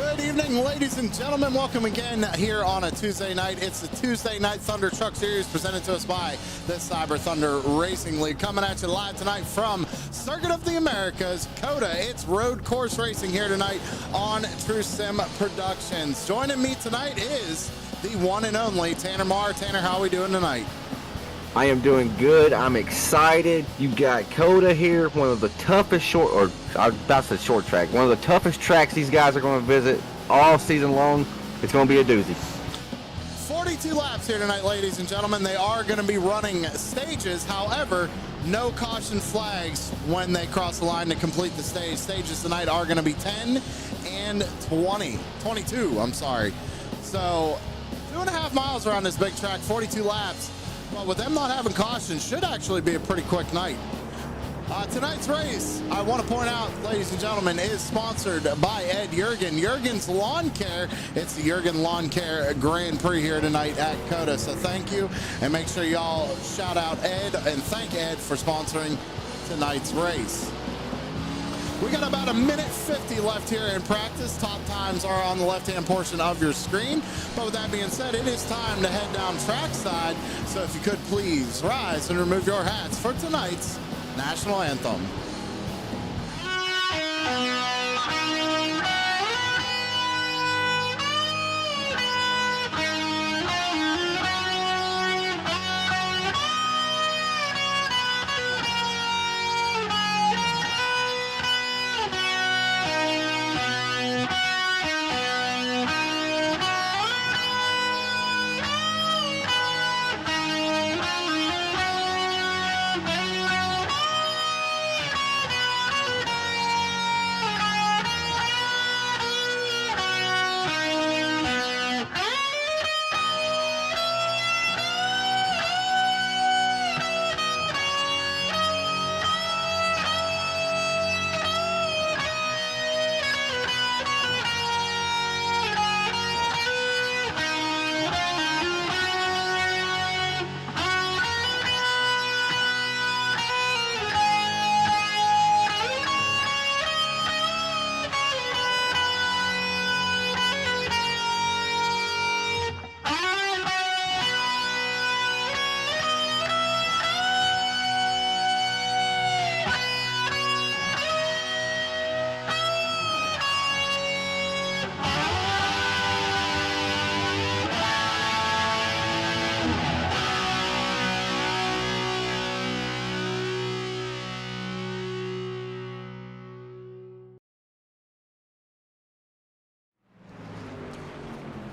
Good evening, ladies and gentlemen. Welcome again here on a Tuesday night. It's the Tuesday Night Thunder Truck Series presented to us by the Cyber Thunder Racing League. Coming at you live tonight from Circuit of the Americas, COTA. It's road course racing here tonight on True Sim Productions. Joining me tonight is the one and only Tanner Marr. Tanner, how are we doing tonight? I am doing good. I'm excited. You got COTA here, one of the toughest one of the toughest tracks these guys are going to visit all season long. It's going to be a doozy. 42 laps here tonight, ladies and gentlemen. They are going to be running stages. However, no caution flags when they cross the line to complete the stage. Stages tonight are going to be 10 and 22, I'm sorry. So 2.5 miles around this big track, 42 laps. But with them not having caution, should actually be a pretty quick night. Tonight's race, I want to point out, ladies and gentlemen, is sponsored by Ed Jurgen. Jurgen's Lawn Care. It's the Jurgen Lawn Care Grand Prix here tonight at COTA. So thank you, and make sure y'all shout out Ed and thank Ed for sponsoring tonight's race. We got about 1:50 left here in practice. Top times are on the left-hand portion of your screen. But with that being said, it is time to head down trackside. So if you could please rise and remove your hats for tonight's National Anthem.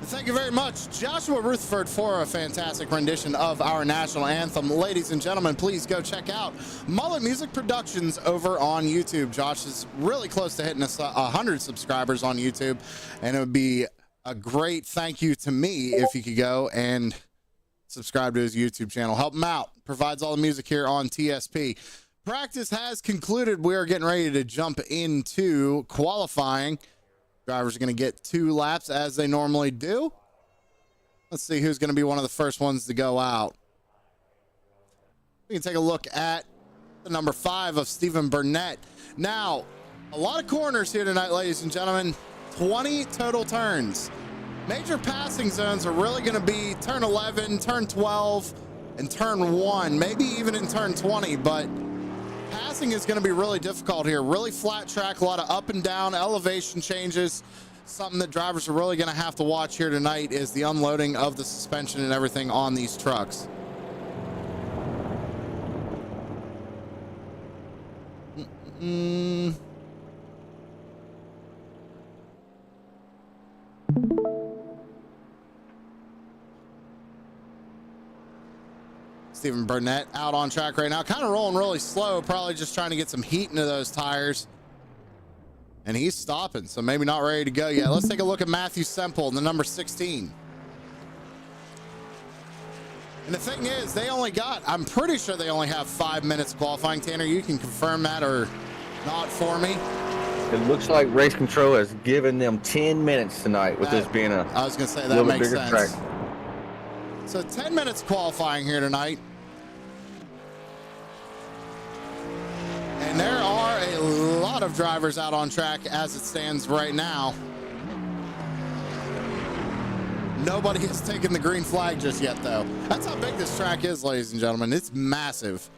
Thank you very much, Joshua Rutherford, for a fantastic rendition of our national anthem. Ladies and gentlemen, please go check out Mullet Music Productions over on YouTube. Josh is really close to hitting us 100 subscribers on YouTube, and it would be a great thank you to me if you could go and subscribe to his YouTube channel. Help him out. Provides all the music here on TSP. Practice has concluded. We are getting ready to jump into qualifying. Drivers are going to get 2 laps as they normally do. Let's see who's going to be one of the first ones to go out. We can take a look at the number 5 of Stephen Burnett. Now, a lot of corners here tonight, ladies and gentlemen. 20 total turns. Major passing zones are really going to be turn 11, turn 12, and turn 1. Maybe even in turn 20, but passing is going to be really difficult here. Really flat track, a lot of up and down elevation changes. Something that drivers are really going to have to watch here tonight is the unloading of the suspension and everything on these trucks. Stephen Burnett out on track right now, kind of rolling really slow, probably just trying to get some heat into those tires. And he's stopping, so maybe not ready to go yet. Let's take a look at Matthew Semple, the number 16. And the thing is, I'm pretty sure they only have 5 minutes of qualifying. Tanner, you can confirm that or not for me. It looks like race control has given them 10 minutes tonight with this being I was going to say that makes sense. Track. So 10 minutes qualifying here tonight. And there are a lot of drivers out on track as it stands right now. Nobody has taken the green flag just yet, though. That's how big this track is, ladies and gentlemen. It's massive.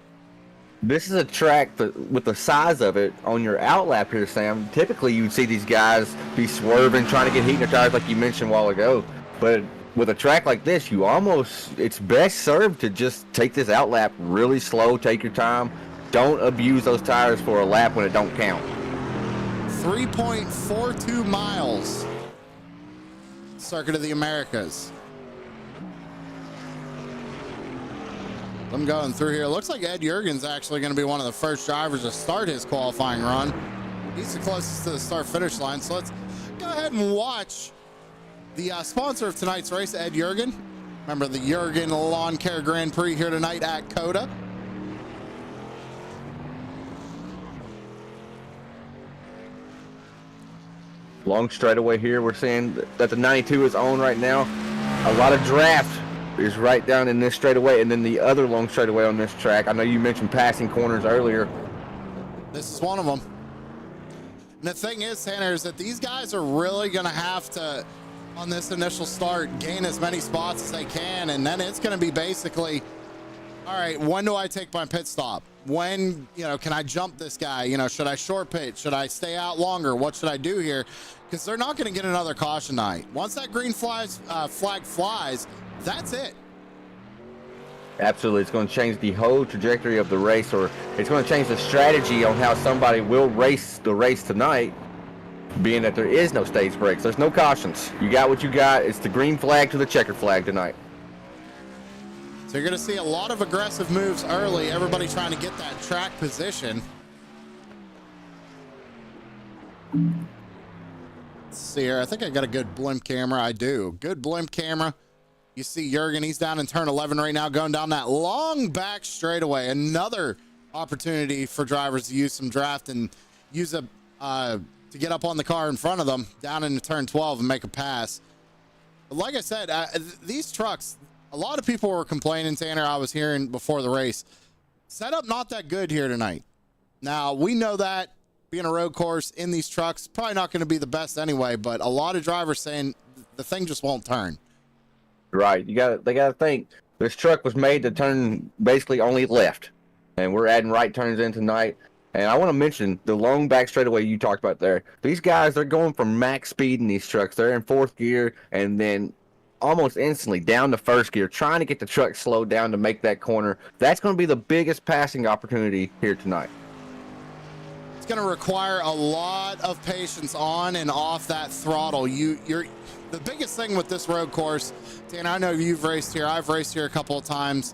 This is a track that, with the size of it, on your outlap here, Sam, typically you'd see these guys be swerving, trying to get heat in their tires like you mentioned a while ago. But with a track like this, it's best served to just take this outlap really slow, take your time. Don't abuse those tires for a lap when it don't count. 3.42 miles. Circuit of the Americas. I'm going through here. Looks like Ed Jurgen's actually going to be one of the first drivers to start his qualifying run. He's the closest to the start-finish line. So let's go ahead and watch the sponsor of tonight's race, Ed Jurgen. Remember the Jurgen Lawn Care Grand Prix here tonight at COTA. Long straightaway here. We're seeing that the 92 is on right now. A lot of draft is right down in this straightaway, and then the other long straightaway on this track. I know you mentioned passing corners earlier. This is one of them. And the thing is, Tanner, is that these guys are really going to have to, on this initial start, gain as many spots as they can, and then it's going to be basically, all right, when do I take my pit stop? When, can I jump this guy? Should I short pit? Should I stay out longer? What should I do here? Because they're not going to get another caution night. Once that green flag flies, that's it. Absolutely. It's going to change the whole trajectory of the race, or it's going to change the strategy on how somebody will race the race tonight, being that there is no stage breaks. There's no cautions. You got what you got. It's the green flag to the checker flag tonight. So you're going to see a lot of aggressive moves early. Everybody trying to get that track position. Let's see here. I think I got a good blimp camera. I do. Good blimp camera. You see Jurgen, he's down in turn 11 right now, going down that long back straightaway. Another opportunity for drivers to use some draft and use to get up on the car in front of them down into turn 12 and make a pass. But like I said, these trucks, a lot of people were complaining, Tanner, I was hearing before the race, setup not that good here tonight. Now, we know that being a road course in these trucks, probably not going to be the best anyway, but a lot of drivers saying the thing just won't turn. Right. They got to think this truck was made to turn basically only left, and we're adding right turns in tonight. And I want to mention the long back straightaway you talked about there. These guys, they're going from max speed in these trucks. They're in fourth gear and then almost instantly down to first gear, trying to get the truck slowed down to make that corner. That's going to be the biggest passing opportunity here tonight. It's going to require a lot of patience on and off that throttle. The biggest thing with this road course, Tanner, I know you've raced here. I've raced here a couple of times.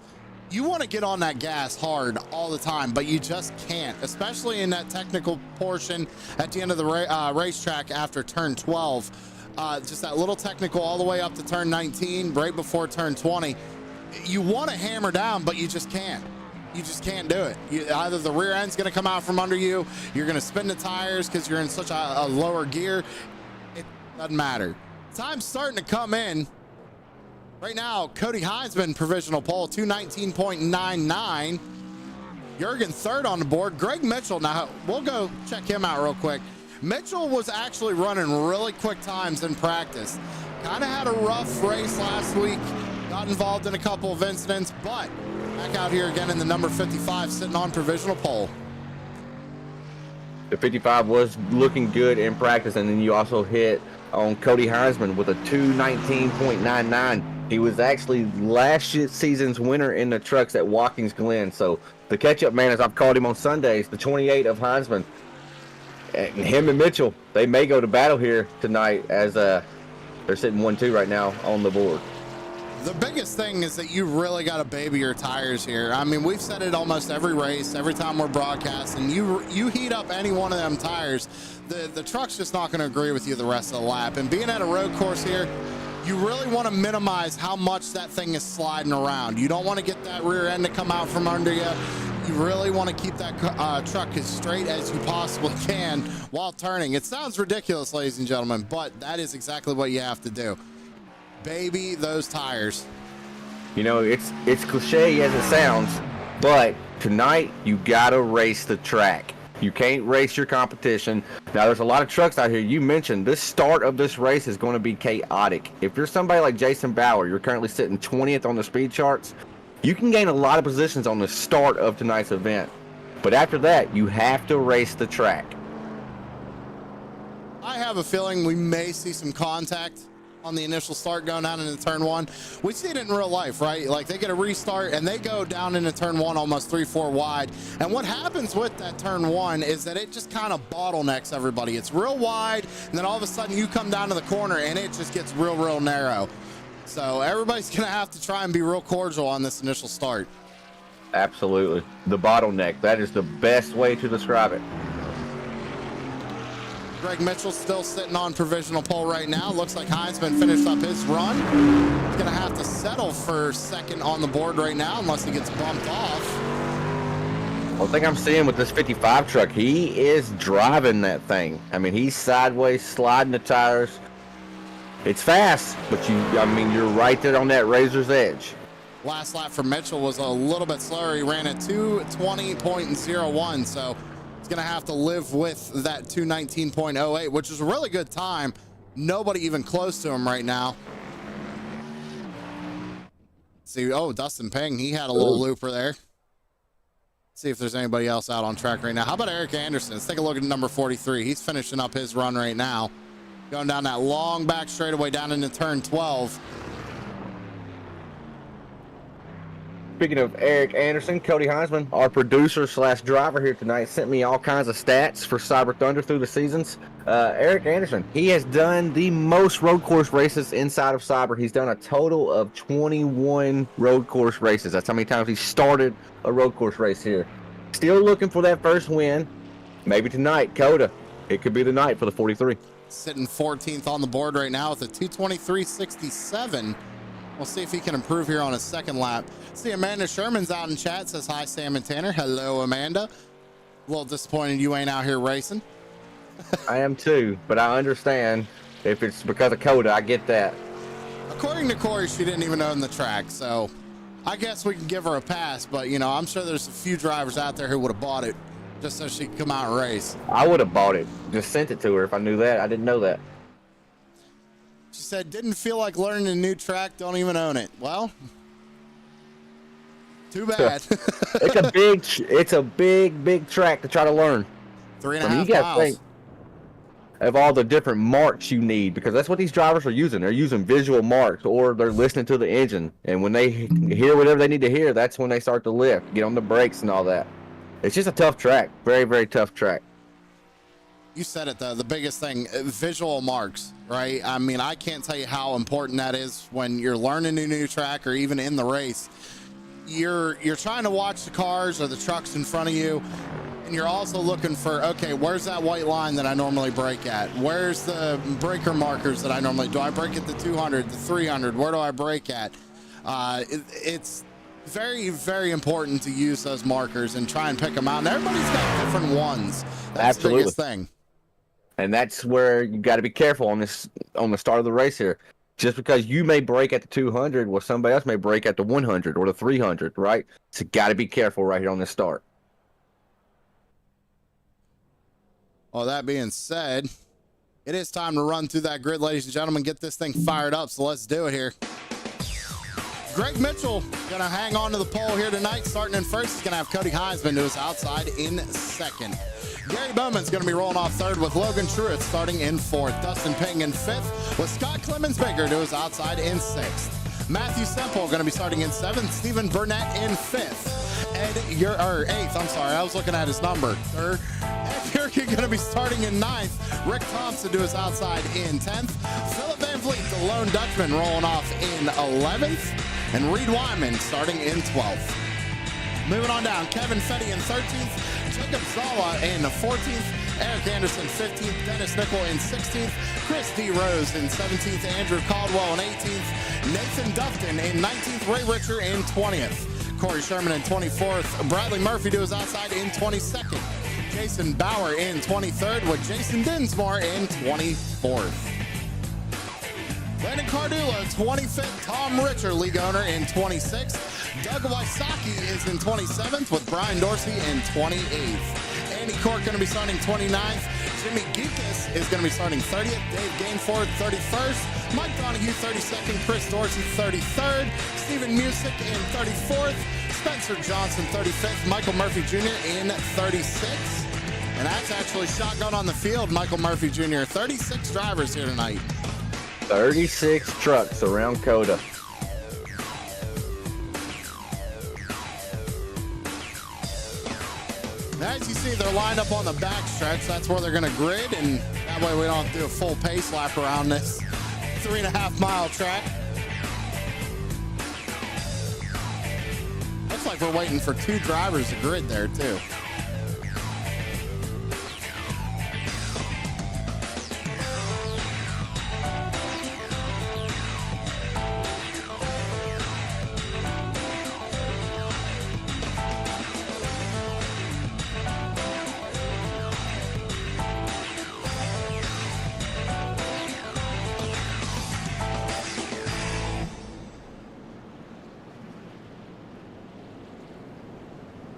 You want to get on that gas hard all the time, but you just can't, especially in that technical portion at the end of the racetrack after turn 12. Just that little technical all the way up to turn 19, right before turn 20. You want to hammer down, but you just can't. You just can't do it. Either the rear end's going to come out from under you, you're going to spin the tires because you're in such a lower gear. It doesn't matter. Time's starting to come in. Right now, Cody Heisman provisional pole, 219.99. Jurgen third on the board. Greg Mitchell, now we'll go check him out real quick. Mitchell was actually running really quick times in practice. Kind of had a rough race last week. Got involved in a couple of incidents, but back out here again in the number 55, sitting on provisional pole. The 55 was looking good in practice, and then you also hit on Cody Heisman with a 219.99. He was actually last season's winner in the trucks at Watkins Glen. So the catch-up man, as I've called him on Sundays, the 28 of Heisman, and him and Mitchell, they may go to battle here tonight as they're sitting 1-2 right now on the board. The biggest thing is that you really got to baby your tires here. I mean, we've said it almost every race, every time we're broadcasting. You heat up any one of them tires, the truck's just not going to agree with you the rest of the lap. And being at a road course here, you really want to minimize how much that thing is sliding around. You don't want to get that rear end to come out from under you. You really want to keep that truck as straight as you possibly can while turning. It sounds ridiculous, ladies and gentlemen, but that is exactly what you have to do. Baby those tires. You know, it's cliche as it sounds, but tonight you gotta race the track. You can't race your competition. Now, there's a lot of trucks out here. You mentioned this start of this race is going to be chaotic. If you're somebody like Jason Bauer, you're currently sitting 20th on the speed charts, you can gain a lot of positions on the start of tonight's event. But after that, you have to race the track. I have a feeling we may see some contact on the initial start going down into turn one. We see it in real life, right? Like they get a restart and they go down into turn one almost 3-4 wide. And what happens with that turn one is that it just kind of bottlenecks everybody. It's real wide, and then all of a sudden you come down to the corner and it just gets real narrow. So everybody's gonna have to try and be real cordial on this initial start. Absolutely. The bottleneck, that is the best way to describe it. Greg Mitchell still sitting on provisional pole right now. Looks like Heinzman finished up his run. He's gonna have to settle for second on the board right now unless he gets bumped off. One thing I'm seeing with this 55 truck, he is driving that thing. I mean, he's sideways, sliding the tires. It's fast, but you're right there on that razor's edge. Last lap for Mitchell was a little bit slower. He ran at 2:20.01, so he's gonna have to live with that 2:19.08, which is a really good time. Nobody even close to him right now. See, oh, Dustin Peng, he had a little looper there. See if there's anybody else out on track right now. How about Eric Anderson? Let's take a look at number 43. He's finishing up his run right now. Going down that long back straightaway down into turn 12. Speaking of Eric Anderson, Cody Heinzman, our producer / driver here tonight, sent me all kinds of stats for Cyber Thunder through the seasons. Eric Anderson, he has done the most road course races inside of Cyber. He's done a total of 21 road course races. That's how many times he started a road course race here. Still looking for that first win. Maybe tonight, COTA. It could be the night for the 43. Sitting 14th on the board right now with a 2:23.67. We'll see if he can improve here on his second lap. See, Amanda Sherman's out in chat, says hi, Sam and Tanner. Hello, Amanda. A little disappointed you ain't out here racing. I am too, but I understand if it's because of COTA. I get that. According to Corey, she didn't even own the track, so I guess we can give her a pass, but you know, I'm sure there's a few drivers out there who would have bought it just so she could come out and race. I would have bought it, just sent it to her if I knew that. I didn't know that. She said, didn't feel like learning a new track, don't even own it. Well, too bad. It's a big track to try to learn. 3.5 you gotta miles. think of all the different marks you need, because that's what these drivers are using. They're using visual marks, or they're listening to the engine. And when they hear whatever they need to hear, that's when they start to lift, get on the brakes and all that. It's just a tough track. Very tough track. You said it, though. The biggest thing, visual marks, right? I mean, I can't tell you how important that is when you're learning a new track or even in the race. You're trying to watch the cars or the trucks in front of you, and you're also looking for, okay, where's that white line that I normally brake at? Where's the breaker markers that I normally do? I brake at the 200, the 300? Where do I brake at? It's very important to use those markers and try and pick them out. And everybody's got different ones. That's Absolutely. the biggest thing. And that's where you got to be careful on the start of the race here. Just because you may break at the 200, well, somebody else may break at the 100 or the 300, right? So got to be careful right here on the start. Well, that being said, it is time to run through that grid, ladies and gentlemen, get this thing fired up. So let's do it here. Greg Mitchell gonna hang on to the pole here tonight. Starting in first, he's gonna have Cody Heinzman to his outside in second. Gary Bowman's gonna be rolling off third with Logan Truitt starting in fourth. Dustin Peng in fifth with Scott Clemens Baker to his outside in sixth. Matthew Semple gonna be starting in seventh. Stephen Burnett in fifth. Eighth, I'm sorry, I was looking at his number. Ed Yerke gonna be starting in ninth. Rick Thompson to his outside in 10th. Philip Van Vliet, the lone Dutchman, rolling off in 11th. And Reed Wyman starting in 12th. Moving on down, Kevin Fetty in 13th, Jacob Zala in 14th, Eric Anderson 15th, Dennis Nickel in 16th, Chris D. Rose in 17th, Andrew Caldwell in 18th, Nathan Dufton in 19th, Ray Richer in 20th, Corey Sherman in 24th, Bradley Murphy to his outside in 22nd, Jason Bauer in 23rd with Jason Dinsmore in 24th. Landon Cardullo, 25th. Tom Richer, league owner, in 26th. Doug Wysocki is in 27th with Brian Dorsey in 28th. Danny Cork going to be starting 29th. Jimmy Geekus is going to be starting 30th. Dave Gainford 31st. Mike Donahue 32nd. Chris Dorsey 33rd. Stephen Music in 34th. Spencer Johnson 35th. Michael Murphy Jr. in 36th. And that's actually shotgun on the field, Michael Murphy Jr. 36 drivers here tonight. 36 trucks around COTA. As you see, they're lined up on the back stretch. That's where they're going to grid, and that way we don't have to do a full pace lap around this 3.5 mile track. Looks like we're waiting for 2 drivers to grid there, too.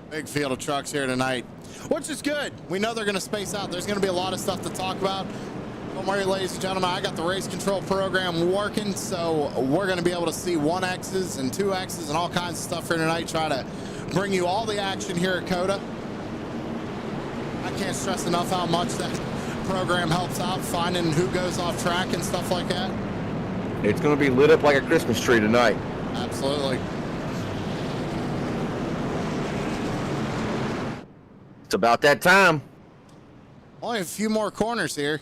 Big field of trucks here tonight, which is good. We know they're going to space out. There's going to be a lot of stuff to talk about. Don't worry, ladies and gentlemen, I got the race control program working, so we're going to be able to see 1Xs and 2Xs and all kinds of stuff here tonight. Try to bring you all the action here at COTA. I can't stress enough how much that program helps out, finding who goes off track and stuff like that. It's going to be lit up like a Christmas tree tonight. Absolutely. It's about that time. Only a few more corners here.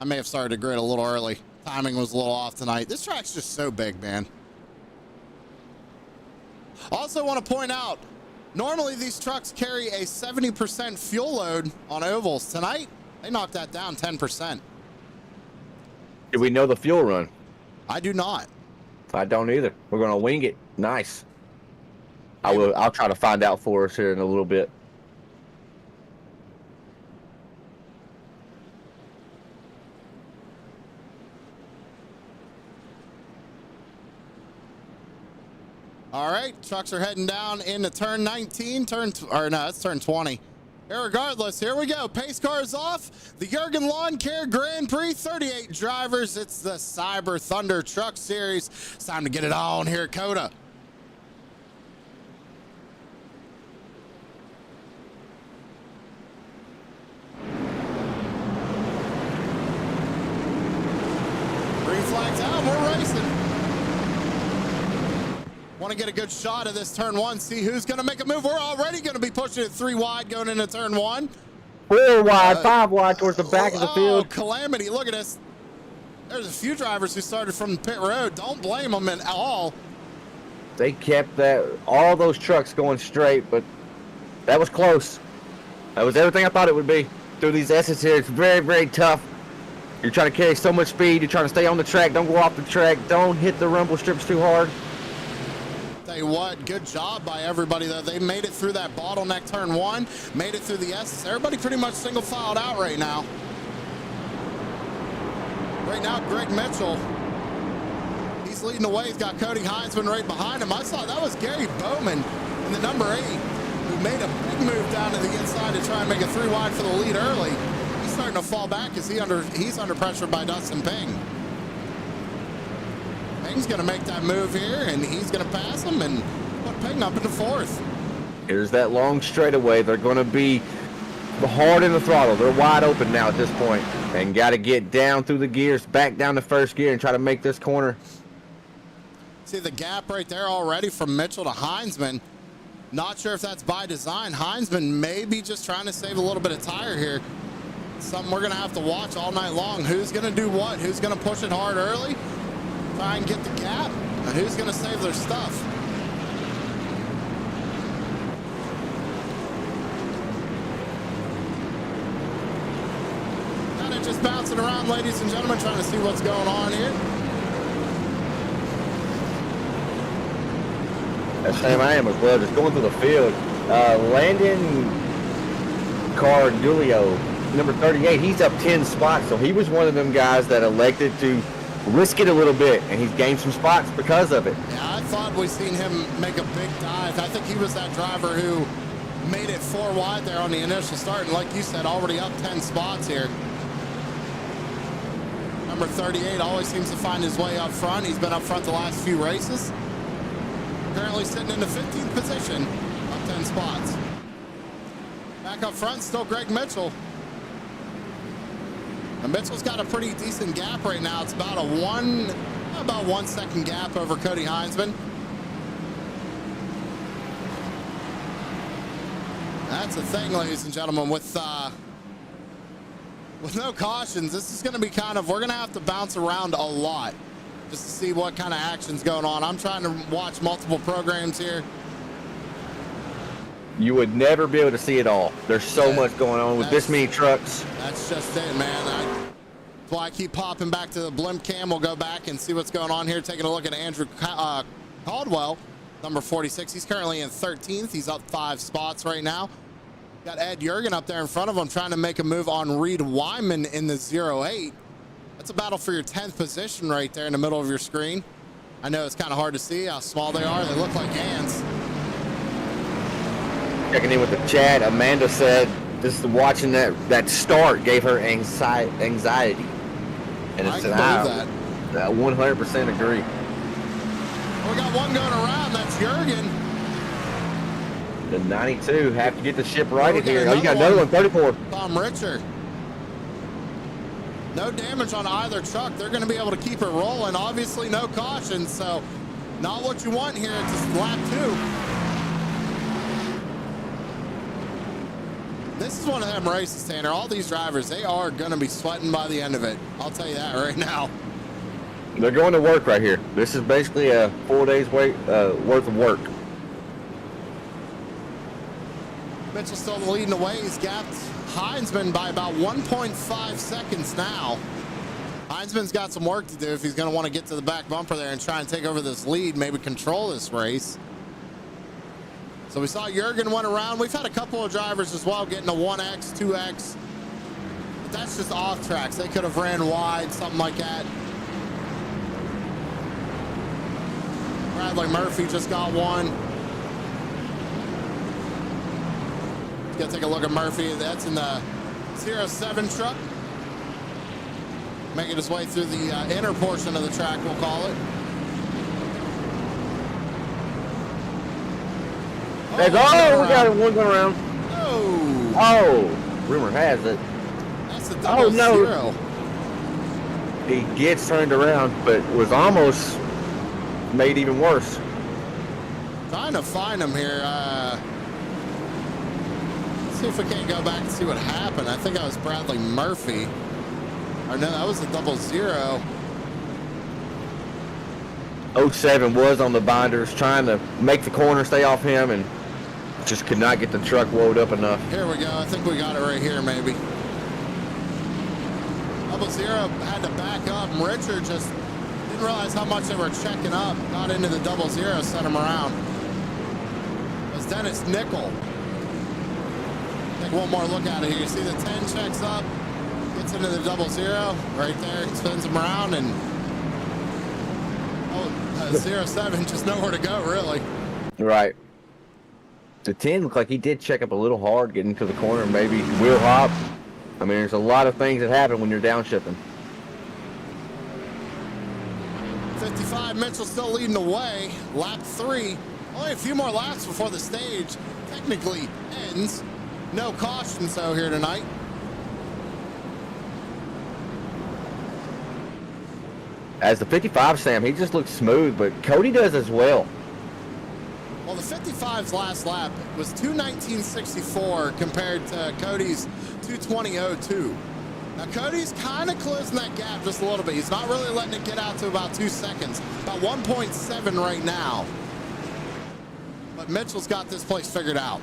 I may have started to grid a little early. Timing was a little off tonight. This track's just so big, man. Also want to point out, normally these trucks carry a 70% fuel load on ovals. Tonight, they knocked that down 10%. Do we know the fuel run? I do not. I don't either. We're going to wing it. Nice. I'll try to find out for us here in a little bit. All right, trucks are heading down into turn 19, it's turn 20. Irregardless, here we go. Pace cars off. The Jurgen Lawn Care Grand Prix, 38 drivers. It's the Cyber Thunder Truck Series. It's time to get it on here at COTA. Green flag's out, we're racing. Want to get a good shot of this turn 1, see who's going to make a move. We're already going to be pushing it 3 wide going into turn 1. 4 wide, 5 wide towards the back of the field. Oh, calamity. Look at this. There's a few drivers who started from the pit road. Don't blame them at all. They kept all those trucks going straight, but that was close. That was everything I thought it would be. Through these S's here, it's very, very tough. You're trying to carry so much speed. You're trying to stay on the track. Don't go off the track. Don't hit the rumble strips too hard. Tell you what, good job by everybody though. They made it through that bottleneck turn 1, made it through the S's. Everybody pretty much single filed out right now. Right now, Greg Mitchell, he's leading the way. He's got Cody Heinzman right behind him. I saw that was Gary Bowman in the number 8, who made a big move down to the inside to try and make a 3 wide for the lead early. He's starting to fall back as he's under pressure by Dustin Ping. Ping's going to make that move here, and he's going to pass him and put Ping up into 4th. Here's that long straightaway. They're going to be hard in the throttle. They're wide open now at this point, and got to get down through the gears, back down to first gear, and try to make this corner. See the gap right there already from Mitchell to Heinzman. Not sure if that's by design. Heinzman may be just trying to save a little bit of tire here. Something we're going to have to watch all night long. Who's going to do what? Who's going to push it hard early? Try and get the gap, and who's going to save their stuff? Kind of just bouncing around, ladies and gentlemen, trying to see what's going on here. That's Sam I am as well, just going through the field. Landon Cardulio, number 38, he's up 10 spots, so he was one of them guys that elected to risk it a little bit, and he's gained some spots because of it. Yeah, I thought we seen him make a big dive. I think he was that driver who made it 4 wide there on the initial start, and like you said, already up 10 spots here. Number 38 always seems to find his way up front. He's been up front the last few races. Currently sitting in the 15th position, up 10 spots. Back up front, still Greg Mitchell. And Mitchell's got a pretty decent gap right now. It's about about 1 second gap over Cody Heinzman. That's the thing, ladies and gentlemen, with no cautions, this is going to be we're going to have to bounce around a lot just to see what kind of action's going on. I'm trying to watch multiple programs here. You would never be able to see it all. There's so much going on with this many trucks. That's just it, man. That's why I keep popping back to the blimp cam. We'll go back and see what's going on here. Taking a look at Andrew Caldwell, number 46. He's currently in 13th. He's up 5 spots right now. Got Ed Jurgen up there in front of him trying to make a move on Reed Wyman in the 08. That's a battle for your 10th position right there in the middle of your screen. I know it's kind of hard to see how small they are. They look like ants. Checking in with the chat, Amanda said just watching that start gave her anxiety. And I it's can believe that. 100% agree. We got one going around. That's Jurgen. The 92 have to get the ship righted here. Oh, you got another one, 34. Tom Richer. No damage on either truck. They're going to be able to keep it rolling. Obviously, no caution, so not what you want here. It's lap 2. This is one of them races, Tanner. All these drivers, they are going to be sweating by the end of it. I'll tell you that right now. They're going to work right here. This is basically a 4 days worth of work. Mitchell still leading the way. He's gapped Heinzman by about 1.5 seconds now. Heinzman's got some work to do if he's going to want to get to the back bumper there and try and take over this lead, maybe control this race. So we saw Jurgen went around. We've had a couple of drivers as well getting a 1X, 2X. But that's just off tracks. They could have ran wide, something like that. Bradley Murphy just got one. Let's go take a look at Murphy. That's in the 07 truck. Making his way through the inner portion of the track, we'll call it. We got one going around. Oh, rumor has it. That's a double zero. He gets turned around, but was almost made even worse. Trying to find him here. Let's see if we can't go back and see what happened. I think that was Bradley Murphy. Or no, that was a double zero. 07 was on the binders, trying to make the corner stay off him, and just could not get the truck woed up enough. Here we go. I think we got it right here, maybe. Double zero had to back up, and Richard just didn't realize how much they were checking up. Got into the double zero, sent him around. It was Dennis Nickel. Take one more look at it here. You see the 10 checks up, gets into the double zero right there, spins him around, and 07 just nowhere to go, really. Right. The 10 looked like he did check up a little hard, getting to the corner, maybe wheel hop. I mean, there's a lot of things that happen when you're downshipping. 55, Mitchell still leading the way. Lap 3. Only a few more laps before the stage technically ends. No cautions, though, here tonight. As the 55, Sam, he just looks smooth, but Cody does as well. Well, the 55's last lap was 2:19.64 compared to Cody's 2:20.02. Now, Cody's kind of closing that gap just a little bit. He's not really letting it get out to about 2 seconds, about 1.7 right now. But Mitchell's got this place figured out.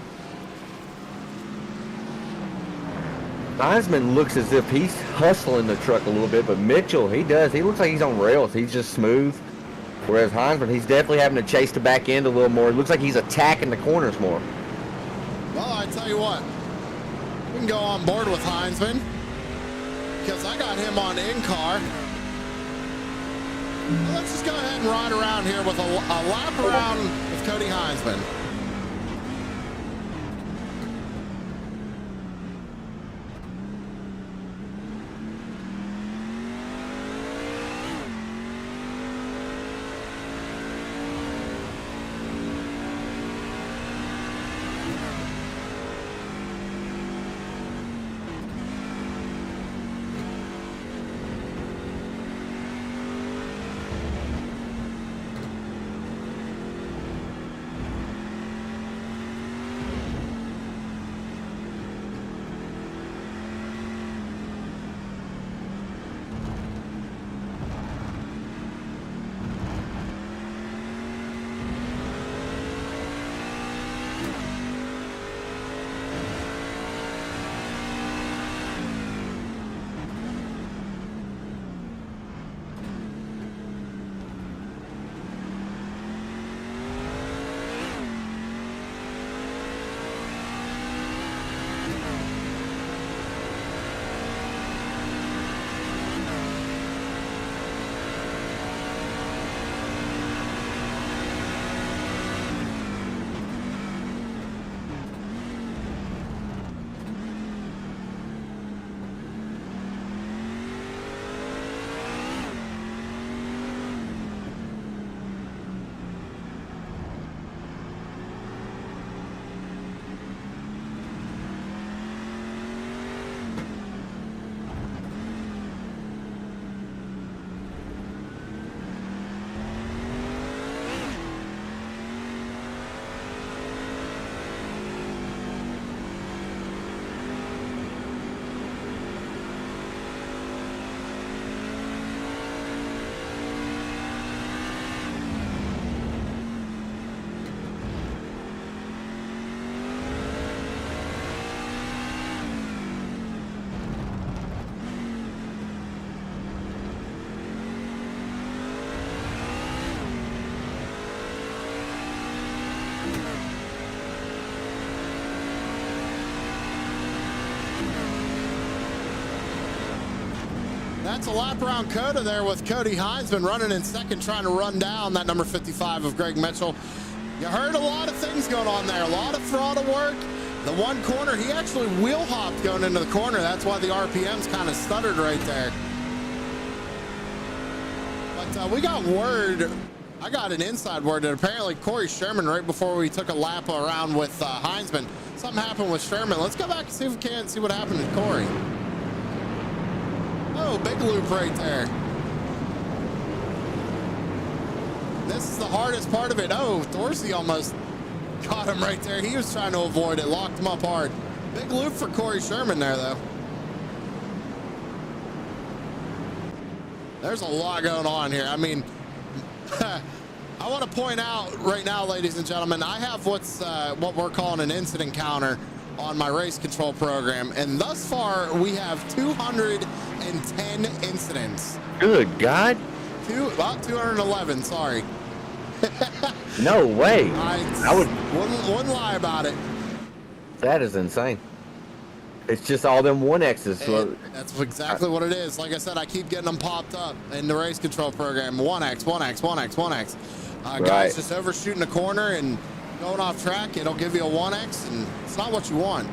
Heinzman looks as if he's hustling the truck a little bit, but Mitchell, he looks like he's on rails. He's just smooth. Whereas Heinzman, he's definitely having to chase the back end a little more. It looks like he's attacking the corners more. Well, I tell you what, we can go on board with Heinzman because I got him on in-car. Well, let's just go ahead and ride around here with a lap around with Cody Heinzman. That's a lap around COTA there with Cody Heinzman running in second, trying to run down that number 55 of Greg Mitchell. You heard a lot of things going on there, a lot of throttle work. The one corner, he actually wheel hopped going into the corner. That's why the RPMs kind of stuttered right there. But we got word, I got an inside word that apparently Corey Sherman, right before we took a lap around with Heinzman, something happened with Sherman. Let's go back and see if we can see what happened to Corey. Oh, big loop right there. This is the hardest part of it. Oh, Dorsey almost caught him right there. He was trying to avoid it, locked him up hard. Big loop for Corey Sherman there, though. There's a lot going on here. I mean, I want to point out right now, ladies and gentlemen, I have what we're calling an incident counter on my race control program, and thus far we have 210 incidents. Good God. About 211, sorry. No way. I wouldn't lie about it. That is insane. It's just all them 1Xs. That's exactly what it is. Like I said, I keep getting them popped up in the race control program. 1X, 1X, 1X, 1X. Right. Guys just overshooting a corner and going off track. It'll give you a 1X, and it's not what you want.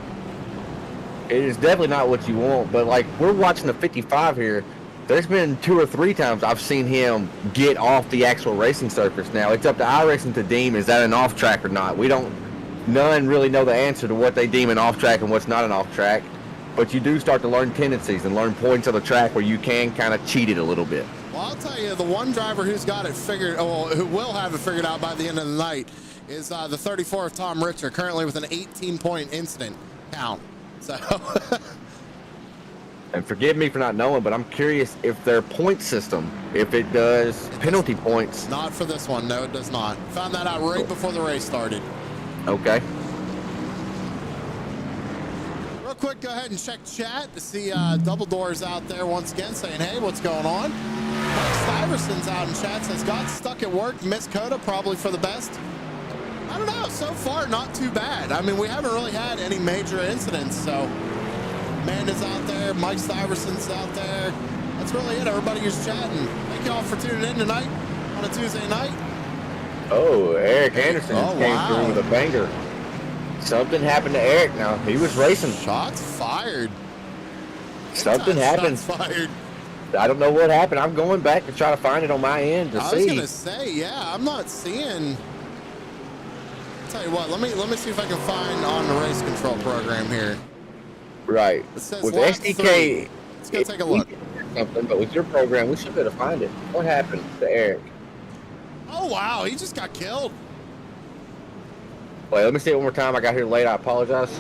It is definitely not what you want, but like we're watching the 55 here. There's been 2 or 3 times I've seen him get off the actual racing surface. Now it's up to iRacing to deem is that an off track or not. None really know the answer to what they deem an off track and what's not an off track. But you do start to learn tendencies and learn points of the track where you can kind of cheat it a little bit. Well, I'll tell you, the one driver who's got it figured, who will have it figured out by the end of the night, is the 34 of Tom Richter, currently with an 18-point incident count. So. And forgive me for not knowing, but I'm curious if their point system, if it does penalty points. Not for this one. No, it does not. Found that out right before the race started. Okay. Real quick, go ahead and check chat to see Double Doors out there once again saying, hey, what's going on? Mike Stiverson's out in chat, says, got stuck at work, missed COTA, probably for the best. I don't know. So far, not too bad. I mean, we haven't really had any major incidents, so Amanda's out there, Mike Stiverson's out there. That's really it. Everybody is chatting. Thank y'all for tuning in tonight on a Tuesday night. Oh, Eric Anderson came through with a banger. Something happened to Eric now. He was racing. Shots fired. Something happened. Shots fired. I don't know what happened. I'm going back to try to find it on my end to see. I was gonna say, yeah, I'm not seeing. I'll tell you what, let me see if I can find on the race control program here. Right. It says with lap SDK, 3. Let's go take a look. Something, but with your program, we should be able to find it. What happened to Eric? Oh wow, he just got killed. Wait, let me say it one more time. I got here late. I apologize.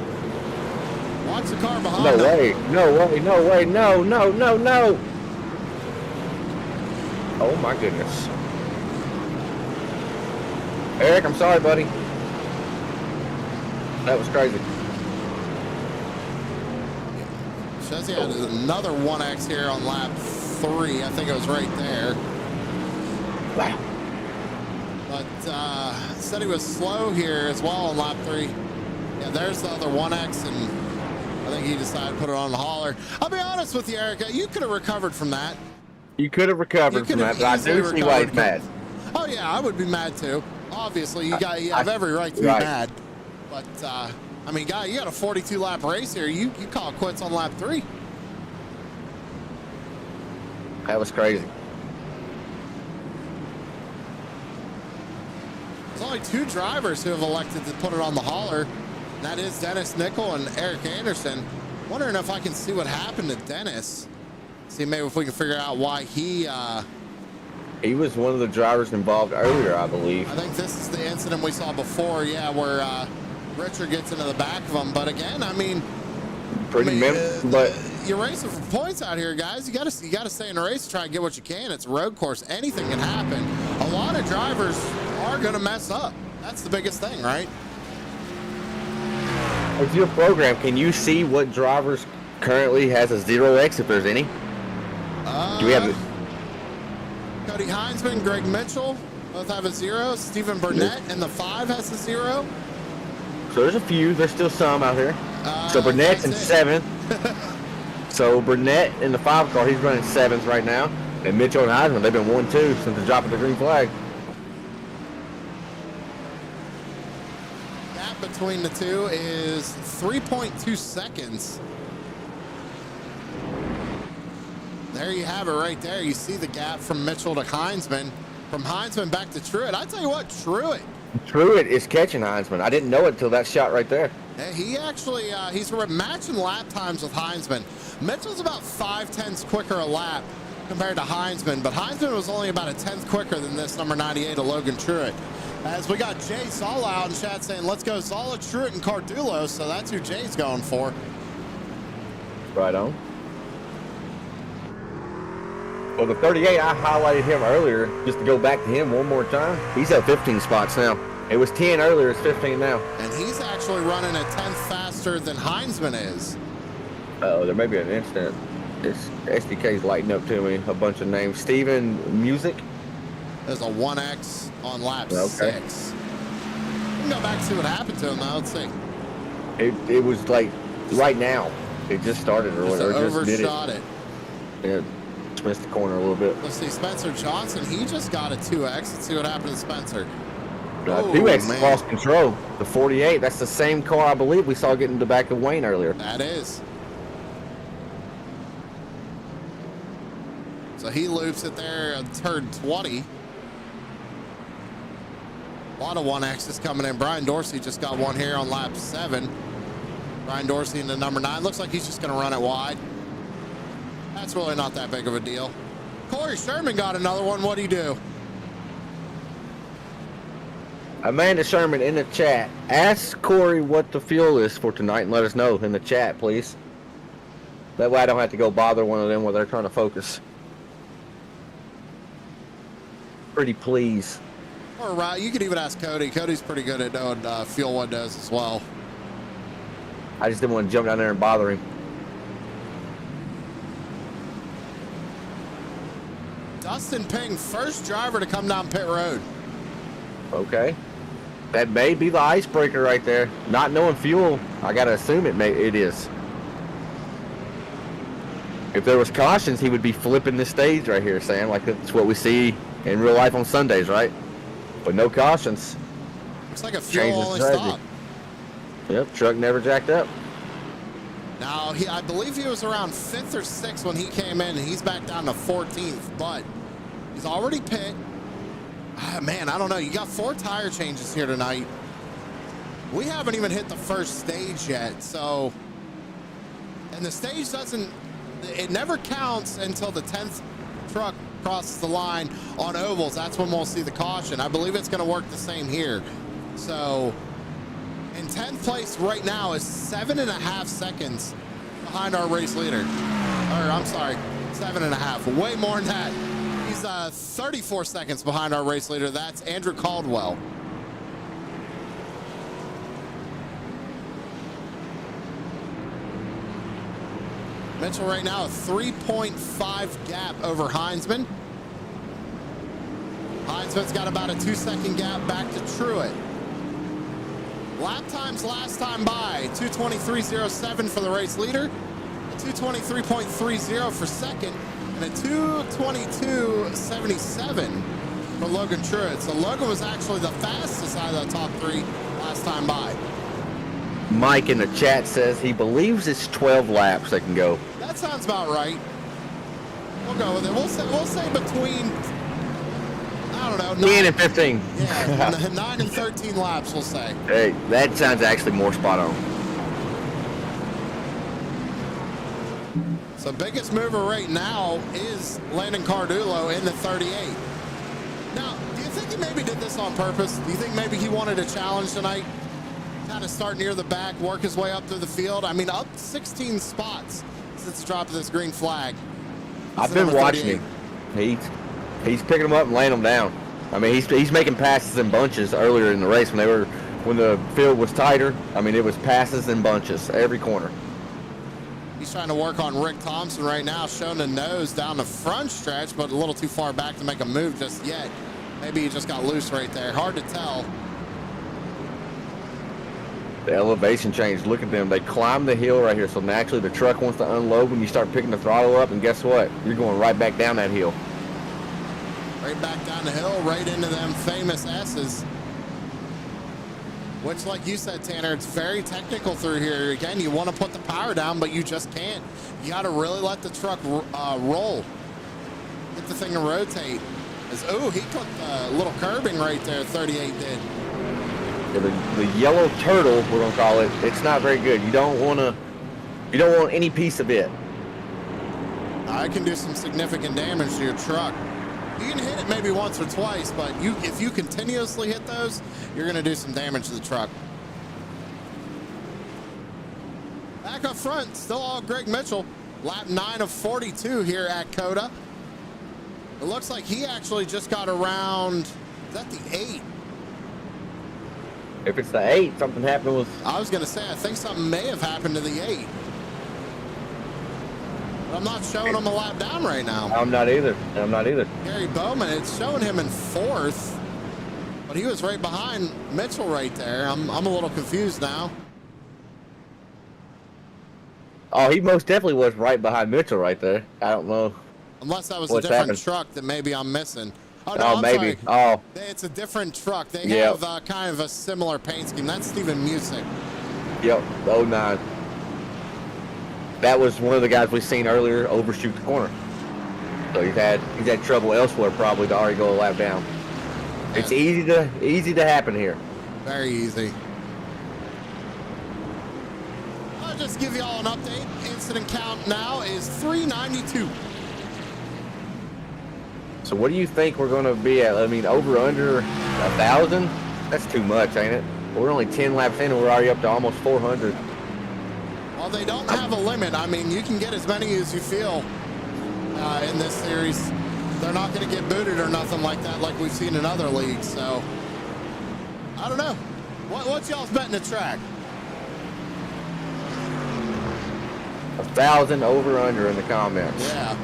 Watch the car behind No him. way. No way. No way. No, no, no, no. Oh my goodness. Eric, I'm sorry, buddy. That was crazy. Says he had another 1X here on lap 3. I think it was right there. Wow. But said he was slow here as well on lap 3. Yeah, there's the other 1X, and I think he decided to put it on the hauler. I'll be honest with you, Erica, you could have recovered from that. You could have recovered from that, but I do see why he's mad. Oh yeah, I would be mad too. Obviously, you have every right to be mad. But I mean, guy, you got a 42 lap race here. You call it quits on lap 3. That was crazy. There's only 2 drivers who have elected to put it on the hauler. And that is Dennis Nickel and Eric Anderson. Wondering if I can see what happened to Dennis. See maybe if we can figure out why he was one of the drivers involved earlier, I believe. I think this is the incident we saw before, yeah, where Richard gets into the back of him. But again, I mean, but you're racing for points out here, guys. You gotta stay in the race, try and get what you can. It's a road course. Anything can happen. A lot of drivers are gonna mess up. That's the biggest thing, right? With your program, can you see what drivers currently has a 0X, if there's any? Do we have it? Cody Heinzman, Greg Mitchell both have a 0. Stephen Burnett in the 5 has a 0. So there's a few. There's still some out here. So Burnett's in 7th. So Burnett in the 5 car, he's running 7s right now. And Mitchell and Heisman, they've been 1-2 since the drop of the green flag. Gap between the two is 3.2 seconds. There you have it right there. You see the gap from Mitchell to Heisman. From Heisman back to Truett. I tell you what, Truett is catching Heisman. I didn't know it until that shot right there. He actually, he's matching lap times with Heisman. Mitchell's about 5/10 quicker a lap compared to Heisman, but Heisman was only about a 10th quicker than this number 98 of Logan Truett. As we got Jay Zola out in chat saying, let's go Zola, Truett, and Cardulo, so that's who Jay's going for. Right on. Well, the 38, I highlighted him earlier just to go back to him one more time. He's at 15 spots now. It was 10 earlier, it's 15 now. And he's actually running a 10th faster than Heisman is. Uh-oh, there may be an incident. This SDK's lighting up to me. A bunch of names. Steven Music. There's a 1X on lap 6. We can go back and see what happened to him now. Let's see. It was like right now. It just started or whatever. Overshot it. Yeah, just missed the corner a little bit. Let's see, Spencer Johnson, he just got a 2X. Let's see what happened to Spencer. 2X lost control. The 48, that's the same car I believe we saw getting the back of Wayne earlier. That is. So he loops it there at turn 20. A lot of 1Xs coming in. Brian Dorsey just got one here on lap 7. Brian Dorsey into number 9. Looks like he's just going to run it wide. That's really not that big of a deal. Corey Sherman got another one. What'd he do? Amanda Sherman in the chat. Ask Corey what the fuel is for tonight and let us know in the chat, please. That way I don't have to go bother one of them while they're trying to focus. Pretty please. Or you could even ask Cody. Cody's pretty good at knowing fuel windows as well. I just didn't want to jump down there and bother him. Dustin Ping, first driver to come down pit road. Okay. That may be the icebreaker right there. Not knowing fuel, I gotta assume it is. If there was cautions, he would be flipping the stage right here, Sam. Like that's what we see in real life on Sundays, right? But no cautions. Looks like a fuel only stop. Yep, truck never jacked up. Now, I believe he was around 5th or 6th when he came in, and he's back down to 14th, but he's already pit. Man, I don't know. You got 4 tire changes here tonight. We haven't even hit the first stage yet, so... And the stage doesn't... It never counts until the 10th truck crosses the line on ovals. That's when we'll see the caution. I believe it's going to work the same here. So... In 10th place right now is 7.5 seconds behind our race leader. Or, I'm sorry, 7.5. Way more than that. He's 34 seconds behind our race leader. That's Andrew Caldwell. Mitchell right now a 3.5 gap over Heisman. Heisman's got about a 2-second gap back to Truett. Lap times last time by, 2:23.07 for the race leader, a 2:23.30 for second, and a 2:22.77 for Logan Truett. So Logan was actually the fastest out of the top 3 last time by. Mike in the chat says he believes it's 12 laps they can go. That sounds about right. We'll go with it. We'll say between, I don't know, 10 and 15. Yeah, 9 and 13 laps, we'll say. Hey, that sounds actually more spot on. So biggest mover right now is Landon Cardulo in the 38. Now, do you think he maybe did this on purpose? Do you think maybe he wanted a challenge tonight? Kind of start near the back, work his way up through the field. I mean, up 16 spots since the drop of this green flag. I've been watching him. He's picking them up and laying them down. I mean, he's making passes in bunches earlier in the race when the field was tighter. I mean, it was passes in bunches every corner. He's trying to work on Rick Thompson right now, showing the nose down the front stretch, but a little too far back to make a move just yet. Maybe he just got loose right there. Hard to tell. The elevation change. Look at them. They climb the hill right here. So naturally the truck wants to unload when you start picking the throttle up. And guess what? You're going right back down that hill. Right back down the hill, right into them famous S's. Which, like you said, Tanner, it's very technical through here. Again, you want to put the power down, but you just can't. You got to really let the truck roll. Get the thing to rotate. Oh, he took a little curbing right there, 38 did. Yeah, the yellow turtle, we're going to call it, it's not very good. You don't want any piece of it. I can do some significant damage to your truck. You can hit it maybe once or twice, but if you continuously hit those, you're going to do some damage to the truck. Back up front, still all Greg Mitchell. Lap 9 of 42 here at COTA. It looks like he actually just got around, is that the 8? If it's the 8, something happened with... I was going to say, I think something may have happened to the 8. But I'm not showing him a lap down right now. I'm not either. Gary Bowman, it's showing him in 4th. But he was right behind Mitchell right there. I'm a little confused now. Oh, he most definitely was right behind Mitchell right there. I don't know. Unless that was a different truck that maybe I'm missing. Oh, no, I'm maybe. sorry. Oh. It's a different truck. They have kind of a similar paint scheme. That's Steven Music. Yep, 09. That was one of the guys we seen earlier overshoot the corner. So he's had trouble elsewhere probably to already go a lap down. Yeah. It's easy to happen here. Very easy. I'll just give you all an update. Incident count now is 392. So what do you think we're going to be at? I mean, over under 1,000? That's too much, ain't it? We're only 10 laps in and we're already up to almost 400. Well, they don't have a limit. I mean, you can get as many as you feel in this series. They're not going to get booted or nothing like that like we've seen in other leagues. So, I don't know. What's y'all's betting the track? 1,000 over under in the comments. Yeah.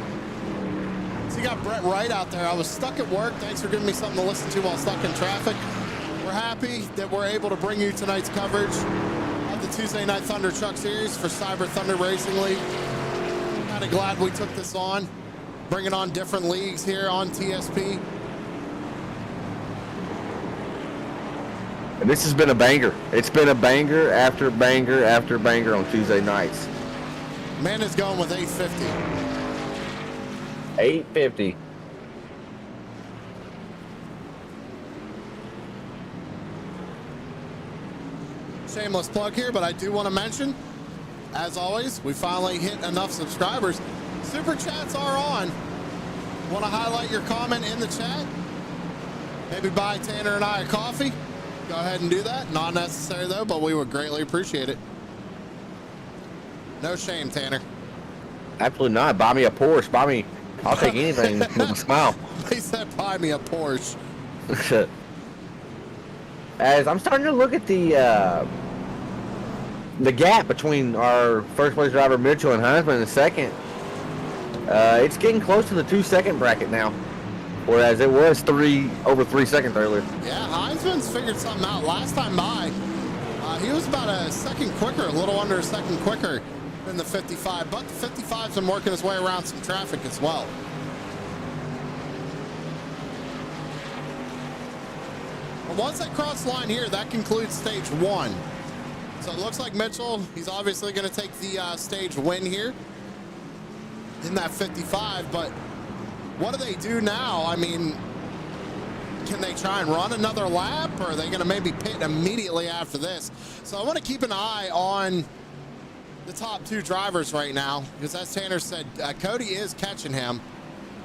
So you got Brett Wright out there. I was stuck at work. Thanks for giving me something to listen to while stuck in traffic. We're happy that we're able to bring you tonight's coverage of the Tuesday Night Thunder Truck Series for Cyber Thunder Racing League. Kind of glad we took this on, bringing on different leagues here on TSP. And this has been a banger. It's been a banger after banger after banger on Tuesday nights. Man is going with 850. 850. Shameless plug here, but I do want to mention, as always, we finally hit enough subscribers. Super chats are on. Want to highlight your comment in the chat? Maybe buy Tanner and I a coffee? Go ahead and do that. Not necessary though, but we would greatly appreciate it. No shame, Tanner. Absolutely not. Buy me a Porsche. I'll take anything with a smile. He said buy me a Porsche. As I'm starting to look at the gap between our first place driver Mitchell and Heinzman in second, it's getting close to the 2-second bracket now, whereas it was over 3 seconds earlier. Yeah, Heinzman's figured something out. Last time by, he was about a second quicker, a little under a second quicker than the 55, but the 55's been working his way around some traffic as well. But once they cross the line here, that concludes stage 1. So it looks like Mitchell, he's obviously going to take the stage win here in that 55, but what do they do now? I mean, can they try and run another lap, or are they going to maybe pit immediately after this? So I want to keep an eye on the top 2 drivers right now, because as Tanner said, Cody is catching him.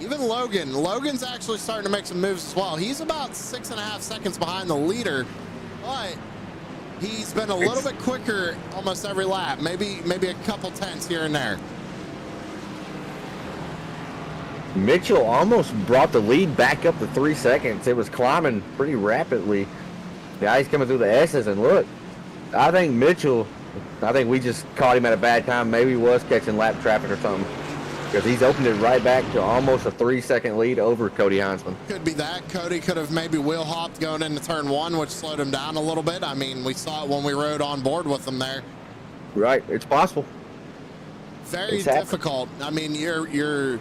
Even Logan's actually starting to make some moves as well. He's about 6.5 seconds behind the leader, but he's been a little bit quicker almost every lap, maybe a couple tenths here and there. Mitchell almost brought the lead back up to 3 seconds. It was climbing pretty rapidly. Now he's coming through the S's, and look, I think we just caught him at a bad time. Maybe he was catching lap traffic or something. because he's opened it right back to almost a 3-second lead over Cody Heinzman. Could be that. Cody could have maybe wheel hopped going into turn 1, which slowed him down a little bit. I mean, we saw it when we rode on board with him there. Right, it's possible. Very difficult. I mean, you're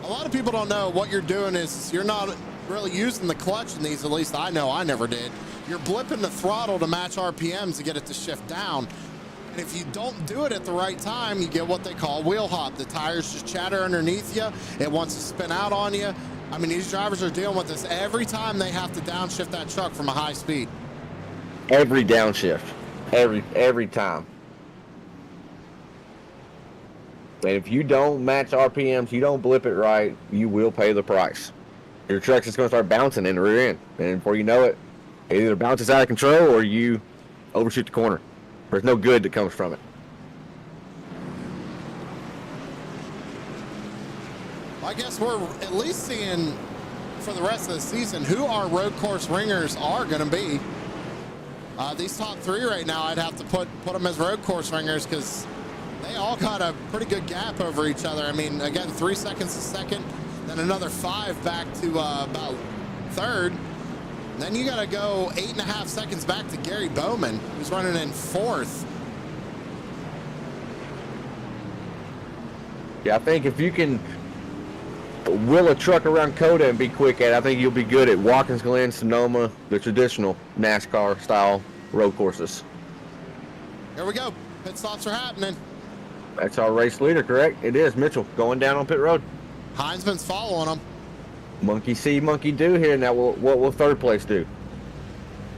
a lot of people don't know what you're doing is you're not really using the clutch in these. At least I know I never did. You're blipping the throttle to match RPMs to get it to shift down. And if you don't do it at the right time, you get what they call wheel hop. The tires just chatter underneath you. It wants to spin out on you. I mean, these drivers are dealing with this every time they have to downshift that truck from a high speed. Every downshift, every time. And if you don't match RPMs, you don't blip it right, you will pay the price. Your truck's just going to start bouncing in the rear end. And before you know it, it either bounces out of control or you overshoot the corner. There's no good that comes from it. I guess we're at least seeing for the rest of the season who our road course ringers are going to be. These top 3 right now, I'd have to put them as road course ringers because they all got a pretty good gap over each other. I mean, again, 3 seconds a second, then another 5 back to about 3rd. Then you got to go 8.5 seconds back to Gary Bowman, who's running in 4th. Yeah, I think if you can wheel a truck around COTA and be quick at it, I think you'll be good at Watkins Glen, Sonoma, the traditional NASCAR style road courses. Here we go. Pit stops are happening. That's our race leader, correct? It is Mitchell going down on pit road. Heinzman's following him. Monkey see, monkey do here. Now, what will 3rd place do?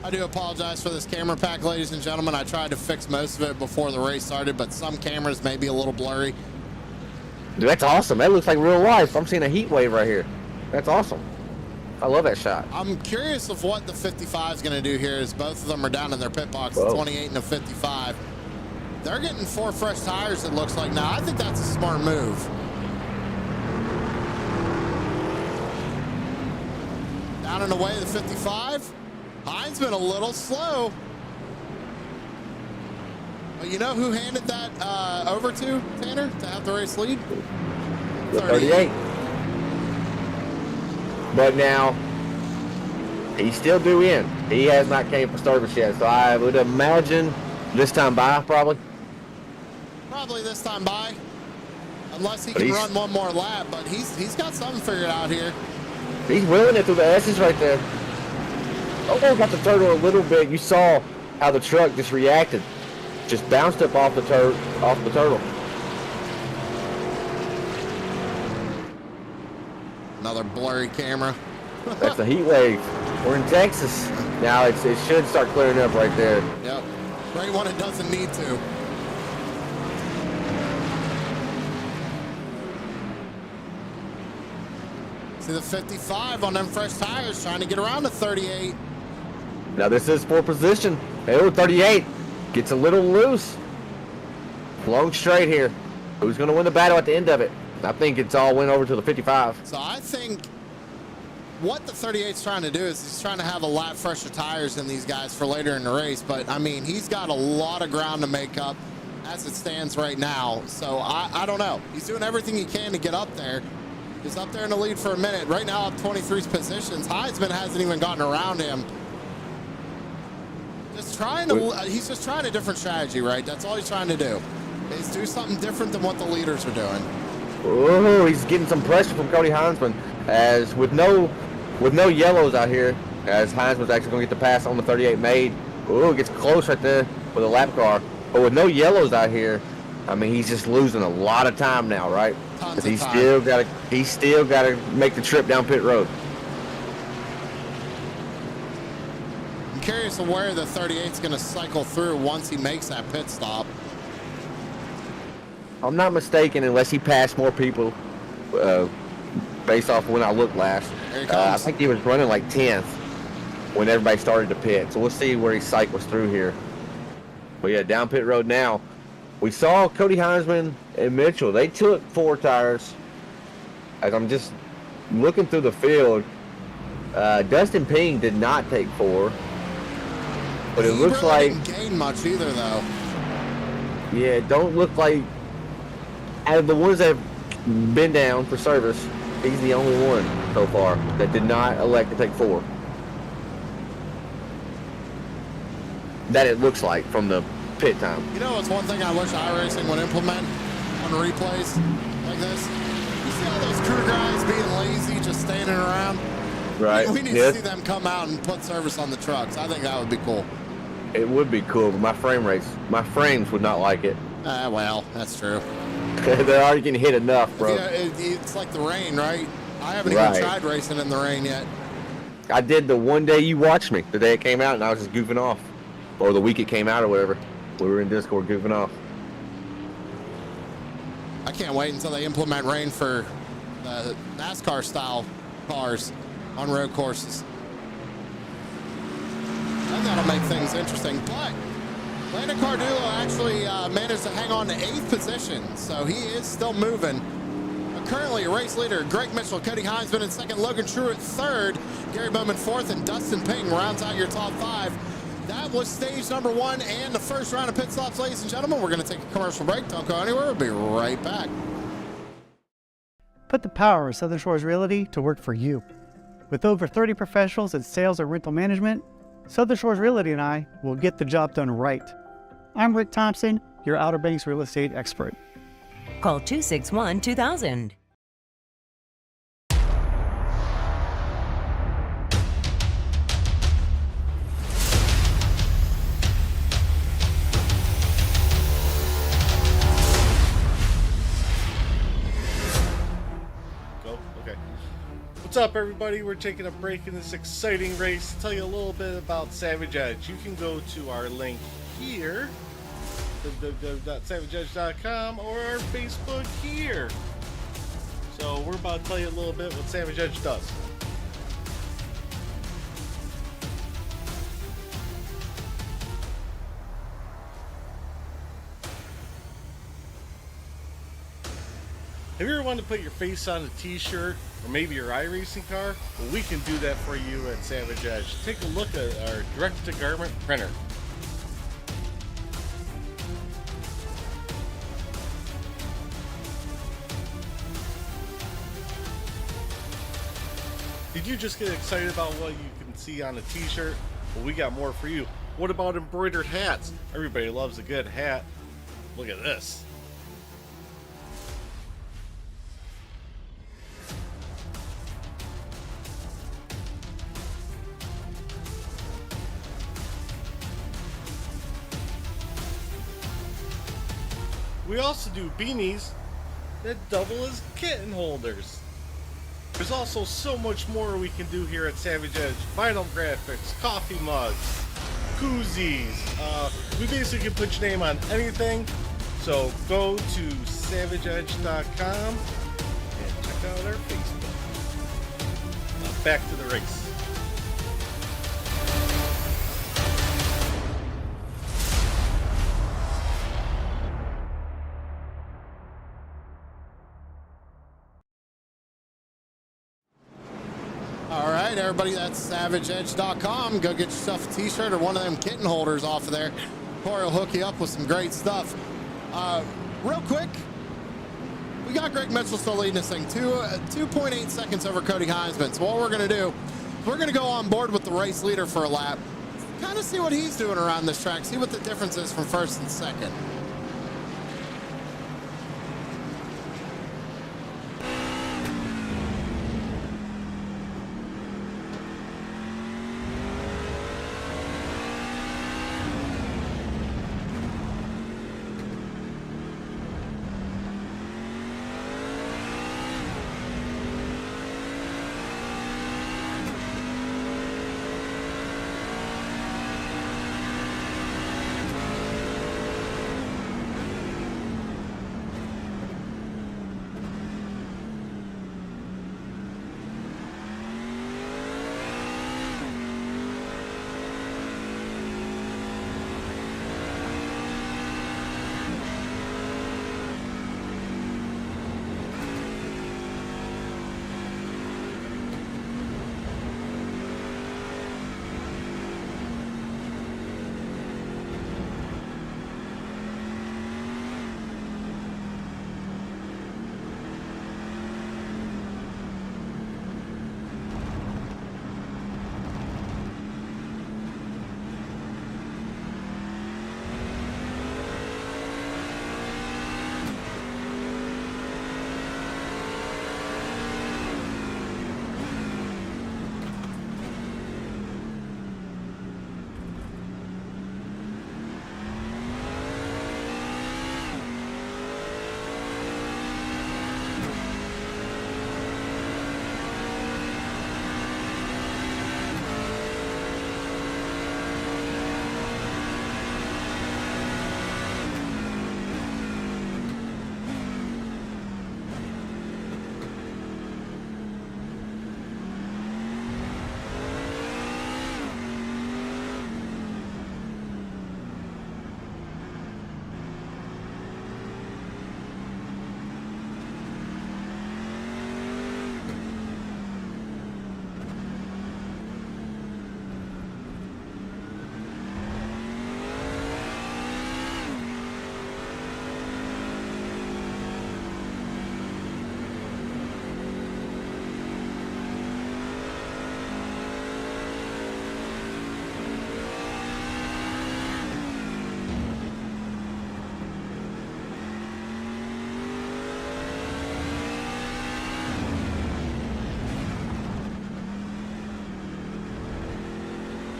I do apologize for this camera pack, ladies and gentlemen. I tried to fix most of it before the race started, but some cameras may be a little blurry. Dude, that's awesome. That looks like real life. I'm seeing a heat wave right here. That's awesome. I love that shot. I'm curious of what the 55 is going to do here as both of them are down in their pit box, the 28 and the 55. They're getting 4 fresh tires, it looks like now. I think that's a smart move. Down and away, the 55. Heinzman a little slow. But you know who handed that over to, Tanner, to have the race lead? 38. But now, he's still due in. He has not came for service yet, so I would imagine this time by, probably. Probably this time by. Unless he can run one more lap, but he's got something figured out here. He's wheeling it through the S's right there. Oh, got the turtle a little bit. You saw how the truck just reacted. Just bounced up off the turtle. Another blurry camera. That's a heat wave. We're in Texas. Now it should start clearing up right there. Yep. Right when it doesn't need to. See the 55 on them fresh tires trying to get around the 38. Now this is for position. Oh, 38 gets a little loose. Long straight here. Who's going to win the battle at the end of it? I think it's all went over to the 55. So I think what the 38's trying to do is he's trying to have a lot fresher tires than these guys for later in the race. But, I mean, he's got a lot of ground to make up as it stands right now. So I don't know. He's doing everything he can to get up there. He's up there in the lead for a minute. Right now, up 23 positions. Heinzman hasn't even gotten around him. He's just trying a different strategy, right? That's all he's trying to do, is do something different than what the leaders are doing. Oh, he's getting some pressure from Cody Heinzman, as with no yellows out here, as Heinzman's actually going to get the pass on the 38 made. Oh, it gets close right there with a lap car. But with no yellows out here, I mean, he's just losing a lot of time now, right? Tons of he's time. still got to make the trip down pit road. I'm curious of where the 38's going to cycle through once he makes that pit stop. I'm not mistaken, unless he passed more people, based off when I looked last. Here he comes. I think he was running like 10th when everybody started to pit. So we'll see where he cycles through here. But yeah, down pit road now. We saw Cody Heinzman and Mitchell. They took 4 tires. As I'm just looking through the field, Dustin Ping did not take 4. But it looks like didn't gain much either, though. Yeah, it don't look like out of the ones that been down for service. He's the only one so far that did not elect to take 4. That it looks like from the pit time. You know, it's one thing I wish iRacing would implement on replays like this. You see all those crew guys being lazy, just standing around? Right. We need to see them come out and put service on the trucks. I think that would be cool. It would be cool, but my frames would not like it. Well, that's true. They're already getting hit enough, bro. Yeah, it's like the rain, right? I haven't even tried racing in the rain yet. I did the one day you watched me, the day it came out, and I was just goofing off. Or the week it came out or whatever. We were in Discord goofing off. I can't wait until they implement rain for the NASCAR style cars on road courses. And that'll make things interesting. But Landon Cardullo actually managed to hang on to 8th position, so he is still moving. Currently, race leader Greg Mitchell, Cody Heinzman in 2nd, Logan Truitt 3rd, Gary Bowman 4th, and Dustin Ping rounds out your top 5. That was stage number 1 and the first round of pit stops, ladies and gentlemen. We're going to take a commercial break. Don't go anywhere. We'll be right back. Put the power of Southern Shores Realty to work for you. With over 30 professionals in sales and rental management, Southern Shores Realty and I will get the job done right. I'm Rick Thompson, your Outer Banks real estate expert. Call 261-2000. What's up, everybody? We're taking a break in this exciting race to tell you a little bit about Savage Edge. You can go to our link here, www.savageedge.com, or our Facebook here. So we're about to tell you a little bit what Savage Edge does. Have you ever wanted to put your face on a t-shirt or maybe your iRacing car? Well, we can do that for you at Savage Edge. Take a look at our direct-to-garment printer. Did you just get excited about what you can see on a t-shirt? Well, we got more for you. What about embroidered hats? Everybody loves a good hat. Look at this. We also do beanies that double as kitten holders. There's also so much more we can do here at Savage Edge. Vinyl graphics, coffee mugs, koozies. We basically can put your name on anything. So go to savageedge.com and check out our Facebook. Now back to the race. All right, everybody, that's savageedge.com. Go get yourself a t-shirt or one of them kitten holders off of there. Corey will hook you up with some great stuff. Real quick, we got Greg Mitchell still leading this thing, 2.8 seconds over Cody Heinzman. So what we're going to do, we're going to go on board with the race leader for a lap, kind of see what he's doing around this track, see what the difference is from first and second.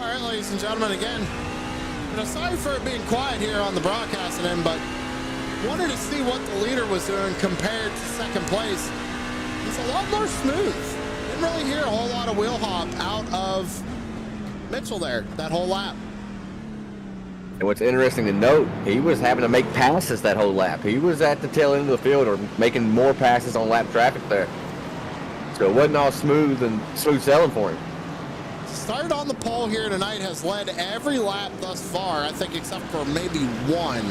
All right, ladies and gentlemen, again, sorry for it being quiet here on the broadcasting end, but wanted to see what the leader was doing compared to second place. He's a lot more smooth. Didn't really hear a whole lot of wheel hop out of Mitchell there that whole lap. And what's interesting to note, he was having to make passes that whole lap. He was at the tail end of the field or making more passes on lap traffic there. So it wasn't all smooth and smooth sailing for him. Started on the pole here tonight, has led every lap thus far, I think, except for maybe one.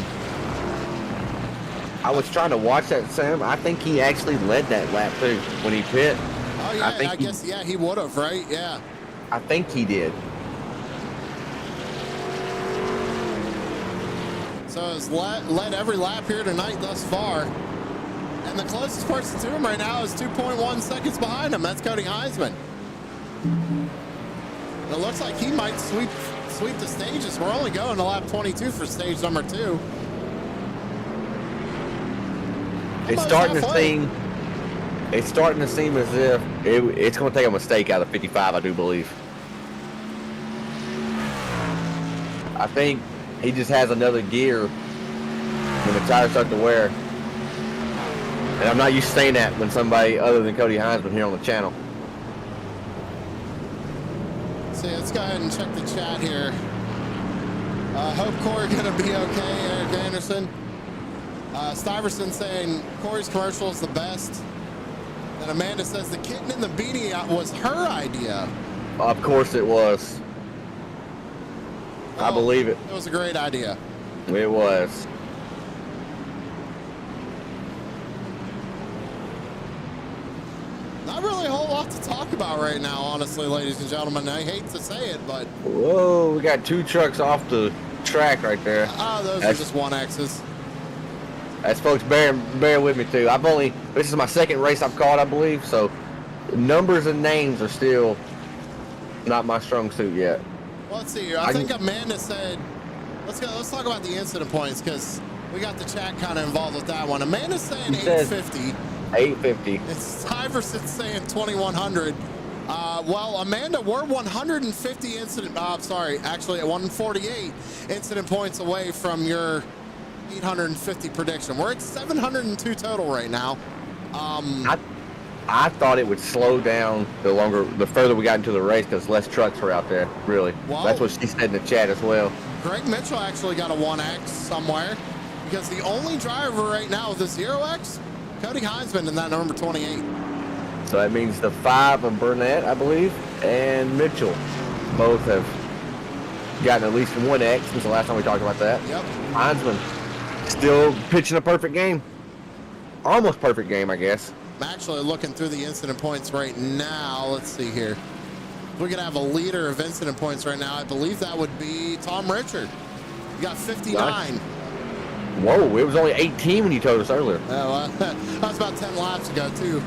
I was trying to watch that, Sam. I think he actually led that lap too when he pit. Oh yeah, I guess yeah, he would have, right? Yeah. I think he did. So has led every lap here tonight thus far. And the closest person to him right now is 2.1 seconds behind him. That's Cody Heisman. It looks like he might sweep the stages. We're only going to lap 22 for stage number 2. It's starting to seem as if it's going to take a mistake out of 55, I do believe. I think he just has another gear when the tires start to wear. And I'm not used to saying that when somebody other than Cody Heisman here on the channel. See, let's go ahead and check the chat here. Hope Corey gonna be okay, Eric Anderson. Stiverson saying Corey's commercial is the best. And Amanda says the kitten in the beanie was her idea. Of course it was. I believe it. It was a great idea. It was. Not really a whole lot to talk about right now, honestly, ladies and gentlemen. I hate to say it, but... Whoa, we got 2 trucks off the track right there. Oh, those are just 1Xs. As folks, bear with me too. This is my second race I've caught, I believe, so numbers and names are still not my strong suit yet. Well, let's see here. I think Amanda said, let's talk about the incident points, because we got the chat kind of involved with that one. Amanda's saying 850. 850. It's Stiverson's saying 2100. Well, Amanda, we're 150 incident, actually at 148 incident points away from your 850 prediction. We're at 702 total right now. I thought it would slow down the further we got into the race because less trucks were out there, really. Well, that's what she said in the chat as well. Greg Mitchell actually got a 1X somewhere because the only driver right now with a 0X, Cody Heisman in that number 28. So that means the 5 of Burnett, I believe, and Mitchell both have gotten at least 1X since the last time we talked about that. Yep. Heisman still pitching a perfect game. Almost perfect game, I guess. I'm actually looking through the incident points right now. Let's see here. If we could have a leader of incident points right now, I believe that would be Tom Richard. He got 59. Nice. Whoa, it was only 18 when you told us earlier. Oh, that was about 10 laps ago, too.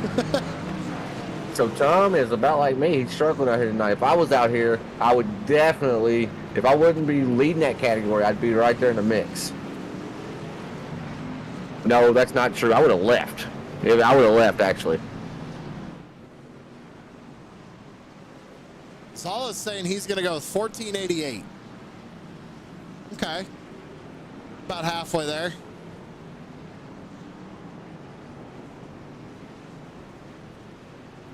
So Tom is about like me. He's struggling out here tonight. If I was out here, I would definitely, if I wouldn't be leading that category, I'd be right there in the mix. No, that's not true. I would have left. I would have left, actually. Sala's saying he's going to go with 1488. Okay. About halfway there.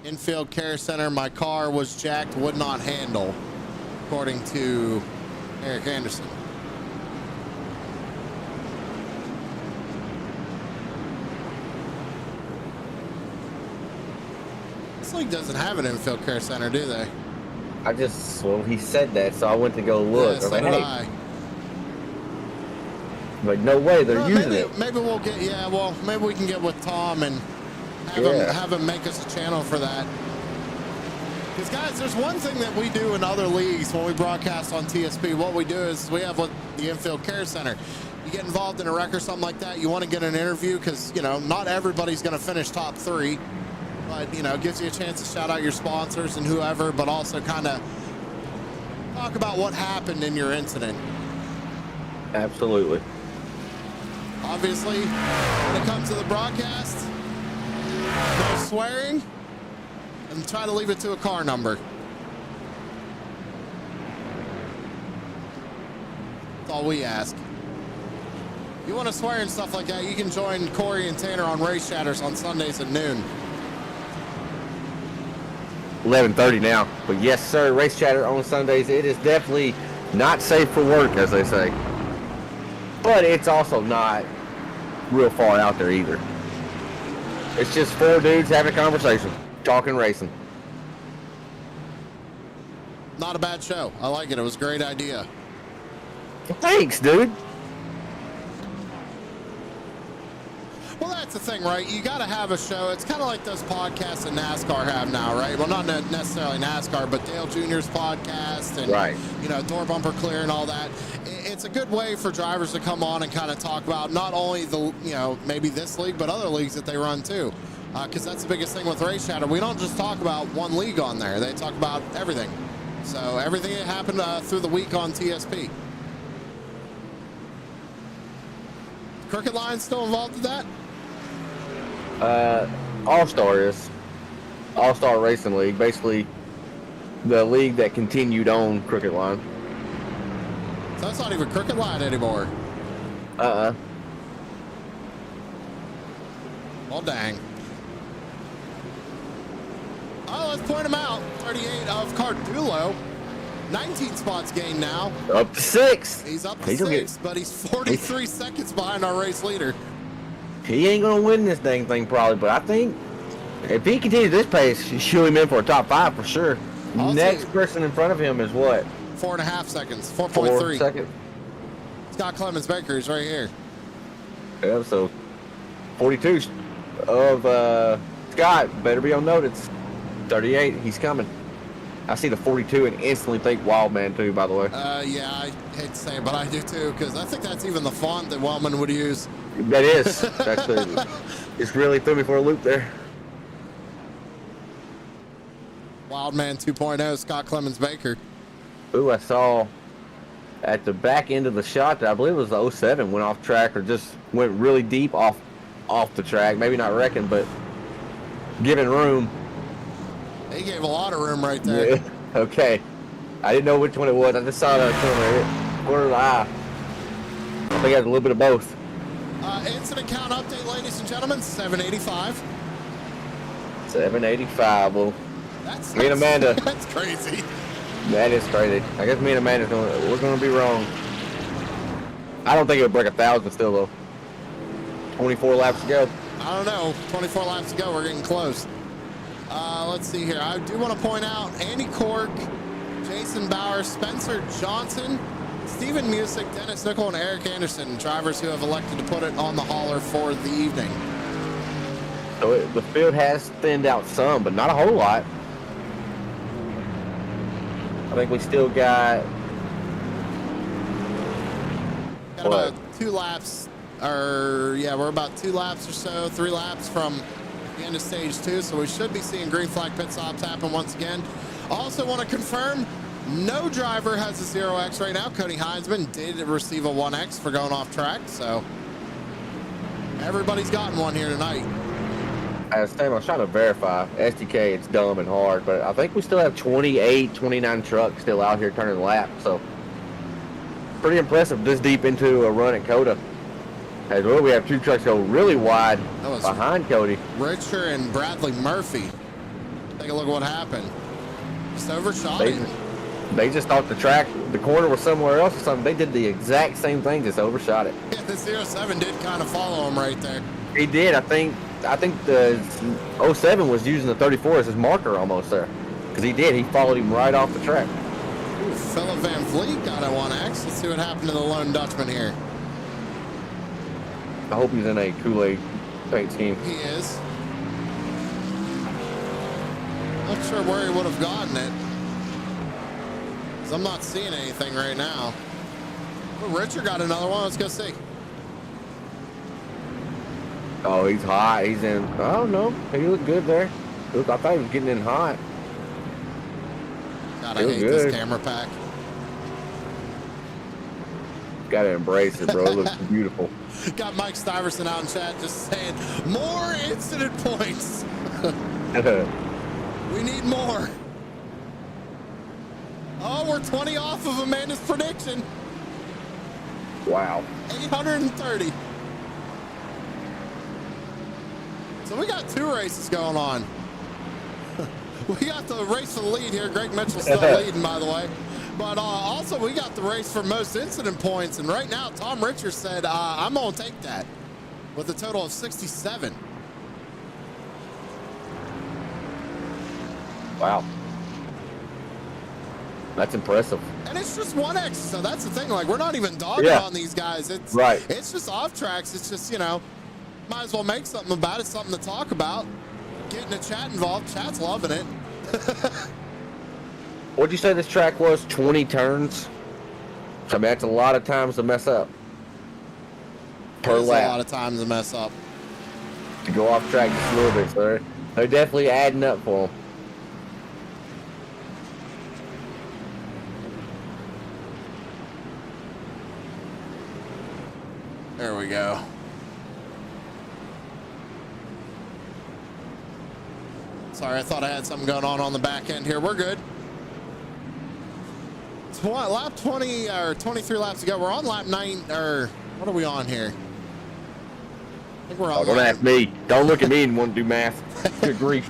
Infield care center, my car was jacked, would not handle, according to Eric Anderson. This league doesn't have an infield care center, do they? He said that, so I went to go look. Yeah, so did I. But no way, they're using it. Maybe we'll get, maybe we can get with Tom and have him make us a channel for that. Because guys, there's one thing that we do in other leagues when we broadcast on TSP. What we do is we have the infield care center. You get involved in a wreck or something like that, you want to get an interview because, not everybody's going to finish top 3. But, it gives you a chance to shout out your sponsors and whoever, but also kind of talk about what happened in your incident. Absolutely. Obviously, when it comes to the broadcast, no swearing, and try to leave it to a car number. That's all we ask. You want to swear and stuff like that, you can join Corey and Tanner on Race Chatters on Sundays at noon. 11:30 now. But yes, sir, Race Chatter on Sundays. It is definitely not safe for work, as they say. But it's also not real far out there either. It's just 4 dudes having a conversation, talking racing. Not a bad show. I like it. It was a great idea. Thanks, dude. Well, that's the thing, right? You got to have a show. It's kind of like those podcasts that NASCAR have now, right? Well, not necessarily NASCAR, but Dale Jr.'s podcast and, right. You know, Door Bumper Clear and all that. It's a good way for drivers to come on and kind of talk about not only the, you know, maybe this league, but other leagues that they run too. Because that's the biggest thing with Race Chatter. We don't just talk about one league on there. They talk about everything. So everything that happened through the week on TSP. Crooked Line still involved with that? All-Star is All-Star Racing League, basically the league that continued on Crooked Line. So that's not even Crooked Line anymore. Well, dang. Oh, let's point him out. 38 of Cardulo. 19 spots gained now. Up to 6. He's up to 6, but he's 43 seconds behind our race leader. He ain't gonna win this dang thing probably, but I think if he continues this pace, shoot him in for a top 5 for sure. Next person in front of him is what? 4.5 seconds. 4 4.3 seconds. Scott Clemens Baker is right here. Yeah, so 42 of Scott better be on notice. 38, he's coming. I see the 42 and instantly think Wildman too, by the way. Yeah, I hate to say it, but I do too, because I think that's even the font that Wellman would use. That is. That's it's really threw me for a loop there. Wildman 2.0, Scott Clemens Baker. Ooh, I saw at the back end of the shot that I believe it was the 07 went off track or just went really deep off the track. Maybe not wrecking, but giving room. He gave a lot of room right there. Yeah. Okay. I didn't know which one it was. I just saw that corner of the eye. I think it has a little bit of both. Incident count update, ladies and gentlemen, 785. 785. Well, That's me and Amanda. That's crazy. That is crazy. I guess me and Amanda we're going to be wrong. I don't think it would break 1,000 still though. 24 laps to go. I don't know. 24 laps to go. We're getting close. Let's see here. I do want to point out Andy Cork, Jason Bauer, Spencer Johnson, Stephen Music, Dennis Nickel, and Eric Anderson, drivers who have elected to put it on the hauler for the evening. So the field has thinned out some, but not a whole lot. I think we still got about 2 laps, or yeah, we're about 2 laps or so, 3 laps from the end of stage 2, so we should be seeing green flag pit stops happen once again. Also want to confirm, no driver has a 0X right now. Cody Heinzman did receive a 1X for going off track, so everybody's gotten one here tonight. I was trying to verify. SDK, it's dumb and hard, but I think we still have 28, 29 trucks still out here turning laps, so pretty impressive this deep into a run at COTA. As well, we have 2 trucks go really wide behind Cody. Richer and Bradley Murphy. Take a look at what happened. Just overshot him. They just thought the corner was somewhere else or something. They did the exact same thing, just overshot it. Yeah, the 07 did kind of follow him right there. He did. I think the 07 was using the 34 as his marker almost there. Because he did. He followed him right off the track. Ooh, Philip Van Vliet got a 1X. Let's see what happened to the lone Dutchman here. I hope he's in a Kool-Aid paint scheme. He is. Not sure where he would have gotten it, because I'm not seeing anything right now. Well, Richard got another one. Let's go see. Oh, he's hot. He's in. Oh, no. He looked good there. Look, I thought he was getting in hot. God, I hate this camera pack. Gotta embrace it, bro. It looks beautiful. Got Mike Stiverson out in chat just saying, more incident points. We need more. Oh, we're 20 off of Amanda's prediction. Wow. 830. So we got 2 races going on. We got the race for the lead here. Greg Mitchell's still leading, by the way. But also, we got the race for most incident points. And right now, Tom Richards said, I'm going to take that with a total of 67. Wow. That's impressive. And it's just 1X. So that's the thing. Like, we're not even dogging on these guys. It's right. It's just off tracks. It's just, you know, might as well make something about it, something to talk about. Getting the chat involved. Chat's loving it. What'd you say this track was? 20 turns? I mean, that's a lot of times to mess up. Per lap. A lot of times to mess up. To go off track just a little bit, so they're definitely adding up for them. There we go. Sorry, I thought I had something going on the back end here. We're good. Lap 20 or 23 laps to go. We're on lap 9, or what are we on here? I think we're on. Don't ask me. Don't look at me and want to do math. Good grief.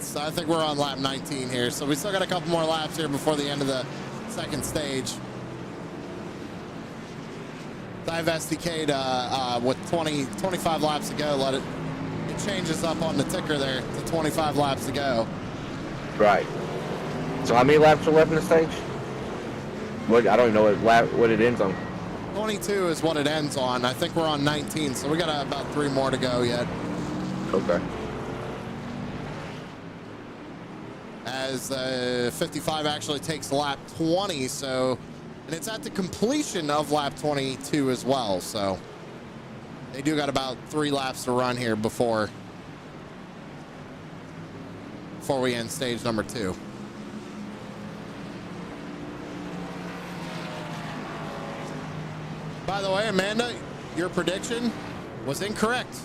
So I think we're on lap 19 here. So we still got a couple more laps here before the end of the second stage. Dive SDK with 25 laps to go. It changes up on the ticker there to 25 laps to go. Right. So how many laps are left in the stage? I don't even know what it ends on. 22 is what it ends on. I think we're on 19, so we got about 3 more to go yet. Okay. As 55 actually takes lap 20, so, and it's at the completion of lap 22 as well, so they do got about 3 laps to run here before we end stage number 2. By the way, Amanda, your prediction was incorrect.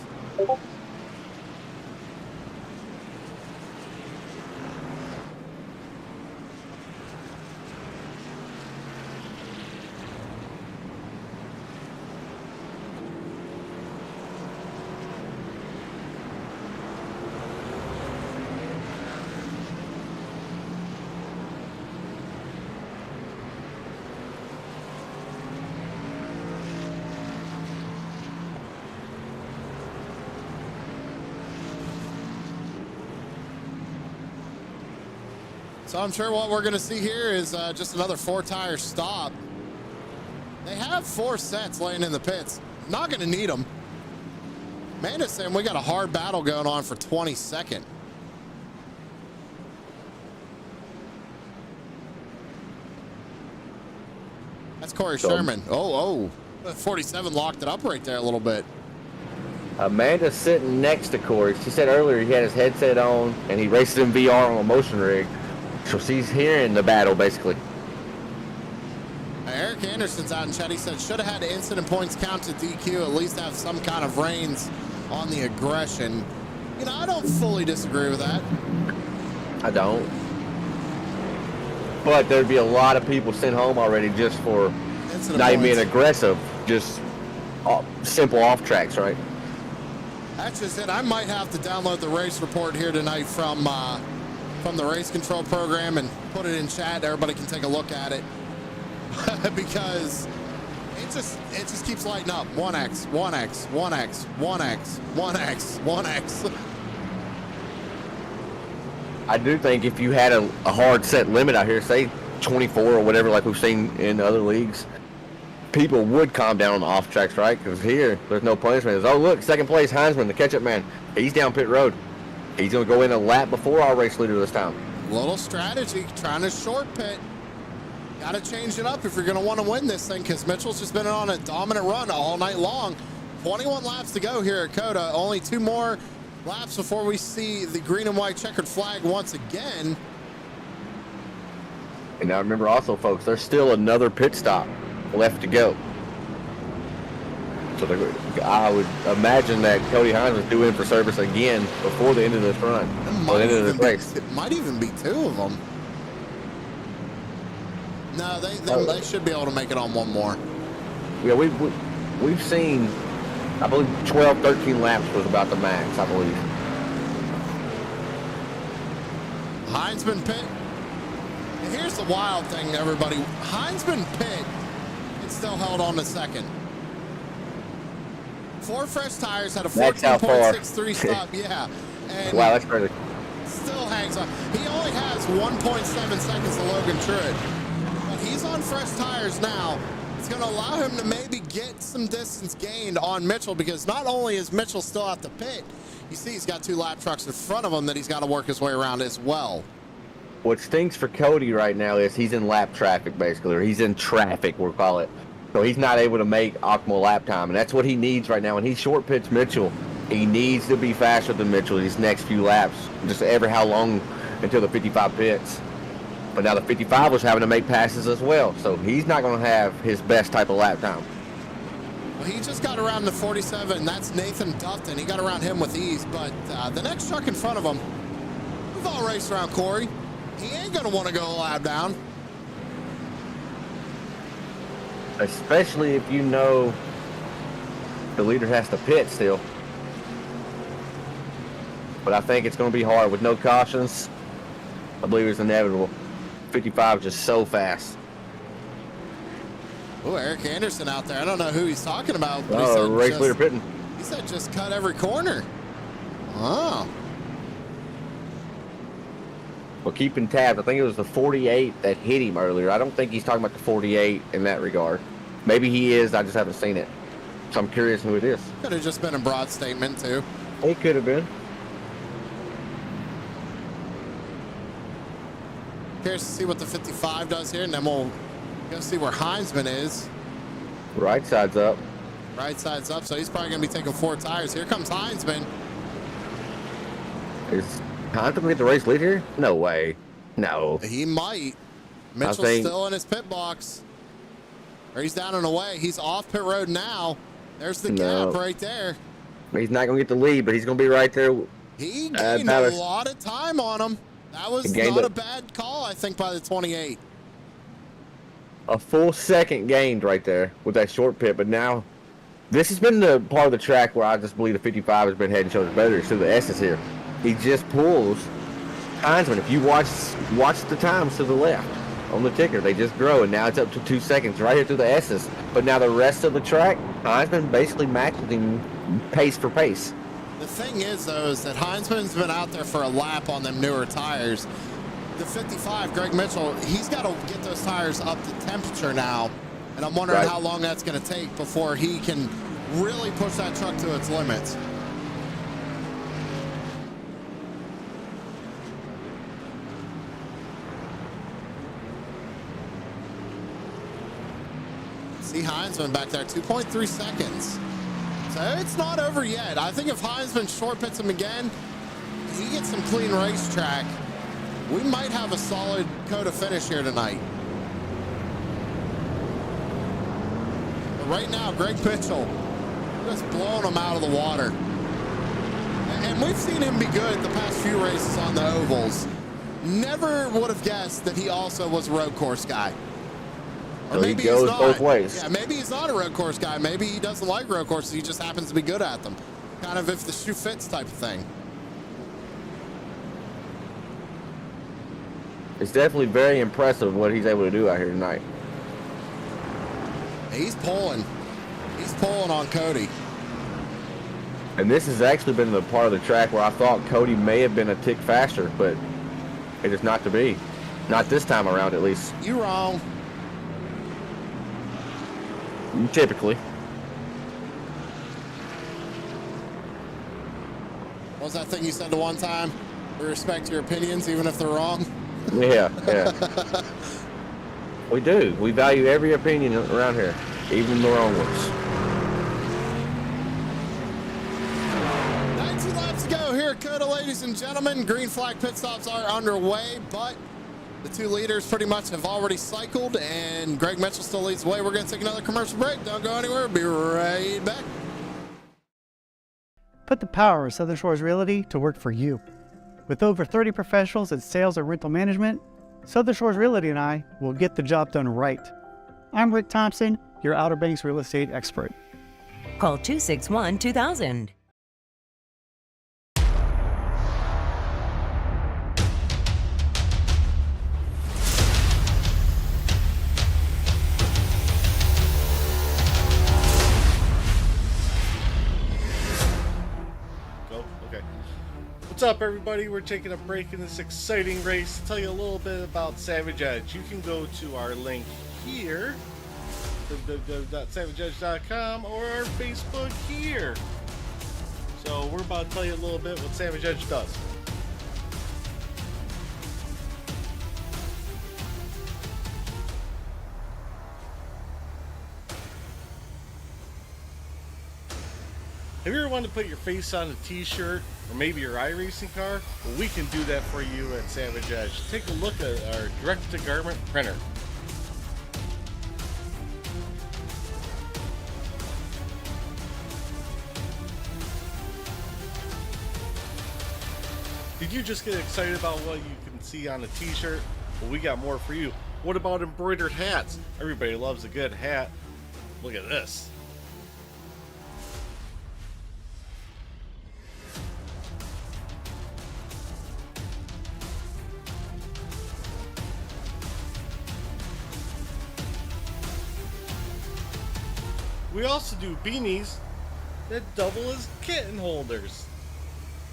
So I'm sure what we're going to see here is just another 4-tire stop. They have 4 sets laying in the pits. Not going to need them. Amanda's saying we got a hard battle going on for 22nd. That's Corey Sherman. Oh, 47 locked it up right there a little bit. Amanda's sitting next to Corey. She said earlier he had his headset on and he raced in VR on a motion rig. So she's hearing the battle, basically. Eric Anderson's out in chat. He said, should have had incident points count to DQ, at least have some kind of reins on the aggression. You know, I don't fully disagree with that. I don't. But there'd be a lot of people sent home already just for Incident not even points. being aggressive, just simple off tracks, right? That's just it. I might have to download the race report here tonight from the race control program and put it in chat. Everybody can take a look at it because it just keeps lighting up. 1x, 1x, 1x, 1x, 1x, 1x. I do think if you had a hard set limit out here, say 24 or whatever, like we've seen in other leagues, people would calm down on the off tracks, right? Because here, there's no punishment. It's, oh, look, second place, Heinzman, the catch-up man. He's down pit road. He's going to go in a lap before our race leader this time. Little strategy, trying to short pit. Got to change it up if you're going to want to win this thing, because Mitchell's just been on a dominant run all night long. 21 laps to go here at COTA. Only 2 more laps before we see the green and white checkered flag once again. And now remember also, folks, there's still another pit stop left to go. So I would imagine that Cody Hines is due in for service again before the end of this run, or the end of this race. It might even be 2 of them. No, they should be able to make it on 1 more. Yeah, we've seen, I believe 12, 13 laps was about the max, I believe. Heinzman pit. And here's the wild thing, everybody. Heinzman pit and still held on to second. 4 fresh tires, had a 14.63 stop. Yeah. And wow, that's crazy. still hangs on. He only has 1.7 seconds to Logan Truitt. But he's on fresh tires now. It's going to allow him to maybe get some distance gained on Mitchell, because not only is Mitchell still at the pit, you see he's got 2 lap trucks in front of him that he's got to work his way around as well. What stinks for Cody right now is he's in lap traffic, basically, or he's in traffic, we'll call it. So he's not able to make optimal lap time, and that's what he needs right now. When he short pits Mitchell, he needs to be faster than Mitchell these next few laps, just every how long until the 55 pits. But now the 55 was having to make passes as well, so he's not going to have his best type of lap time. Well, he just got around the 47. That's Nathan Dufton. He got around him with ease, but the next truck in front of him, we've all raced around Corey. He ain't going to want to go a lap down. Especially if you know the leader has to pit still. But I think it's going to be hard with no cautions. I believe it's inevitable. 55 is just so fast. Oh, Eric Anderson out there. I don't know who he's talking about. But Oh, race leader pitting. He said just cut every corner. Oh. Well, keeping tabs. I think it was the 48 that hit him earlier. I don't think he's talking about the 48 in that regard. Maybe he is. I just haven't seen it. So I'm curious who it is. Could have just been a broad statement, too. It could have been. Curious to see what the 55 does here, and then we'll go see where Heinzman is. Right side's up. Right side's up, so he's probably going to be taking 4 tires. Here comes Heinzman. Is Heinzman going to get the race lead here? No way. No. He might. Mitchell's still in his pit box. Or he's down and away. He's off pit road now. There's the gap right there. He's not going to get the lead, but he's going to be right there. He gained a lot of time on him. That was not a bad call, I think, by the 28. A full second gained right there with that short pit, but now this has been the part of the track where I just believe the 55 has been head and shoulders better. So the S's here. He just pulls Heinzman. If you watch the times to the left on the ticker, they just grow, and now it's up to 2 seconds right here through the S's. But now the rest of the track, Heinzman basically matches him pace for pace. The thing is, though, is that Heinzman's been out there for a lap on them newer tires. The 55, Greg Mitchell, he's got to get those tires up to temperature now. And I'm wondering how long that's going to take before he can really push that truck to its limits. See Heinzman back there, 2.3 seconds. So it's not over yet. I think if Heinzman short pits him again, he gets some clean racetrack, we might have a solid COTA finish here tonight. But right now, Greg Mitchell just blowing him out of the water. And we've seen him be good the past few races on the ovals. Never would have guessed that he also was a road course guy. Or so maybe he goes he's not. both ways. Yeah, maybe he's not a road course guy. Maybe he doesn't like road courses. He just happens to be good at them. Kind of if the shoe fits type of thing. It's definitely very impressive what he's able to do out here tonight. He's pulling. He's pulling on Cody. And this has actually been the part of the track where I thought Cody may have been a tick faster, but it is not to be. Not this time around, at least. You wrong. Typically. What was that thing you said the one time? We respect your opinions, even if they're wrong. Yeah. We do. We value every opinion around here, even the wrong ones. 19 laps to go here at COTA, ladies and gentlemen. Green flag pit stops are underway, but the 2 leaders pretty much have already cycled, and Greg Mitchell still leads the way. We're going to take another commercial break. Don't go anywhere. Be right back. Put the power of Southern Shores Realty to work for you. With over 30 professionals in sales and rental management, Southern Shores Realty and I will get the job done right. I'm Rick Thompson, your Outer Banks real estate expert. Call 261 2000. What's up, everybody? We're taking a break in this exciting race to tell you a little bit about Savage Edge. You can go to our link here, www.savageedge.com, or our Facebook here. So we're about to tell you a little bit what Savage Edge does. Have you ever wanted to put your face on a t-shirt or maybe your iRacing car? Well, we can do that for you at Savage Edge. Take a look at our direct-to-garment printer. Did you just get excited about what you can see on a t-shirt? Well, we got more for you. What about embroidered hats? Everybody loves a good hat. Look at this. We also do beanies that double as kitten holders.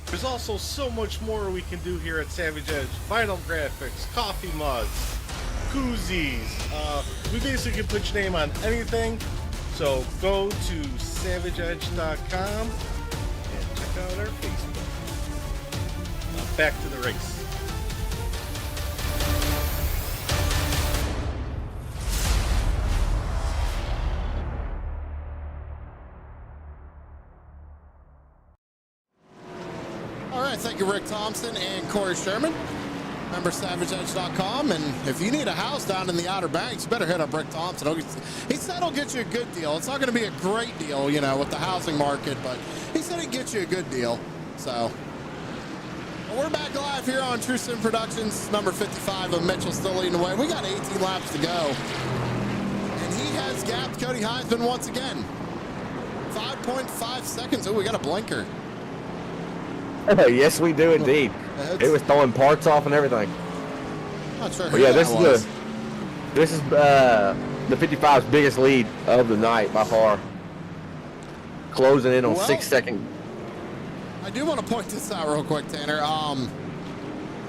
There's also so much more we can do here at Savage Edge. Vinyl graphics, coffee mugs, koozies. We basically can put your name on anything. So go to savageedge.com and check out our Facebook. Now back to the race. Thank you, Rick Thompson and Corey Sherman. Remember SavageEdge.com, and if you need a house down in the Outer Banks, you better hit up Rick Thompson. He said he'll get you a good deal. It's not going to be a great deal, you know, with the housing market, but he said he'd get you a good deal. So, well, we're back live here on True Sim Productions, number 55 of Mitchell still leading the way. We got 18 laps to go, and he has gapped Cody Heisman once again. 5.5 seconds. Oh, we got a blinker. Yes, we do indeed. It was throwing parts off and everything. Not sure who yeah, this is the 55's biggest lead of the night by far. Closing in on 6 seconds. I do want to point this out real quick, Tanner.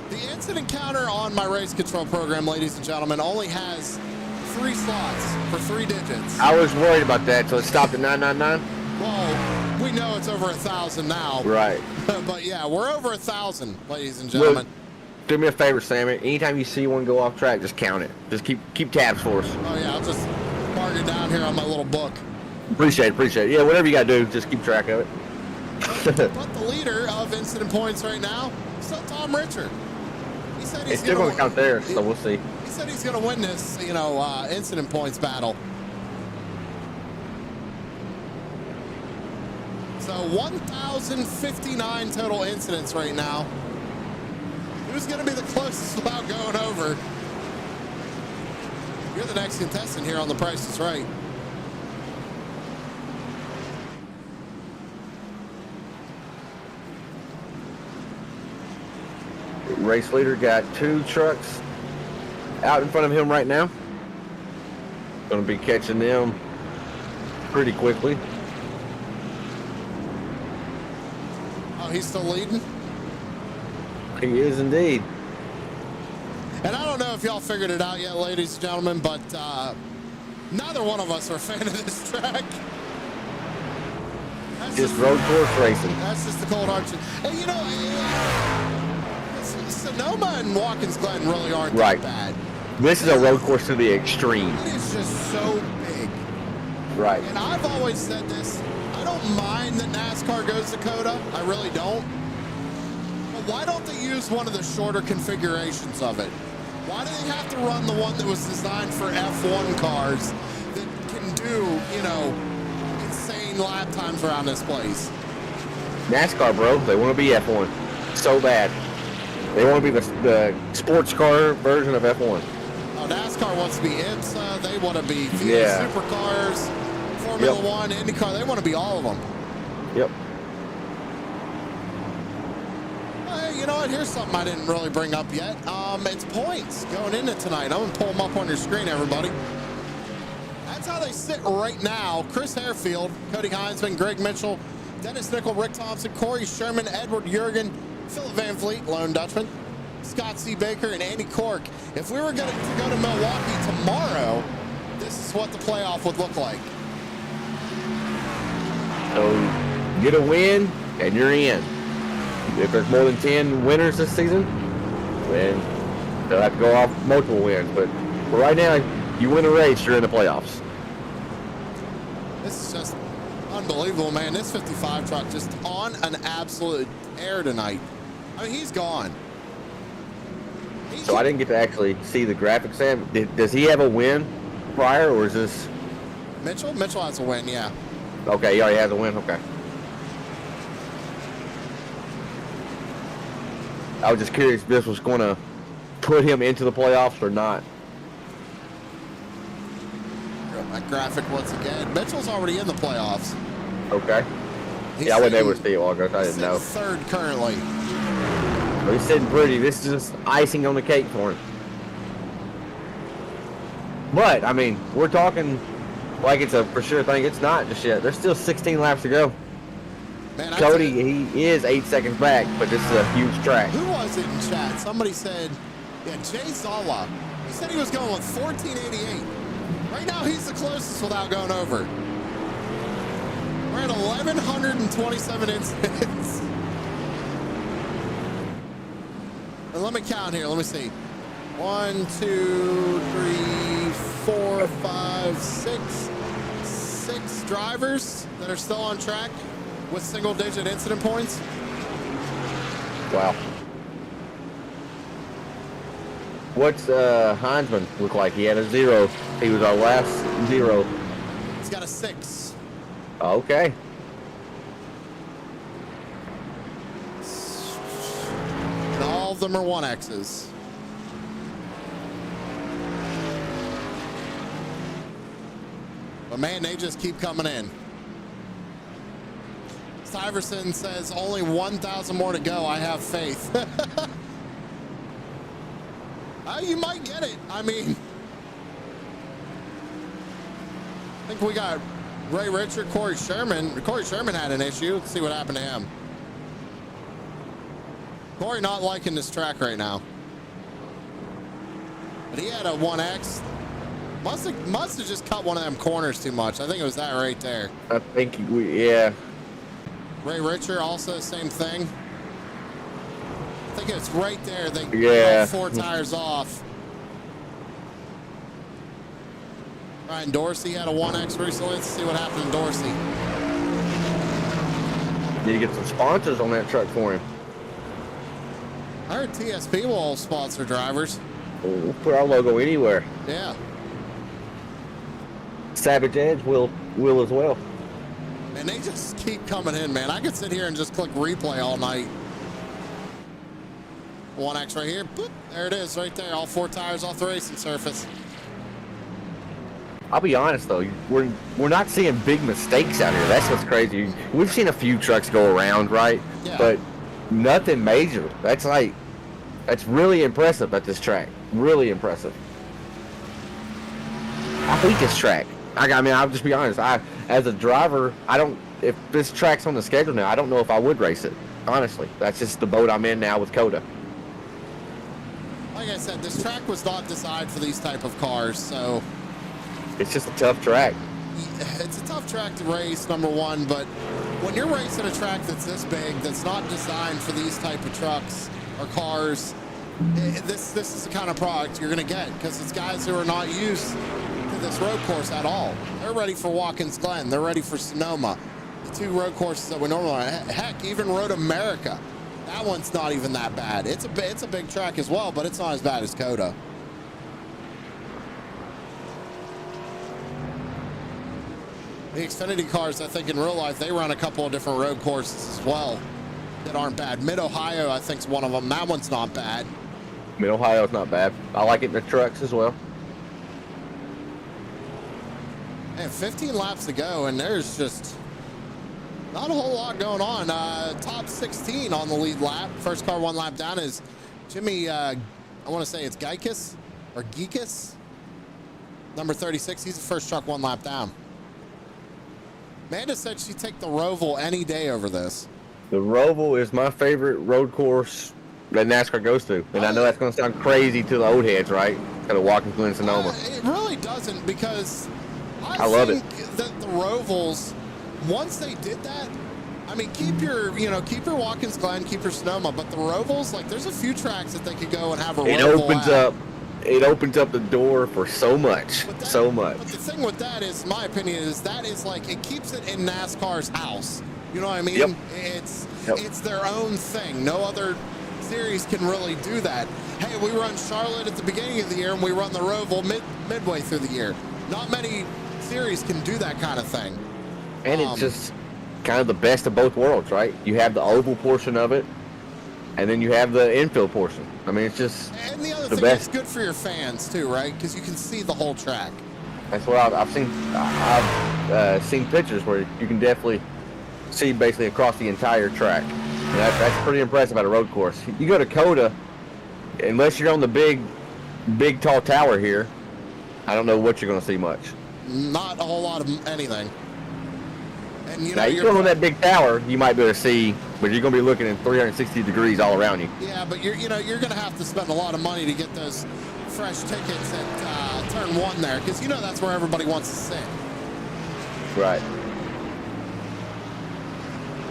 The incident counter on my race control program, ladies and gentlemen, only has 3 slots for 3 digits. I was worried about that, so it stopped at 999. Well, we know it's over 1,000 now. Right. But yeah, we're over 1,000, ladies and gentlemen. Look, do me a favor, Sam. Anytime you see one go off track, just count it. Just keep tabs for us. Oh yeah, I'll just mark it down here on my little book. Appreciate it. Yeah, whatever you got to do, just keep track of it. But the leader of incident points right now is still Tom Richard. He said he's still going to count there, so we'll see. He said he's going to win this, you know, incident points battle. So 1,059 total incidents right now. Who's going to be the closest without going over? You're the next contestant here on The Price is Right. Race leader got 2 trucks out in front of him right now. Going to be catching them pretty quickly. Oh, he's still leading? He is indeed. And I don't know if y'all figured it out yet, ladies and gentlemen, but neither one of us are a fan of this track. That's just road course racing. That's just the cold hard shit. And you know, Sonoma and Watkins Glen really aren't that bad. This is a road course to the extreme. It is just so big. Right. And I've always said this. I don't mind that NASCAR goes to COTA. I really don't. But why don't they use one of the shorter configurations of it? Why do they have to run the one that was designed for F1 cars that can do, you know, insane lap times around this place? NASCAR, bro. They want to be F1 so bad. They want to be the sports car version of F1. Oh, NASCAR NASCAR wants to be IMSA. They want to be Yeah. Supercars, Formula Yep. One, IndyCar. They want to be all of them. Yep. You know what? Here's something I didn't really bring up yet. It's points going into tonight. I'm going to pull them up on your screen, everybody. That's how they sit right now. Chris Harefield, Cody Heinzman, Greg Mitchell, Dennis Nickel, Rick Thompson, Corey Sherman, Edward Jurgen, Philip Van Vliet, Lone Dutchman, Scott C. Baker, and Andy Cork. If we were going to go to Milwaukee tomorrow, this is what the playoff would look like. So get a win and you're in. If there's more than 10 winners this season, then they'll have to go off multiple wins. But for right now, you win a race, you're in the playoffs. This is just unbelievable, man. This 55 truck just on an absolute air tonight. I mean, he's gone. So I didn't get to actually see the graphics, Sam. Does he have a win prior, or is this... Mitchell? Mitchell has a win, yeah. Okay, he already has a win, okay. I was just curious if this was going to put him into the playoffs or not. Got my graphic once again. Mitchell's already in the playoffs. Okay. He's Yeah, I wasn't sitting- able to see it while ago. I didn't know. Third currently. But he's sitting pretty. This is just icing on the cake for him. But, I mean, we're talking like it's a for sure thing. It's not just yet. There's still 16 laps to go. Man, Cody, he is 8 seconds back, but this is a huge track. Who was it in chat? Somebody said, yeah, Jay Zala. He said he was going with 1488. Right now, he's the closest without going over. We're at 1,127 incidents. And let me count here. Let me see. 1, 2, 3, 4, 5, 6. 6 drivers that are still on track with single-digit incident points. Wow. What's Heinzman look like? He had a 0. He was our last 0. He's got a 6. Okay. And all of them are 1Xs. But man, they just keep coming in. Stiverson says only 1,000 more to go. I have faith. You might get it. I mean, I think we got Ray Richard, Corey Sherman. Corey Sherman had an issue. Let's see what happened to him. Corey not liking this track right now. But he had a 1X. Must have just cut one of them corners too much. I think it was that right there. I think yeah. Ray Richard also the same thing. I think it's right there. They Yeah. cut 4 tires off. Ryan Dorsey had a 1X recently. Let's see what happened to Dorsey. Need to get some sponsors on that truck for him. I heard TSP will sponsor drivers. We'll put our logo anywhere. Yeah. Savage Edge will as well. And they just keep coming in, man. I could sit here and just click replay all night. 1X right here. Boop. There it is right there. All 4 tires off the racing surface. I'll be honest though, we're not seeing big mistakes out here. That's what's crazy. We've seen a few trucks go around, right? Yeah. But nothing major. That's really impressive at this track. Really impressive. I hate this track. I mean, I'll just be honest. As a driver, if this track's on the schedule now, I don't know if I would race it. Honestly, that's just the boat I'm in now with COTA. Like I said, this track was not designed for these type of cars, so It's just a tough track. it's a tough track to race, number one, but when you're racing a track that's this big, that's not designed for these type of trucks or cars, this is the kind of product you're going to get, because it's guys who are not used to this road course at all. They're ready for Watkins Glen. They're ready for Sonoma, the 2 road courses that we normally run. Heck, even Road America. That one's not even that bad. It's a big track as well, but it's not as bad as COTA. The Xfinity cars, I think in real life, they run a couple of different road courses as well that aren't bad. Mid-Ohio, I think, is one of them. That one's not bad. Mid-Ohio's not bad. I like it in the trucks as well. And 15 laps to go, and there's just not a whole lot going on. Top 16 on the lead lap. First car 1 lap down is Jimmy, I want to say it's Geikis or Geekus. Number 36, he's the first truck 1 lap down. Amanda said she'd take the Roval any day over this. The Roval is my favorite road course that NASCAR goes to. And I know that's going to sound crazy to the old heads, right? Kind of walking through Sonoma. It really doesn't, because I love it. That the Rovals, once they did that, I mean, keep your Watkins Glen, keep your Sonoma, but the Rovals, like, there's a few tracks that they could go and have a Roval It opens up the door for so much, so much. But the thing with that is, my opinion is, that is like, it keeps it in NASCAR's house. You know what I mean? Yep. It's their own thing. No other series can really do that. Hey, we run Charlotte at the beginning of the year, and we run the Roval midway through the year. Not many series can do that kind of thing. And it's just kind of the best of both worlds, right? You have the oval portion of it, and then you have the infield portion. I mean, it's just and the other the thing, best. It's good for your fans too, right? Because you can see the whole track. That's what I've seen. I've seen pictures where you can definitely see basically across the entire track. And that's pretty impressive at a road course. You go to COTA, unless you're on the big tall tower here, I don't know what you're going to see much. Not a whole lot of anything. And Now, you're going on that big tower, you might be able to see, but you're going to be looking in 360 degrees all around you. Yeah, but you're going to have to spend a lot of money to get those fresh tickets at turn 1 there, because that's where everybody wants to sit. Right.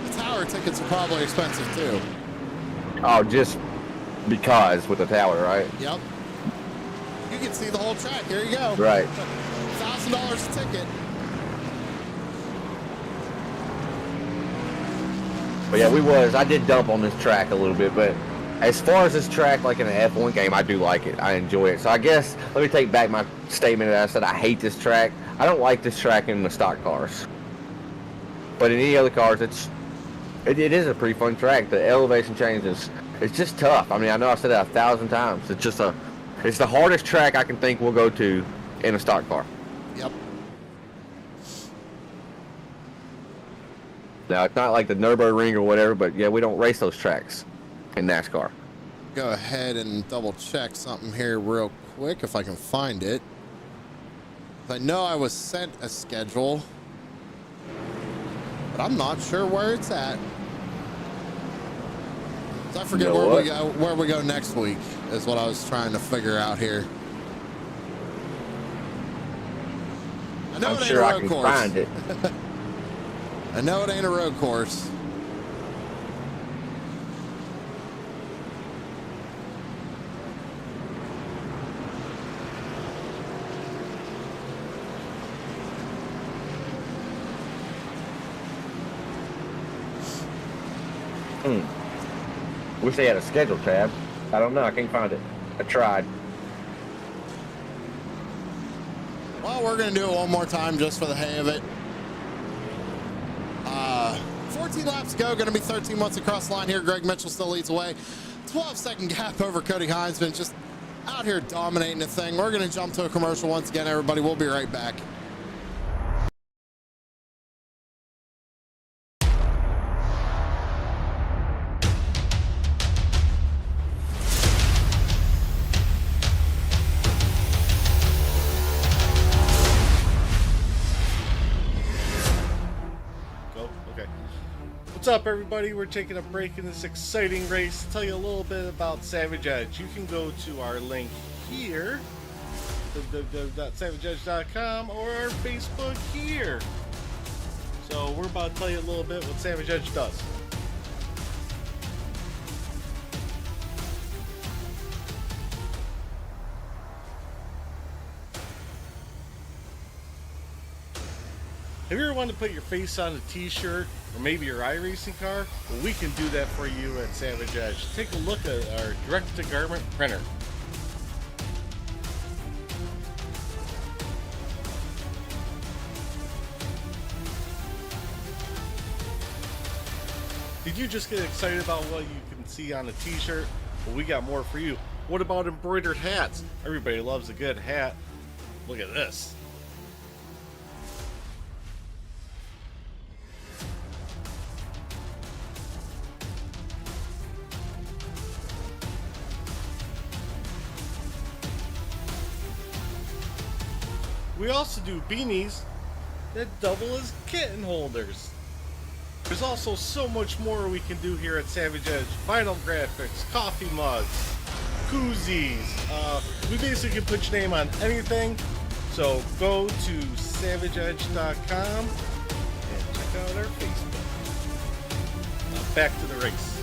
The tower tickets are probably expensive too. Oh, just because with the tower, right? Yep. You can see the whole track. Here you go. Right. $1,000 a ticket. But yeah, I did dump on this track a little bit, but as far as this track, like in an F1 game, I do like it. I enjoy it. So I guess, let me take back my statement that I said I hate this track. I don't like this track in the stock cars. But in any other cars, it is a pretty fun track. The elevation changes. It's just tough. I mean, I know I've said that 1,000 times. It's the hardest track I can think we'll go to in a stock car. Yep. Now, it's not like the Nürburgring or whatever, but yeah, we don't race those tracks in NASCAR. Go ahead and double check something here real quick if I can find it. I know I was sent a schedule, but I'm not sure where it's at. So I forget where we go next week is what I was trying to figure out here. I know I'm sure I can find it. I know it ain't a road course. Wish they had a schedule tab. I don't know. I can't find it. I tried. Well, we're going to do it one more time just for the hay of it. 14 laps to go. Going to be 13 months across the line here. Greg Mitchell still leads away. 12-second gap over Cody Heinzman. Just out here dominating the thing. We're going to jump to a commercial once again, everybody. We'll be right back. What's up, everybody? We're taking a break in this exciting race to tell you a little bit about Savage Edge. You can go to our link here, www.savageedge.com, or our Facebook here. So we're about to tell you a little bit what Savage Edge does. Have you ever wanted to put your face on a t-shirt or maybe your iRacing car? Well, we can do that for you at Savage Edge. Take a look at our direct-to-garment printer. Did you just get excited about what you can see on a t-shirt? Well, we got more for you. What about embroidered hats? Everybody loves a good hat. Look at this. We also do beanies that double as kitten holders. There's also so much more we can do here at Savage Edge. Vinyl graphics, coffee mugs, koozies. We basically can put your name on anything. So go to savageedge.com and check out our Facebook. Back to the race.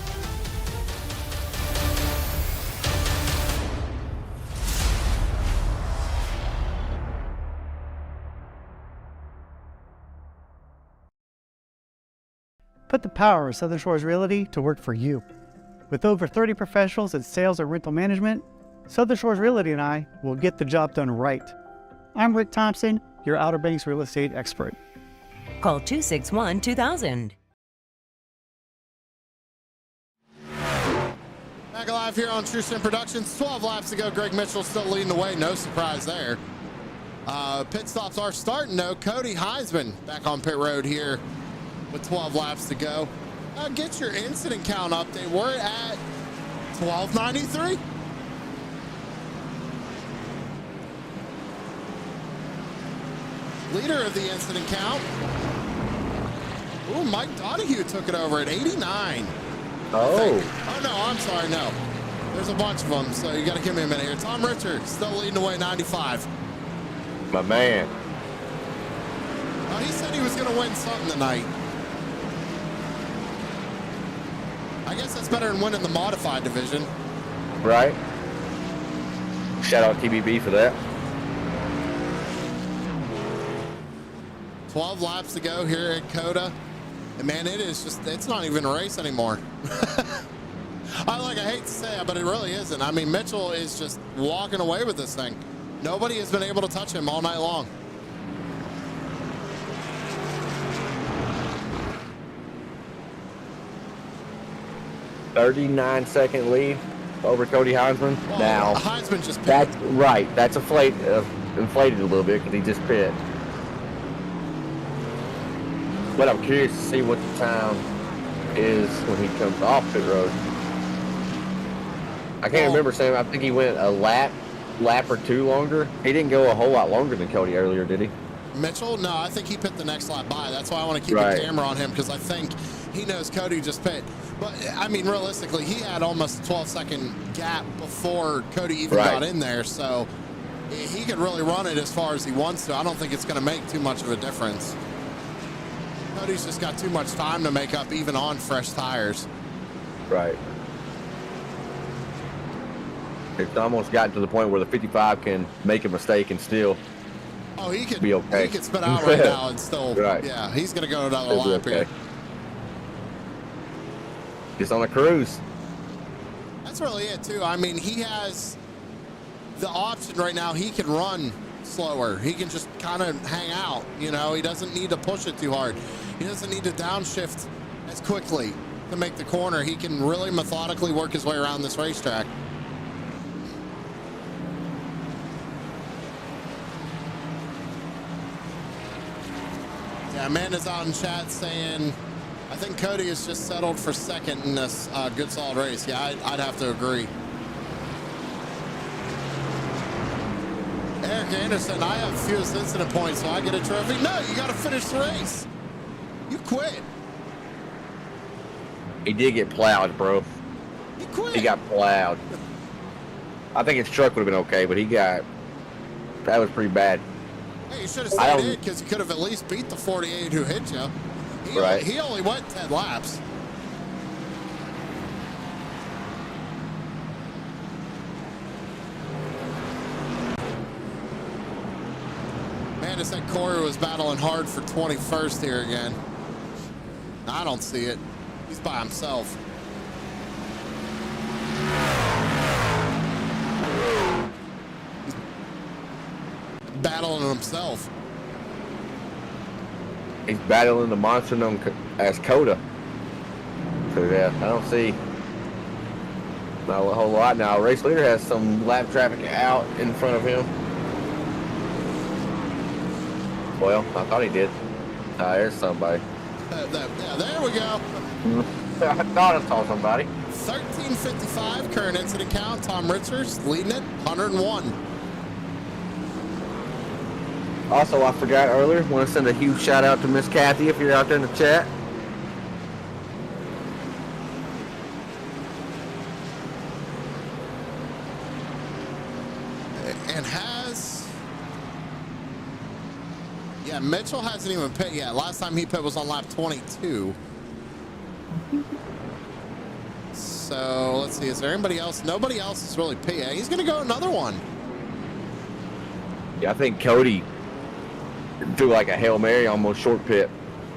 Put the power of Southern Shores Realty to work for you. With over 30 professionals in sales and rental management, Southern Shores Realty and I will get the job done right. I'm Rick Thompson, your Outer Banks real estate expert. Call 261-2000. Back alive here on True Sin Productions. 12 laps to go. Greg Mitchell still leading the way. No surprise there. Pit stops are starting though. Cody Heisman back on pit road here with 12 laps to go. Get your incident count update. We're at 1293. Leader of the incident count. Ooh, Mike Donahue took it over at 89. Oh no, I'm sorry, no. There's a bunch of them, so you got to give me a minute here. Tom Richard still leading the way, 95. My man. He said he was going to win something tonight. I guess that's better than winning the modified division. Right. Shout out TBB for that. 12 laps to go here at COTA. And man, it's not even a race anymore. I hate to say it, but it really isn't. I mean, Mitchell is just walking away with this thing. Nobody has been able to touch him all night long. .39-second lead over Cody Heisman. Well, now, Heisman just pit. that's right. That's inflated a little bit because he just pit. But I'm curious to see what the time is when he comes off pit road. I can't remember, Sam. I think he went a lap or two longer. He didn't go a whole lot longer than Cody earlier, did he? Mitchell? No, I think he pit the next lap by. That's why I want to keep a camera on him, because I think he knows Cody just pit. But, I mean, realistically, he had almost a 12-second gap before Cody even got in there. So he could really run it as far as he wants to. I don't think it's going to make too much of a difference. Cody's just got too much time to make up even on fresh tires. Right. It's almost gotten to the point where the 55 can make a mistake and still he could be okay. He could spit out right now and still, yeah, he's going to go another lap here. Just on a cruise. That's really it, too. I mean, he has the option right now. He can run slower. He can just kind of hang out. You know, he doesn't need to push it too hard. He doesn't need to downshift as quickly to make the corner. He can really methodically work his way around this racetrack. Yeah, Amanda's out in chat saying, I think Cody is just settled for second in this good solid race. Yeah, I'd have to agree. Eric Anderson, I have fewest incident points, so I get a trophy. No, you got to finish the race. You quit. He did get plowed, bro. He quit. He got plowed. I think his truck would have been okay, but that was pretty bad. Hey, you should have stayed in, because you could have at least beat the 48 who hit you. He only went 10 laps. Man, I said Corey was battling hard for 21st here again. I don't see it. He's by himself. He's battling himself. He's battling the monster known as COTA. So yeah, I don't see not a whole lot now. Race leader has some lap traffic out in front of him. Well, I thought he did. There's somebody. Yeah, there we go. I thought I saw somebody. 13:55 current incident count. Tom Richards leading it, 101. Also, I forgot earlier, want to send a huge shout out to Miss Kathy if you're out there in the chat. And yeah, Mitchell hasn't even pit yet. Last time he pit was on lap 22. So let's see, is there anybody else? Nobody else is really pit yet. He's going to go another one. Yeah, I think Cody threw like a Hail Mary almost short pit,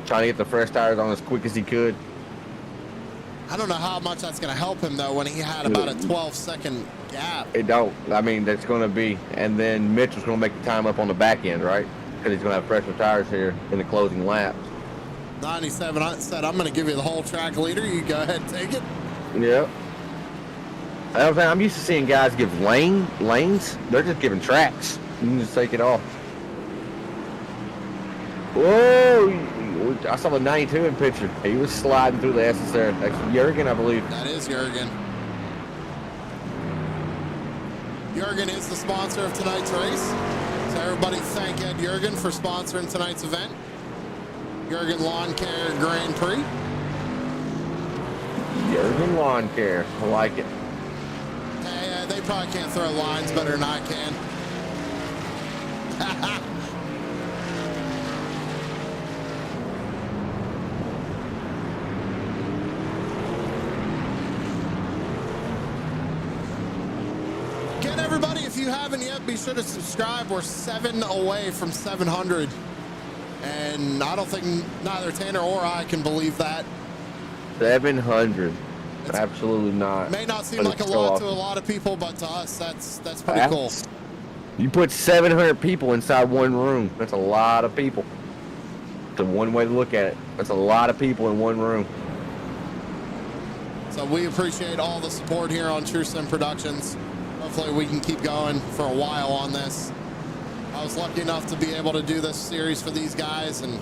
trying to get the fresh tires on as quick as he could. I don't know how much that's going to help him, though, when he had about a 12-second gap. It don't. I mean, that's going to be. And then Mitchell's going to make the time up on the back end, right? Because he's going to have fresher tires here in the closing lap. 97, I said, I'm going to give you the whole track leader. You go ahead and take it. Yep. I'm used to seeing guys give lanes. They're just giving tracks. You can just take it off. Whoa! I saw the 92 in picture. He was sliding through the S's there. That's Jurgen, I believe. That is Jurgen. Jurgen is the sponsor of tonight's race. So everybody thank Ed Jurgen for sponsoring tonight's event. Jurgen Lawn Care Grand Prix. Jurgen Lawn Care. I like it. Hey, they probably can't throw lines better than I can. Again, everybody, if you haven't yet, be sure to subscribe. We're 7 away from 700. And I don't think neither Tanner or I can believe that. 700. Absolutely not. May not seem like a lot to a lot of people, but to us, that's pretty cool. You put 700 people inside one room. That's a lot of people. It's one way to look at it. That's a lot of people in one room. So we appreciate all the support here on True Sim Productions. Hopefully we can keep going for a while on this. I was lucky enough to be able to do this series for these guys and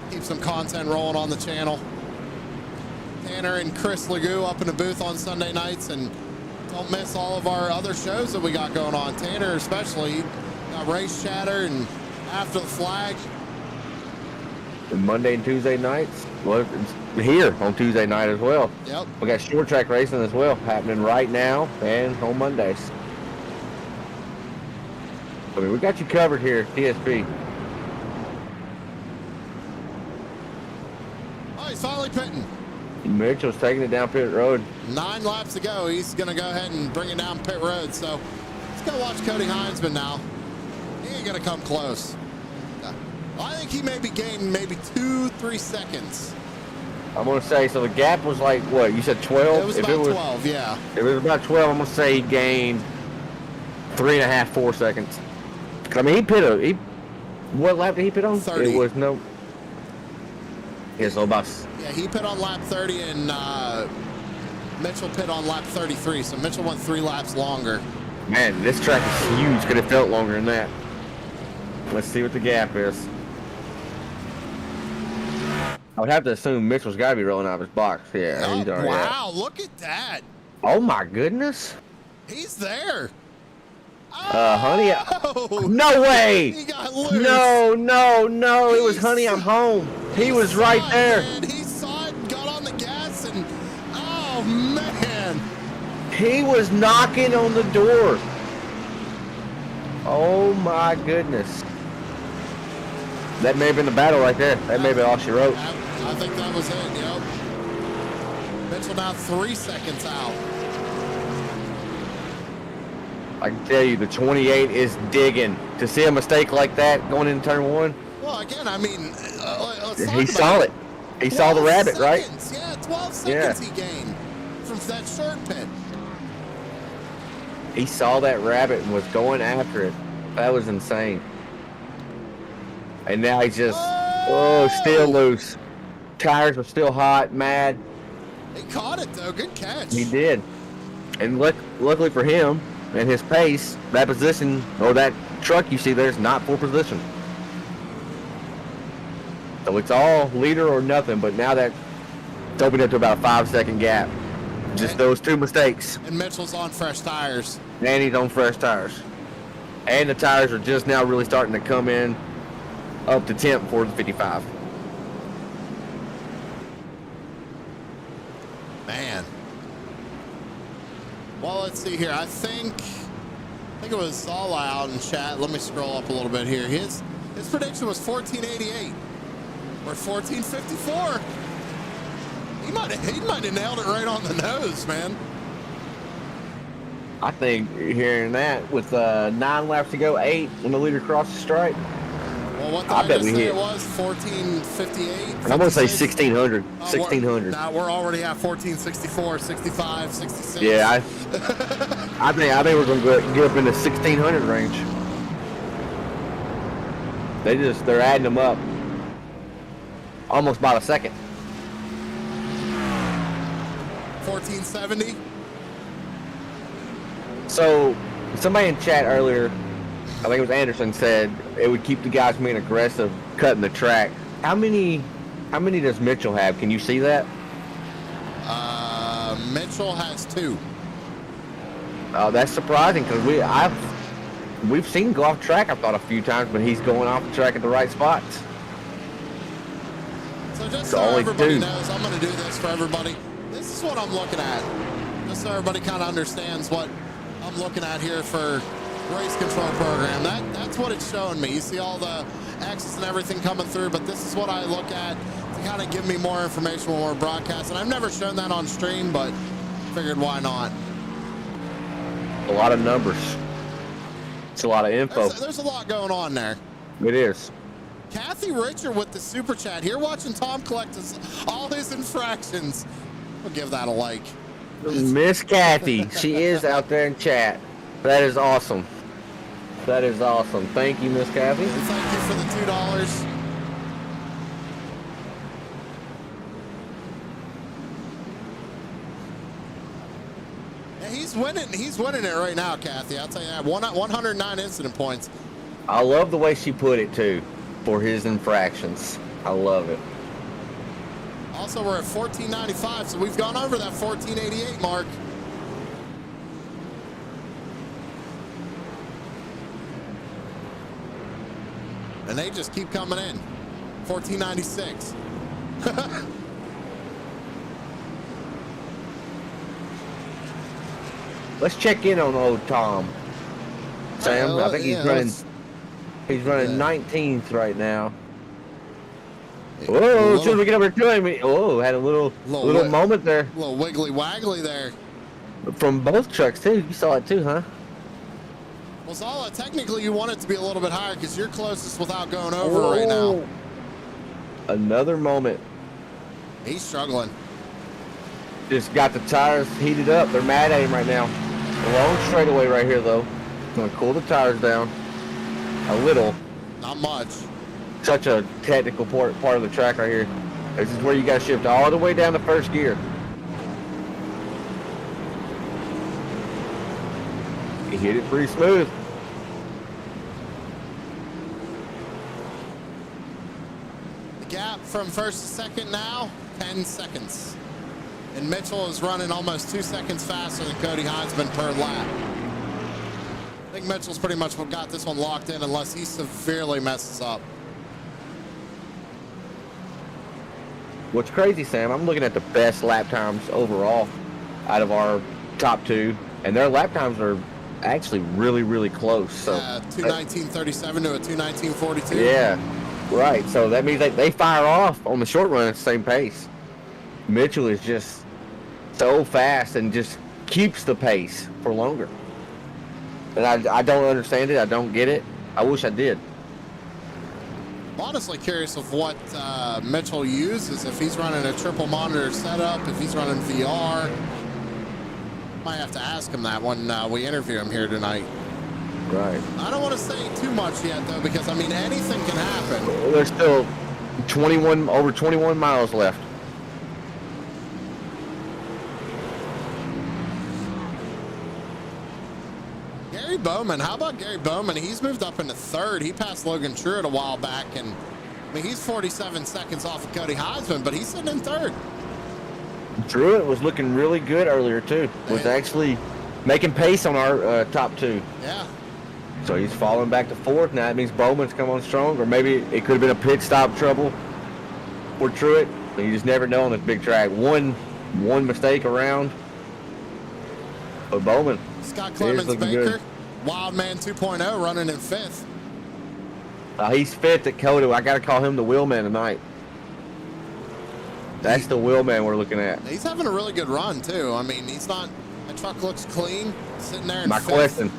keep some content rolling on the channel. Tanner and Chris Legoo up in the booth on Sunday nights, and don't miss all of our other shows that we got going on. Tanner especially got Race Chatter and After the Flag. And Monday and Tuesday nights. Well, it's here on Tuesday night as well. Yep. We got short track racing as well happening right now and on Mondays. I mean, we got you covered here at TSP. Oh, he's finally pitting. Mitchell's taking it down pit road. 9 laps to go. He's going to go ahead and bring it down pit road. So let's go watch Cody Heinzman now. He ain't going to come close. I think he may be gaining maybe 2-3 seconds. I'm going to say, so the gap was like, what, you said 12? It was about 12, yeah. If it was about 12, I'm going to say he gained 3.5, 4 seconds. I mean, what lap did he pit on? 30. It was no. Yeah, so about. Yeah, he pit on lap 30 and Mitchell pit on lap 33. So Mitchell went 3 laps longer. Man, this track is huge. Could have felt longer than that. Let's see what the gap is. I would have to assume Mitchell's got to be rolling out of his box. Yeah, Oh, he's already wow, look at that. Oh my goodness. He's there. Honey. Oh, No way. he got loose. No. It was Honey, I'm home. He was right saw it, there. man. He saw it, got on the gas, and oh man. He was knocking on the door. Oh my goodness. That may have been the battle right there. That may have been all she wrote. I think that was it, yep. Mitchell now 3 seconds out. I can tell you, the 28 is digging. To see a mistake like that going into turn 1. Well, again, I mean, let's talk He about saw it. He saw the rabbit, right? Seconds. Yeah, 12 seconds he gained from that short pit. He saw that rabbit and was going after it. That was insane. And now he's just, still loose. Tires are still hot, mad. He caught it, though. Good catch. He did. And luckily for him and his pace, that position, or that truck you see there is not full position. So it's all leader or nothing, but now that it's opened up to about a 5-second gap. Just those 2 mistakes. And Mitchell's on fresh tires. And he's on fresh tires. And the tires are just now really starting to come in up to 10th for the 55. Man. Well, let's see here. I think it was Zala out in chat. Let me scroll up a little bit here. His prediction was 1488 or 1454. He might have nailed it right on the nose, man. I think hearing that with 9 laps to go, 8 when the leader crosses the stripe. Well, what did I just say it was? 1458? I'm going to say 1600. 1600. Now we're already at 1464, 65, 66. Yeah, I think we're going to get up in the 1600 range. They're adding them up almost by a second. 1470. So somebody in chat earlier, I think it was Anderson, said it would keep the guys from being aggressive, cutting the track. How many does Mitchell have? Can you see that? Mitchell has 2. Oh, that's surprising because we've seen him go off track, I thought, a few times, but he's going off the track at the right spots. So just so everybody knows, I'm going to do this for everybody. This is what I'm looking at. Just so everybody kind of understands what I'm looking at here for race control program. That's what it's showing me. You see all the X's and everything coming through, but this is what I look at to kind of give me more information when we're broadcasting. I've never shown that on stream, but figured why not. A lot of numbers. It's a lot of info. There's a lot going on there. It is. Kathy Richard with the super chat here, watching Tom collect all his infractions. We'll give that a like. Miss Kathy, she is out there in chat. That is awesome. That is awesome. Thank you, Miss Kathy. And thank you for the $2. Yeah, he's winning. He's winning it right now, Kathy. I'll tell you that. 109 incident points. I love the way she put it too, for his infractions. I love it. Also, we're at 1495, so we've gone over that 1488 mark. And they just keep coming in. 1496. Let's check in on old Tom. Sam, I think he's running. He's running 19th right now. Whoa! As soon as we get over to him, oh, had a little moment there. A little wiggly waggly there. From both trucks too. You saw it too, huh? Well, Zala, technically you want it to be a little bit higher because you're closest without going over right now. Another moment. He's struggling. Just got the tires heated up. They're mad at him right now. A long straightaway right here, though. Gonna cool the tires down a little. Not much. Such a technical part of the track right here. This is where you got to shift all the way down to first gear. He hit it pretty smooth. The gap from first to second now, 10 seconds. And Mitchell is running almost 2 seconds faster than Cody Heinzman per lap. I think Mitchell's pretty much got this one locked in unless he severely messes up. What's crazy, Sam, I'm looking at the best lap times overall out of our top 2, and their lap times are actually really, really close. So 2:19:37 to a 2:19:42. Yeah, right. So that means they fire off on the short run at the same pace. Mitchell is just so fast and just keeps the pace for longer. And I don't understand it. I don't get it. I wish I did. I'm honestly curious of what Mitchell uses, if he's running a triple monitor setup, if he's running VR. Might have to ask him that when we interview him here tonight. Right. I don't want to say too much yet, though, because, I mean, anything can happen. There's still over 21 miles left. Gary Bowman, how about Gary Bowman? He's moved up into third. He passed Logan Truitt a while back, and I mean, he's 47 seconds off of Cody Heisman, but he's sitting in third. Truitt was looking really good earlier too. Was actually making pace on our top 2. Yeah. So he's falling back to fourth. Now that means Bowman's come on strong, or maybe it could have been a pit stop trouble for Truett. You just never know on this big track. One mistake around. But Bowman. Scott Clemens Baker, good. Wildman 2.0 running in fifth. He's fifth at COTA. I got to call him the wheelman tonight. That's the wheelman we're looking at. He's having a really good run, too. I mean, he's not, the truck looks clean, sitting there in fifth.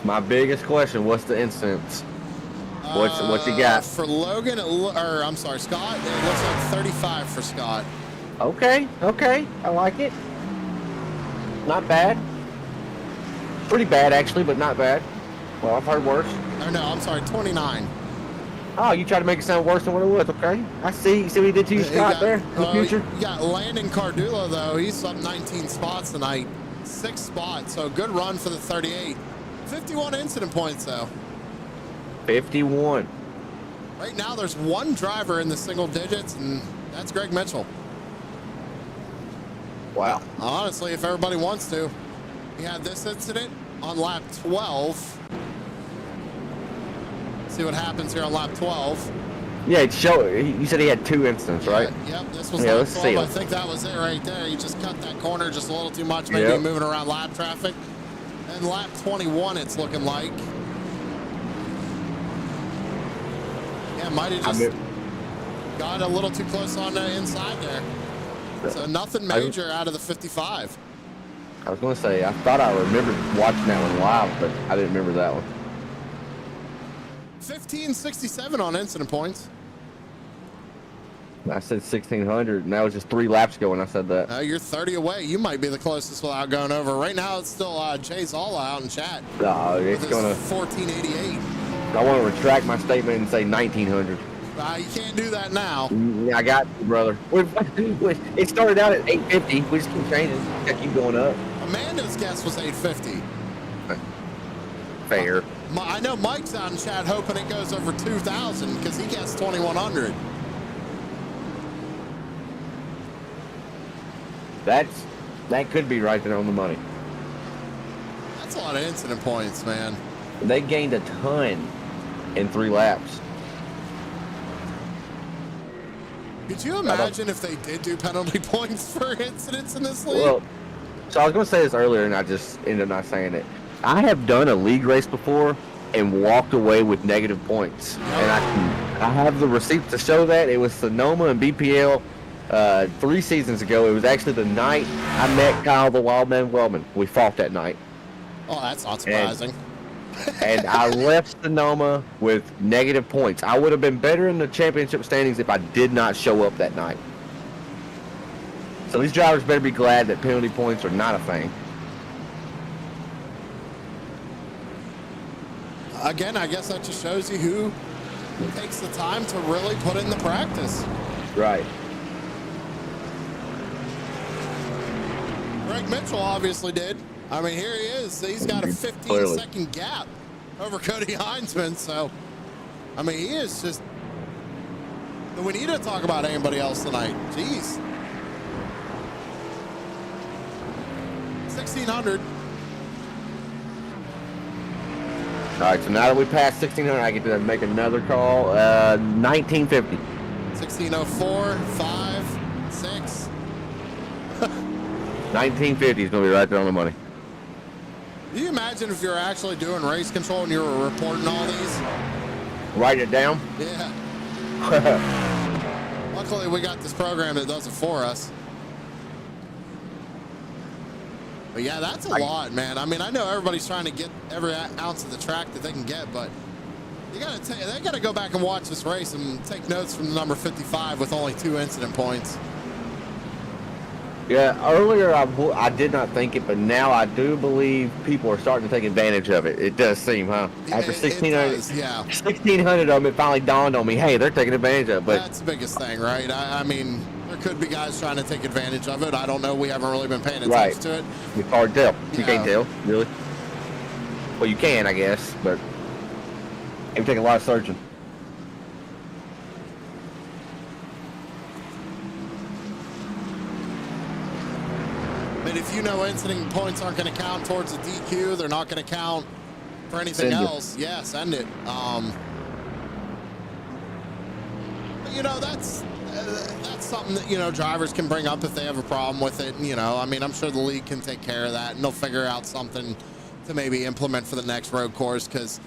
My biggest question, what's the incidents? What's he got? For Logan, I'm sorry, Scott, it looks like 35 for Scott. Okay, I like it. Not bad. Pretty bad, actually, but not bad. Well, I've heard worse. Or no, I'm sorry, 29. Oh, you tried to make it sound worse than what it was, okay. I see. You see what he did to you, Scott, there in the future? You got Landon Cardullo, though. He's up 19 spots tonight. 6 spots, so good run for the 38. 51 incident points, though. 51. Right now, there's one driver in the single digits, and that's Greg Mitchell. Wow. Honestly, if everybody wants to. He had this incident on lap 12. See what happens here on lap 12. Yeah, you said he had 2 incidents, right? Yep, this was yeah, lap let's 12. see I think that was it right there. He just cut that corner just a little too much, maybe moving around lap traffic. And lap 21, it's looking like. Yeah, might have just got a little too close on the inside there. So nothing major out of the 55. I was going to say, I thought I remembered watching that one live, but I didn't remember that one. 1567 on incident points. I said 1,600, and that was just 3 laps ago when I said that. You're 30 away. You might be the closest without going over. Right now, it's still Jay Zola out in chat. No, it's going to... 1488. I want to retract my statement and say 1,900. You can't do that now. I got you, brother. It started out at 850. We just keep changing. Got to keep going up. Amanda's guess was 850. Fair. I know Mike's out in chat hoping it goes over 2,000 because he guessed 2,100. That could be right there on the money. That's a lot of incident points, man. They gained a ton in 3 laps. Could you imagine if they did do penalty points for incidents in this league? Well, so I was going to say this earlier, and I just ended up not saying it. I have done a league race before and walked away with negative points. And I have the receipts to show that. It was Sonoma and BPL 3 seasons ago. It was actually the night I met Kyle the Wildman Wellman. We fought that night. Oh, that's not surprising. And I left Sonoma with negative points. I would have been better in the championship standings if I did not show up that night. So these drivers better be glad that penalty points are not a thing. Again, I guess that just shows you who takes the time to really put in the practice. Right. Greg Mitchell obviously did. I mean, here he is. He's got a 15-second gap over Cody Heinzman. So, I mean, he is just... We need to talk about anybody else tonight. Jeez. 1,600. All right, so now that we passed 1,600, I get to make another call. 1950. 1604, 5, 6. 1950 is going to be right there on the money. Can you imagine if you're actually doing race control and you were reporting all these? Write it down? Yeah. Luckily, we got this program that does it for us. But yeah, that's a lot, man. I mean, I know everybody's trying to get every ounce of the track that they can get, but they gotta go back and watch this race and take notes from the number 55 with only 2 incident points. Yeah, earlier I did not think it, but now I do believe people are starting to take advantage of it. It does seem, huh? After 1,600, yeah. 1,600 of them, it finally dawned on me, hey, they're taking advantage of it. But that's the biggest thing, right? I mean, there could be guys trying to take advantage of it. I don't know. We haven't really been paying attention to it. It's hard to tell. You Yeah. can't tell, really. Well, you can, I guess, but it would take a lot of searching. But if you know incident points aren't going to count towards the DQ, they're not going to count for anything Send it. else, yeah, send it. But, you know, that's something that, you know, drivers can bring up if they have a problem with it. You know, I mean, I'm sure the league can take care of that, and they'll figure out something to maybe implement for the next road course. Because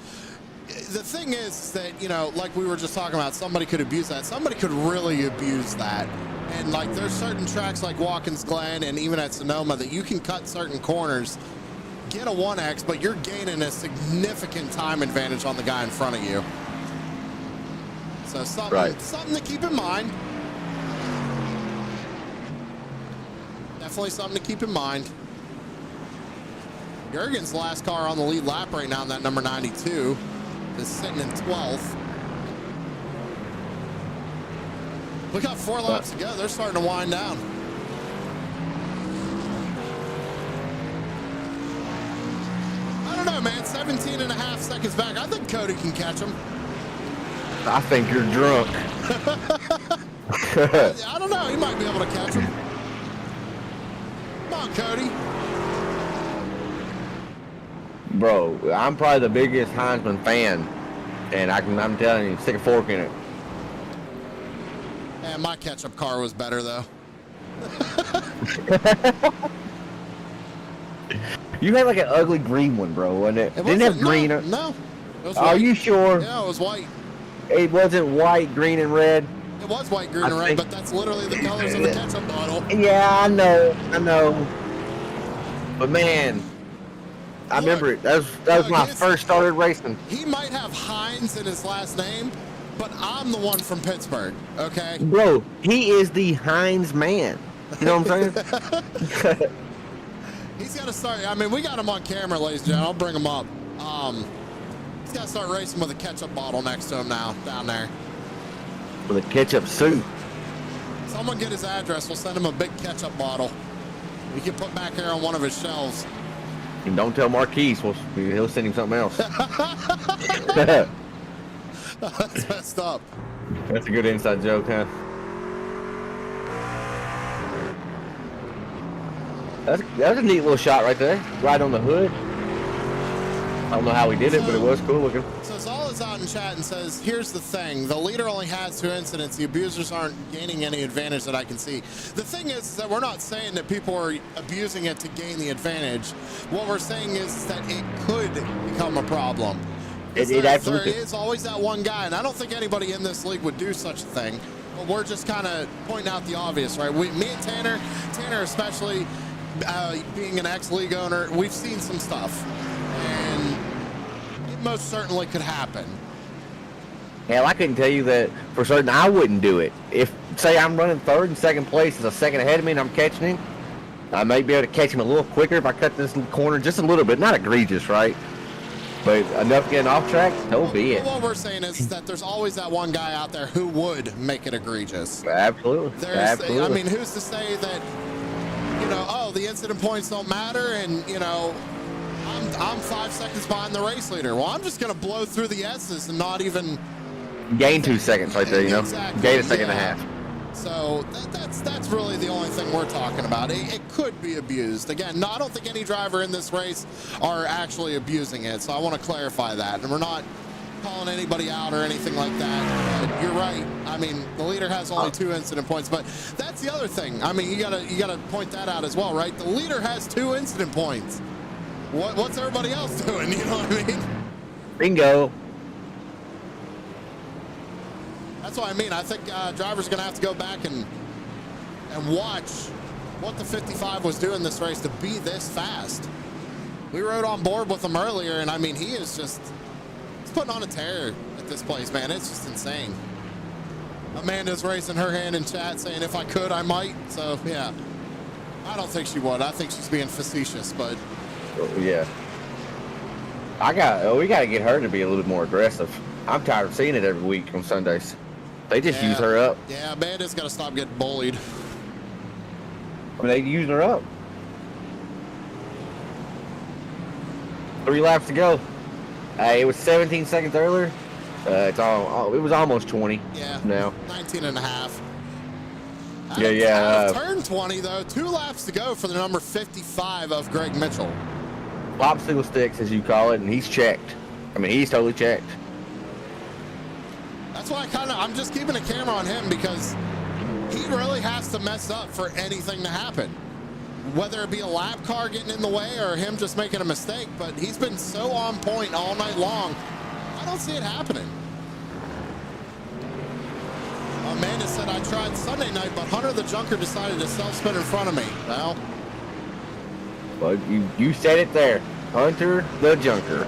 the thing is that, you know, like we were just talking about, somebody could abuse that. Somebody could really abuse that. And like, there's certain tracks like Watkins Glen and even at Sonoma that you can cut certain corners, get a 1X, but you're gaining a significant time advantage on the guy in front of you. So something to keep in mind. Definitely something to keep in mind. Jurgen's last car on the lead lap right now in that number 92 is sitting in 12th. We got 4 laps to go. They're starting to wind down. I don't know, man. 17 and a half seconds back. I think Cody can catch him. I think you're drunk. I don't know. He might be able to catch him. Come on, Cody. Bro, I'm probably the biggest Heinzman fan, and I'm telling you, stick a fork in it. Man, my ketchup car was better, though. You had like an ugly green one, bro, wasn't it? Didn't have green. No. It was Are white. you sure? Yeah, it was white. It wasn't white, green, and red. It was white, green, and red, but that's literally the colors of the ketchup bottle. Yeah, I know. But man, I remember it. That was when I first started racing. He might have Heinz in his last name, but I'm the one from Pittsburgh, okay? Bro, he is the Heinz man. You know what I'm saying? He's got to start. I mean, we got him on camera, ladies and gentlemen. I'll bring him up. He's got to start racing with a ketchup bottle next to him now, down there. With a ketchup suit. Someone get his address. We'll send him a big ketchup bottle. We can put back here on one of his shelves. And don't tell Marquise. He'll send him something else. That's messed up. That's a good inside joke, huh? That was a neat little shot right there. Right on the hood. I don't know how he did it, but it was cool looking. So Zal is out in chat and says, here's the thing. The leader only has 2 incidents. The abusers aren't gaining any advantage that I can see. The thing is that we're not saying that people are abusing it to gain the advantage. What we're saying is that it could become a problem. It absolutely. There is always that one guy, and I don't think anybody in this league would do such a thing. But we're just kind of pointing out the obvious, right? Me and Tanner especially, being an ex-league owner, we've seen some stuff. And it most certainly could happen. Hell, I couldn't tell you that for certain I wouldn't do it. If, say, I'm running third and second place is a second ahead of me and I'm catching him, I may be able to catch him a little quicker if I cut this corner just a little bit. Not egregious, right? But enough getting off track, so be it. What we're saying is that there's always that one guy out there who would make it egregious. Absolutely. Absolutely. I mean, who's to say that, you know, oh, the incident points don't matter, and, you know, I'm 5 seconds behind the race leader. Well, I'm just going to blow through the S's and not even gain 2 seconds right there, you know? Exactly, gain a second and a half. So that's really the only thing we're talking about. It could be abused. Again, no, I don't think any driver in this race are actually abusing it. So I want to clarify that. And we're not calling anybody out or anything like that. But you're right. I mean, the leader has only 2 incident points, but that's the other thing. I mean, you gotta point that out as well, right? The leader has 2 incident points. What's everybody else doing? You know what I mean? Bingo. That's what I mean. I think drivers are going to have to go back and watch what the 55 was doing this race to be this fast. We rode on board with him earlier, and I mean, he's putting on a tear at this place, man. It's just insane. Amanda's raising her hand in chat saying, if I could, I might. So, yeah. I don't think she would. I think she's being facetious, but... Yeah. We got to get her to be a little bit more aggressive. I'm tired of seeing it every week on Sundays. They just use her up. Yeah, Amanda's got to stop getting bullied. I mean, they using her up. 3 laps to go. It was 17 seconds earlier. It was almost 20. Yeah. Now 19 and a half. Yeah. Turn 20 though. 2 laps to go for the number 55 of Greg Mitchell. popsicle sticks, as you call it, and he's checked. I mean, he's totally checked. That's why I'm just keeping a camera on him because he really has to mess up for anything to happen. Whether it be a lap car getting in the way or him just making a mistake, but he's been so on point all night long. I don't see it happening. Amanda said, I tried Sunday night, but Hunter the Junker decided to self-spin in front of me. Well, you said it there. Hunter the Junker.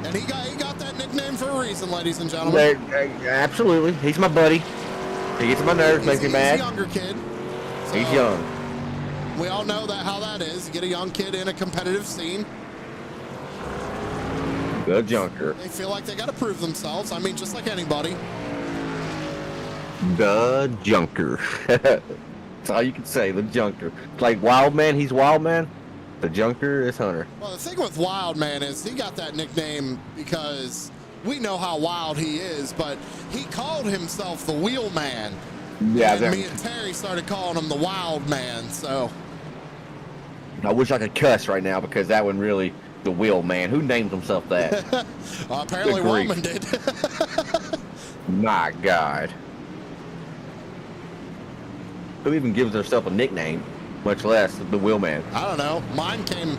And he got that nickname for a reason, ladies and gentlemen. Absolutely. He's my buddy. He gets on my nerves, makes me mad. He's a younger kid. So he's young. We all know how that is. You get a young kid in a competitive scene. The Junker. They feel like they got to prove themselves. I mean, just like anybody. The Junker. That's all you can say, the Junker. Like Wildman, he's Wildman. The Junker is Hunter. Well, the thing with Wildman is he got that nickname because we know how wild he is, but he called himself the Wheelman. Yeah, and me and Terry started calling him the Wild Man, so. I wish I could cuss right now because that one really, the Wheel Man. Who named himself that? Apparently Roman did. My God. Who even gives themselves a nickname, much less the Wheel Man? I don't know. Mine came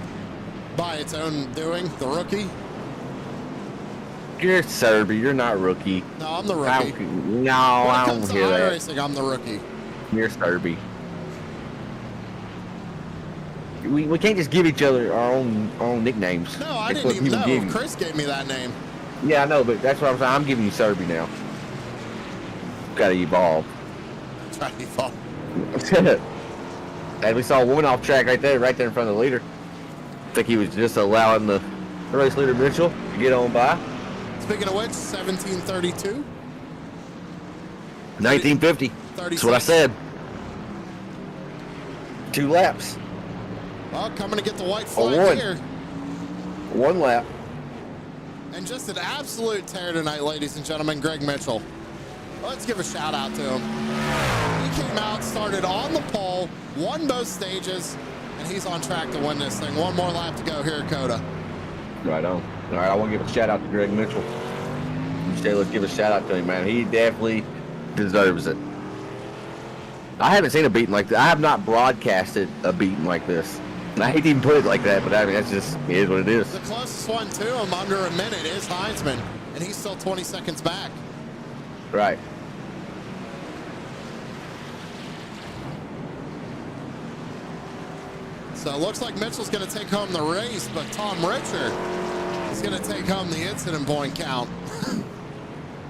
by its own doing, the Rookie. You're Serby. You're not Rookie. No, I'm the Rookie. I don't hear that. Racing, I'm the Rookie. You're Serby. We can't just give each other our own nicknames. No, I didn't even know. Chris gave me that name. Yeah, I know, but that's what I'm saying. I'm giving you Serby now. Got to evolve. Try to evolve. And we saw one off track right there in front of the leader. I think he was just allowing the race leader Mitchell to get on by. Speaking of which, 1732. 1950. 36. That's what I said. 2 laps. Well, coming to get the white flag here. 1 lap. And just an absolute tear tonight, ladies and gentlemen, Greg Mitchell. Let's give a shout out to him. He came out, started on the pole, won both stages, and he's on track to win this thing. One more lap to go here at COTA. Right on. All right, I want to give a shout out to Greg Mitchell. You say let's give a shout out to him, man. He definitely deserves it. I haven't seen a beating like this. I have not broadcasted a beating like this. I hate to even put it like that, but I mean, that's just, it is what it is. The closest one to him under a minute is Heinzman, and he's still 20 seconds back. Right. So it looks like Mitchell's going to take home the race, but Tom Richer is going to take home the incident point count.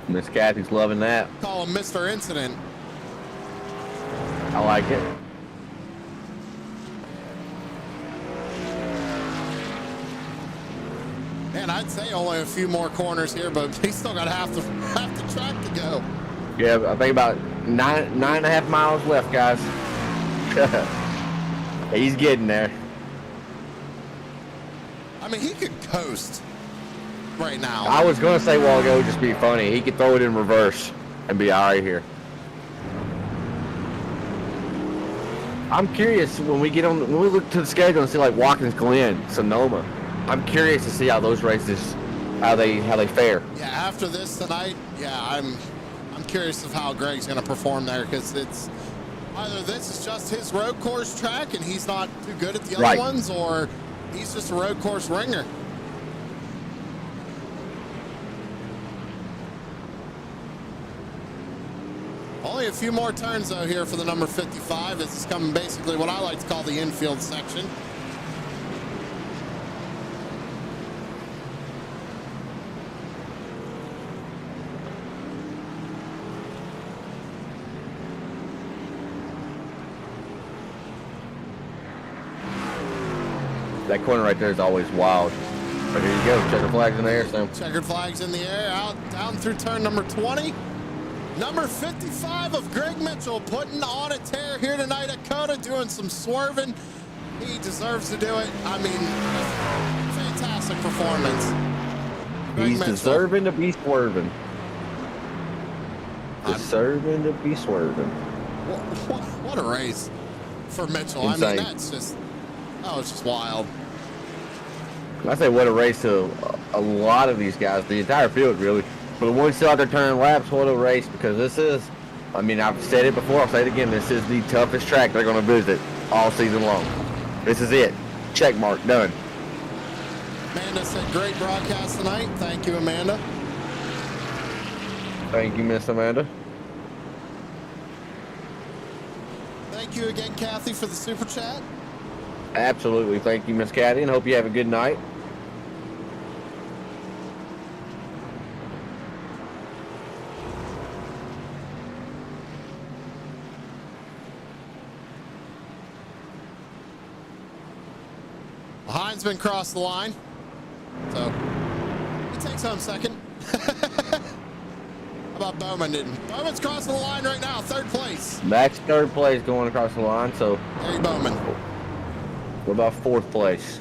Miss Kathy's loving that. Call him Mr. Incident. I like it. Man, I'd say only a few more corners here, but he's still got half the track to go. Yeah, I think about 9.5 miles left, guys. He's getting there. I mean, he could coast right now. I was going to say a while ago, just be funny. He could throw it in reverse and be all right here. I'm curious when we look to the schedule and see like Watkins Glen, Sonoma. I'm curious to see how those races, how they fare. Yeah, after this tonight, yeah, I'm curious of how Greg's going to perform there because it's either this is just his road course track and he's not too good at the other ones, or he's just a road course ringer. Only a few more turns though here for the number 55. This is coming basically what I like to call the infield section. That corner right there is always wild. But here you go, checkered flags in the air, Sam. Checkered flags in the air, out down through turn number 20. Number 55 of Greg Mitchell putting on a tear here tonight at COTA, doing some swerving. He deserves to do it. I mean, fantastic performance. Greg He's Mitchell. deserving to be swerving. Deserving to be swerving. What a race for Mitchell. Insane. I mean, Oh, it's just wild. I say what a race to a lot of these guys, the entire field really. For the ones still out there turning laps, what a race, because this is, I mean, I've said it before, I'll say it again, this is the toughest track they're going to visit all season long. This is it. Check mark, done. Amanda said, great broadcast tonight. Thank you, Amanda. Thank you, Miss Amanda. Thank you again, Kathy, for the super chat. Absolutely. Thank you, Miss Kathy, and hope you have a good night. Heinzman crossed the line, so he takes home second. How about Bowman? Bowman's crossing the line right now, third place. Max third place going across the line, so Gary Bowman. What about fourth place?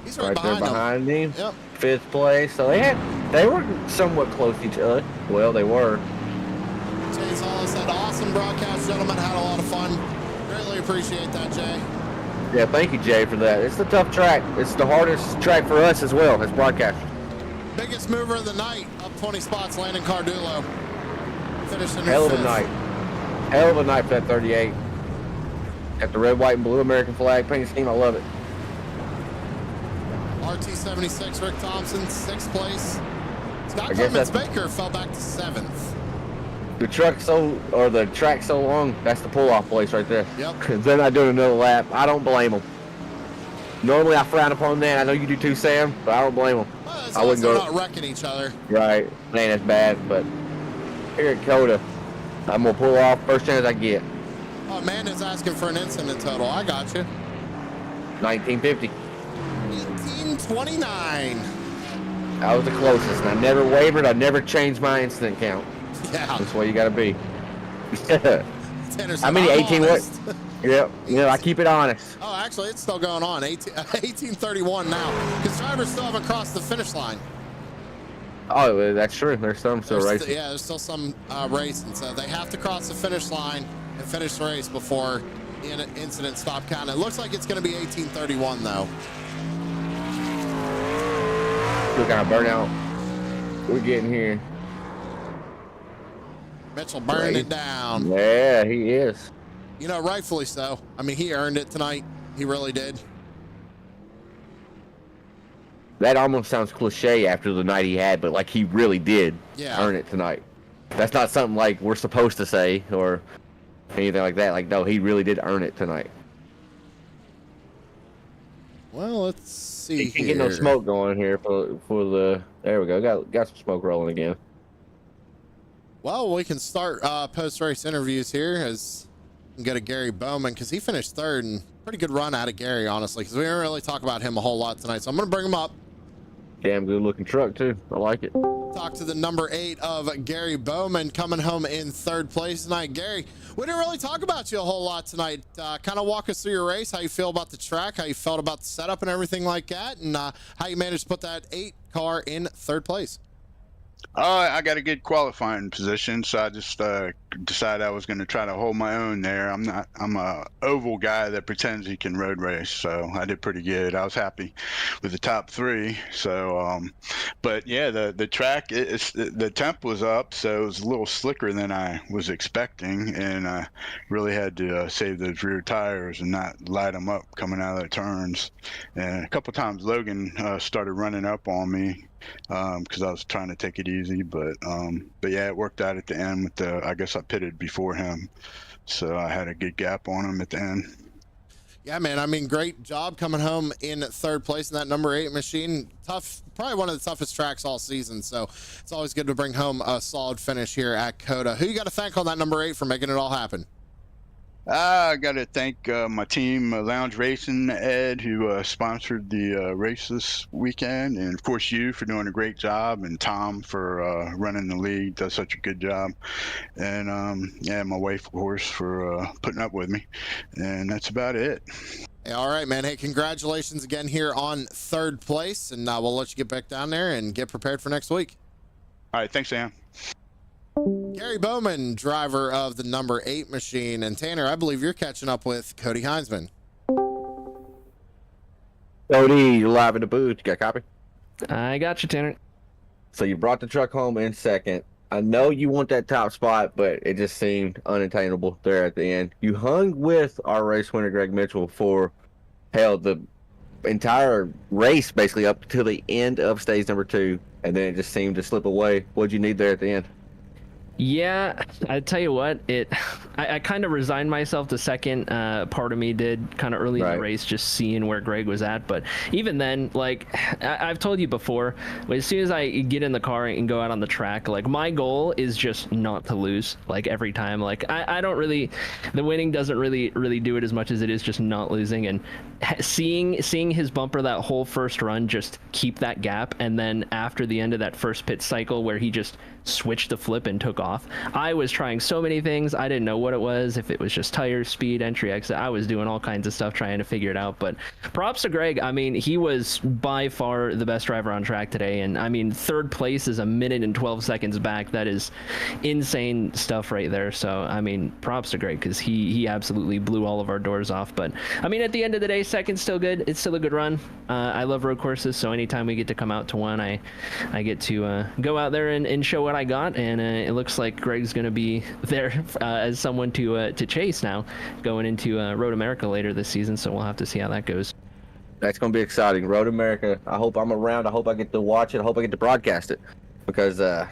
He's right there behind him. Yep. Fifth place. So they were somewhat close to each other. Well, they were. Jay's all said, awesome broadcast, gentlemen. Had a lot of fun. Greatly appreciate that, Jay. Yeah, thank you, Jay, for that. It's a tough track. It's the hardest track for us as well as broadcasters. Biggest mover of the night, up 20 spots, Landon Cardulo. Finishing in Hell of a fifth. night. Hell of a night for that 38. Got the red, white, and blue American flag paint scheme. I love it. RT76, Rick Thompson, sixth place. Scott I guess Clemens that's- Baker fell back to seventh. The track's so long, that's the pull-off place right there. Yep. Because they're not doing another lap. I don't blame them. Normally, I frown upon that. I know you do too, Sam, but I don't blame them. Well, as I long as wouldn't they're go. not wrecking each other. Right. Man, that's bad, but here at COTA, I'm going to pull off first chance I get. Oh, Amanda's asking for an incident total. I got you. 1950. 1829. I was the closest, and I never wavered. I never changed my incident count. Yeah. That's the way you got to be. Tanner said, How many? I'm 18 what? honest. Yep. Yeah, I keep it honest. Oh, actually, it's still going on. 1831 now. Because drivers still haven't crossed the finish line. Oh, well, that's true. There's some still racing. Yeah, there's still some racing. So they have to cross the finish line and finish the race before the incident stop counting. It looks like it's going to be 1831, though. Look at burnout. We're getting here. Mitchell burning it down. Yeah, he is. You know, rightfully so. I mean, he earned it tonight. He really did. That almost sounds cliche after the night he had, but like he really did earn it tonight. That's not something like we're supposed to say or anything like that. Like, no, he really did earn it tonight. Well, let's see. He can't get no smoke going here for the. There we go. Got some smoke rolling again. Well, we can start post-race interviews here as we go to Gary Bowman because he finished third and pretty good run out of Gary, honestly, because we didn't really talk about him a whole lot tonight. So I'm going to bring him up. Damn good looking truck too. I like it. Talk to the number 8 of Gary Bowman coming home in third place tonight. Gary, we didn't really talk about you a whole lot tonight. Kind of walk us through your race, how you feel about the track, how you felt about the setup and everything like that, and how you managed to put that 8 car in third place. I got a good qualifying position, so I just decided I was going to try to hold my own there. I'm a oval guy that pretends he can road race, so I did pretty good. I was happy with the top 3. So, but yeah, the track, the temp was up, so it was a little slicker than I was expecting, and I really had to save those rear tires and not light them up coming out of the turns. And a couple times Logan started running up on me. Because I was trying to take it easy, but yeah, it worked out at the end with I guess I pitted before him, so I had a good gap on him at the end. Yeah, man. I mean, great job coming home in third place in that number 8 machine. Tough, probably one of the toughest tracks all season. So it's always good to bring home a solid finish here at COTA. Who you got to thank on that number 8 for making it all happen? I got to thank my team, Lounge Racing, Ed, who sponsored the race this weekend, and of course you for doing a great job, and Tom for running the league, does such a good job, and yeah, my wife, of course, for putting up with me, and that's about it. Hey, all right, man. Hey, congratulations again here on third place, and we'll let you get back down there and get prepared for next week. All right, thanks, Sam. Gary Bowman, driver of the number 8 machine. And Tanner, I believe you're catching up with Cody Heinzman. Cody, you're live in the booth. You got a copy? I got you, Tanner. So you brought the truck home in second. I know you want that top spot, but it just seemed unattainable there at the end. You hung with our race winner, Greg Mitchell, for the entire race, basically up to the end of stage number 2, and then it just seemed to slip away. What'd you need there at the end? Yeah, I tell you what, I kind of resigned myself to second. Part of me did kind of early in the race, just seeing where Greg was at. But even then, like I've told you before, as soon as I get in the car and go out on the track, like my goal is just not to lose. Like every time, like I don't really, the winning doesn't really do it as much as it is just not losing. And seeing his bumper that whole first run just keep that gap, and then after the end of that first pit cycle where he just switched the flip and took off. I was trying so many things. I didn't know what it was, if it was just tires, speed, entry, exit. I was doing all kinds of stuff trying to figure it out. But props to Greg. I mean, he was by far the best driver on track today. And I mean, third place is 1 minute and 12 seconds back. That is insane stuff right there. So, I mean, props to Greg because he absolutely blew all of our doors off. But I mean, at the end of the day, second's still good. It's still a good run. I love road courses. So anytime we get to come out to one, I get to go out there and show what I got, and it looks like Greg's going to be there as someone to chase now, going into Road America later this season. So we'll have to see how that goes. That's going to be exciting. Road America. I hope I'm around. I hope I get to watch it. I hope I get to broadcast it because I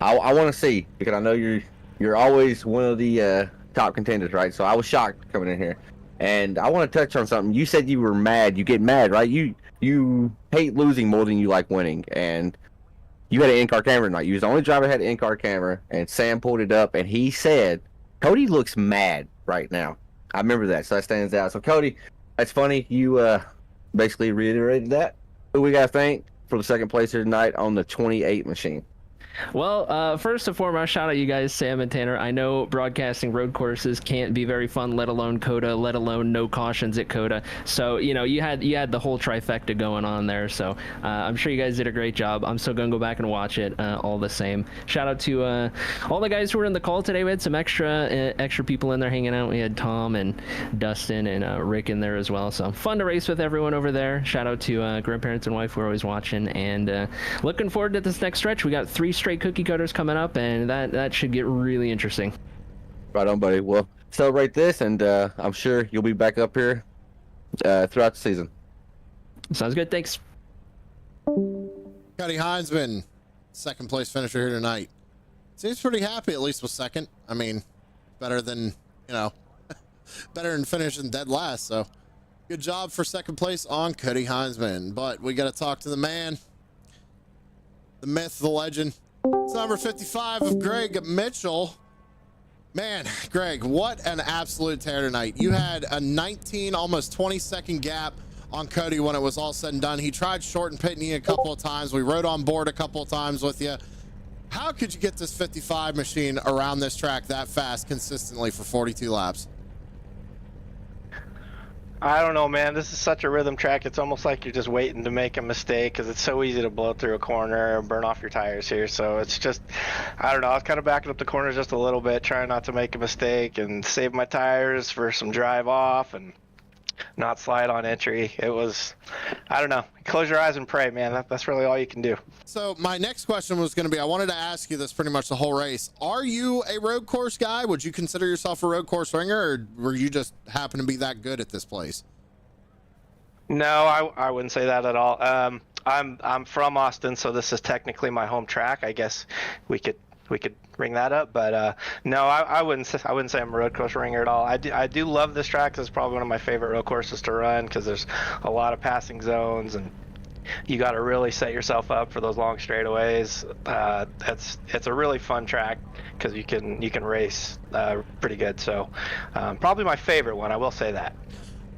want to see, because I know you're always one of the top contenders, right? So I was shocked coming in here, and I want to touch on something. You said you were mad. You get mad, right? You hate losing more than you like winning, and you had an in-car camera tonight. You was the only driver that had an in-car camera, and Sam pulled it up, and he said, Cody looks mad right now. I remember that, so that stands out. So, Cody, that's funny. You basically reiterated that. Who we got to thank for the second place here tonight on the 28 machine? Well, first and foremost, shout out you guys, Sam and Tanner. I know broadcasting road courses can't be very fun, let alone COTA, let alone no cautions at COTA. So, you know, you had the whole trifecta going on there. So I'm sure you guys did a great job. I'm still going to go back and watch it all the same. Shout out to all the guys who were in the call today. We had some extra people in there hanging out. We had Tom and Dustin and Rick in there as well. So fun to race with everyone over there. Shout out to grandparents and wife who are always watching. And looking forward to this next stretch. We got 3 straight cookie cutters coming up, and that should get really interesting. Right on, buddy. Well, celebrate this, and I'm sure you'll be back up here throughout the season. Sounds good. Thanks. Cody Heinzman, second place finisher here tonight. Seems pretty happy, at least with second. I mean, better than, better than finishing dead last. So good job for second place on Cody Heinzman. But we got to talk to the man, the myth, the legend. It's number 55 of Greg Mitchell. Man, Greg, what an absolute tear tonight. You had a 19, almost 20-second gap on Cody when it was all said and done. He tried short and pitting you a couple of times. We rode on board a couple of times with you. How could you get this 55 machine around this track that fast consistently for 42 laps? I don't know, man. This is such a rhythm track. It's almost like you're just waiting to make a mistake because it's so easy to blow through a corner and burn off your tires here. So it's just, I don't know. I was kind of backing up the corners just a little bit, trying not to make a mistake and save my tires for some drive off and not slide on entry. It was, I don't know. Close your eyes and pray, man. That's really all you can do. So my next question was going to be, I wanted to ask you this pretty much the whole race. Are you a road course guy? Would you consider yourself a road course ringer, or were you just happen to be that good at this place? No, I wouldn't say that at all. I'm from Austin, so this is technically my home track. I guess we could bring that up, but no, I wouldn't say I'm a road course ringer at all. I do love this track. It's probably one of my favorite road courses to run because there's a lot of passing zones and you got to really set yourself up for those long straightaways. It's a really fun track because you can race pretty good. So probably my favorite one. I will say that.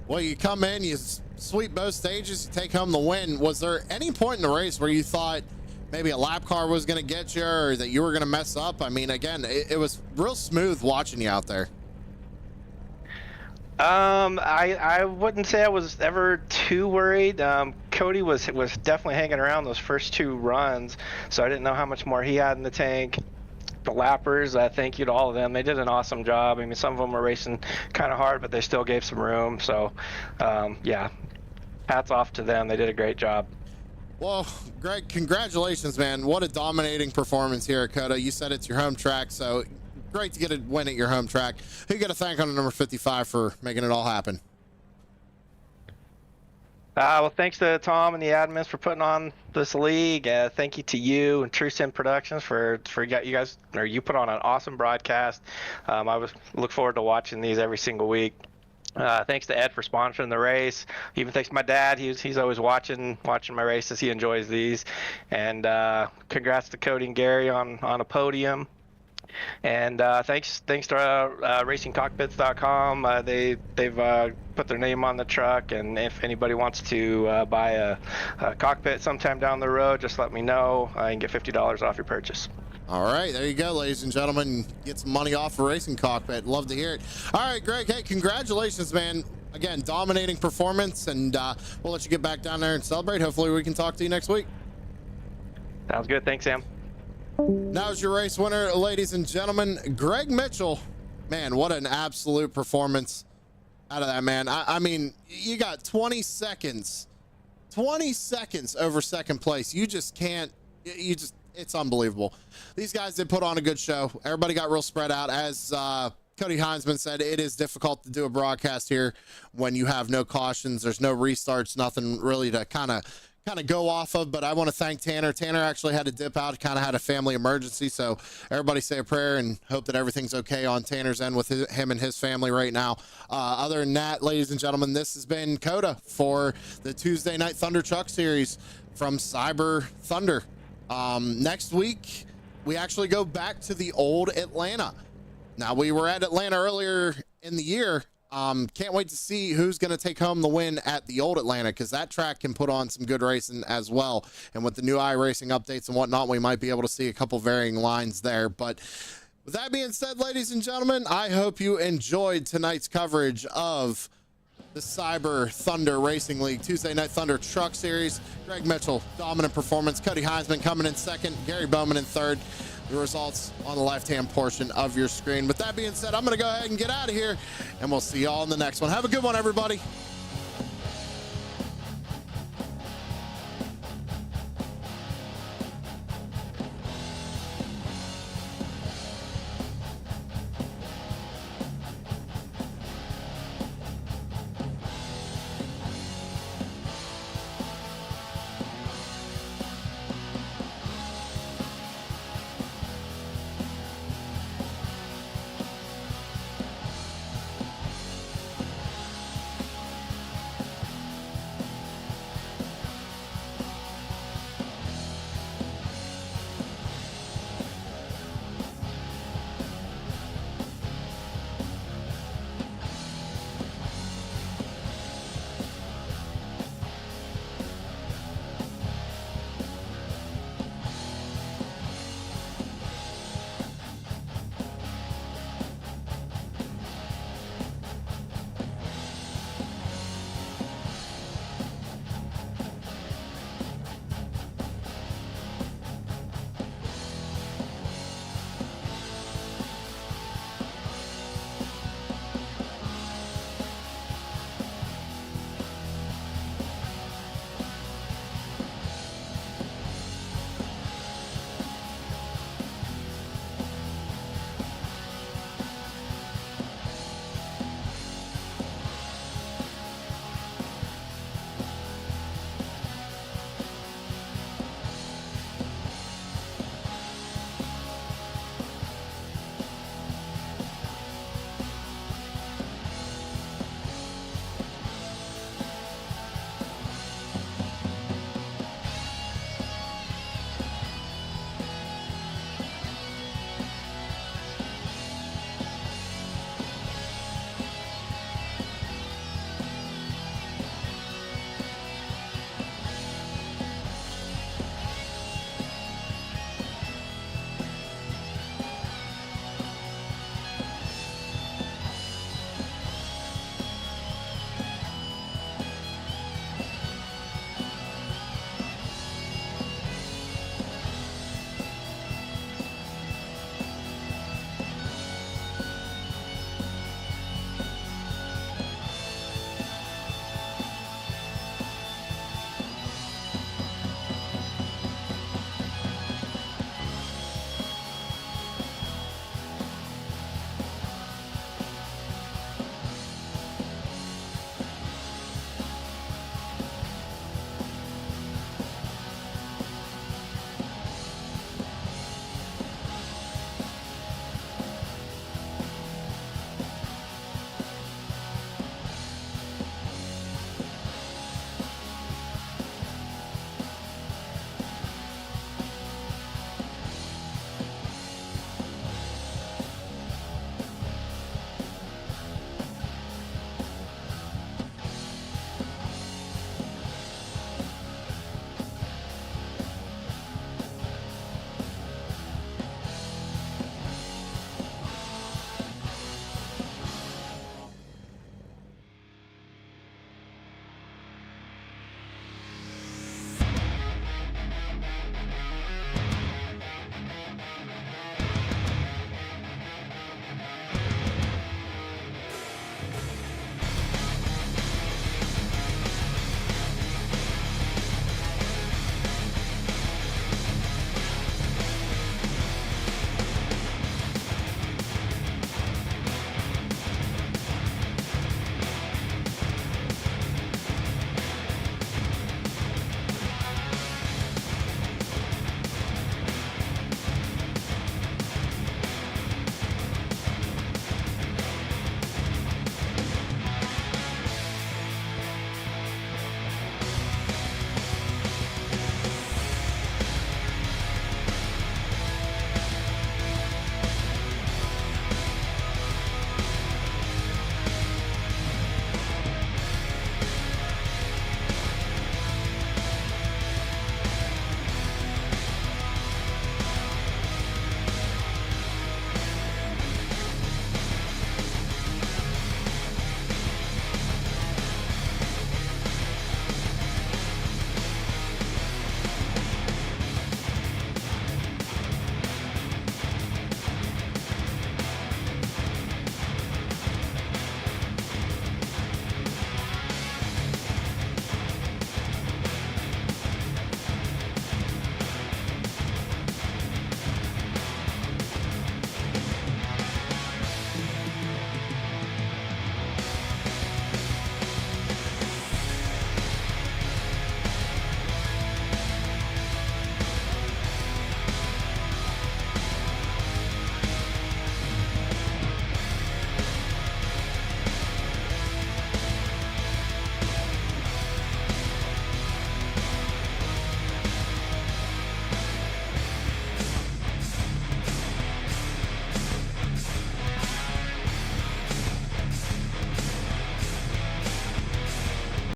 Well, you come in, you sweep both stages, you take home the win. Was there any point in the race where you thought maybe a lap car was going to get you or that you were going to mess up? I mean, again, it was real smooth watching you out there. I wouldn't say I was ever too worried. Cody was definitely hanging around those first 2 runs, so I didn't know how much more he had in the tank. The lappers, thank you to all of them. They did an awesome job. I mean, some of them were racing kind of hard, but they still gave some room. So, yeah, hats off to them. They did a great job. Well, Greg, congratulations, man. What a dominating performance here at COTA. You said it's your home track, so great to get a win at your home track. Who you got to thank on the number 55 for making it all happen? Well, thanks to Tom and the admins for putting on this league. Thank you to you and True Sim Productions for you put on an awesome broadcast. I look forward to watching these every single week. Thanks to Ed for sponsoring the race. Even thanks to my dad. He's always watching my races. He enjoys these. And congrats to Cody and Gary on a podium. And thanks to racingcockpits.com. They've put their name on the truck, and if anybody wants to buy a cockpit sometime down the road, just let me know. You can get $50 off your purchase. All right, there you go, ladies and gentlemen. Get some money off a Racing Cockpit. Love to hear it. All right, Greg, hey, congratulations, man. Again, dominating performance, and we'll let you get back down there and celebrate. Hopefully we can talk to you next week. Sounds good. Thanks, Sam. Now's your race winner, ladies and gentlemen, Greg Mitchell. Man, what an absolute performance out of that man. I mean, you got 20 seconds over second place. You just can't, it's unbelievable. These guys did put on a good show. Everybody got real spread out. As Cody Heinzman said, it is difficult to do a broadcast here when you have no cautions. There's no restarts, nothing really to kind of go off of. But I want to thank Tanner. Tanner actually had to dip out, kind of had a family emergency. So everybody say a prayer and hope that everything's okay on Tanner's end with him and his family right now. Other than that, ladies and gentlemen, this has been COTA for the Tuesday Night Thunder Truck Series from Cyber Thunder. Next week, we actually go back to the old Atlanta. Now, we were at Atlanta earlier in the year. Can't wait to see who's going to take home the win at the old Atlanta, because that track can put on some good racing as well. And with the new iRacing updates and whatnot, we might be able to see a couple varying lines there. But with that being said, ladies and gentlemen, I hope you enjoyed tonight's coverage of the Cyber Thunder Racing League Tuesday Night Thunder Truck Series. Greg Mitchell, dominant performance. Cody Heinzman coming in second. Gary Bowman in third. The results on the left-hand portion of your screen. With that being said, I'm going to go ahead and get out of here, and we'll see you all in the next one. Have a good one, everybody.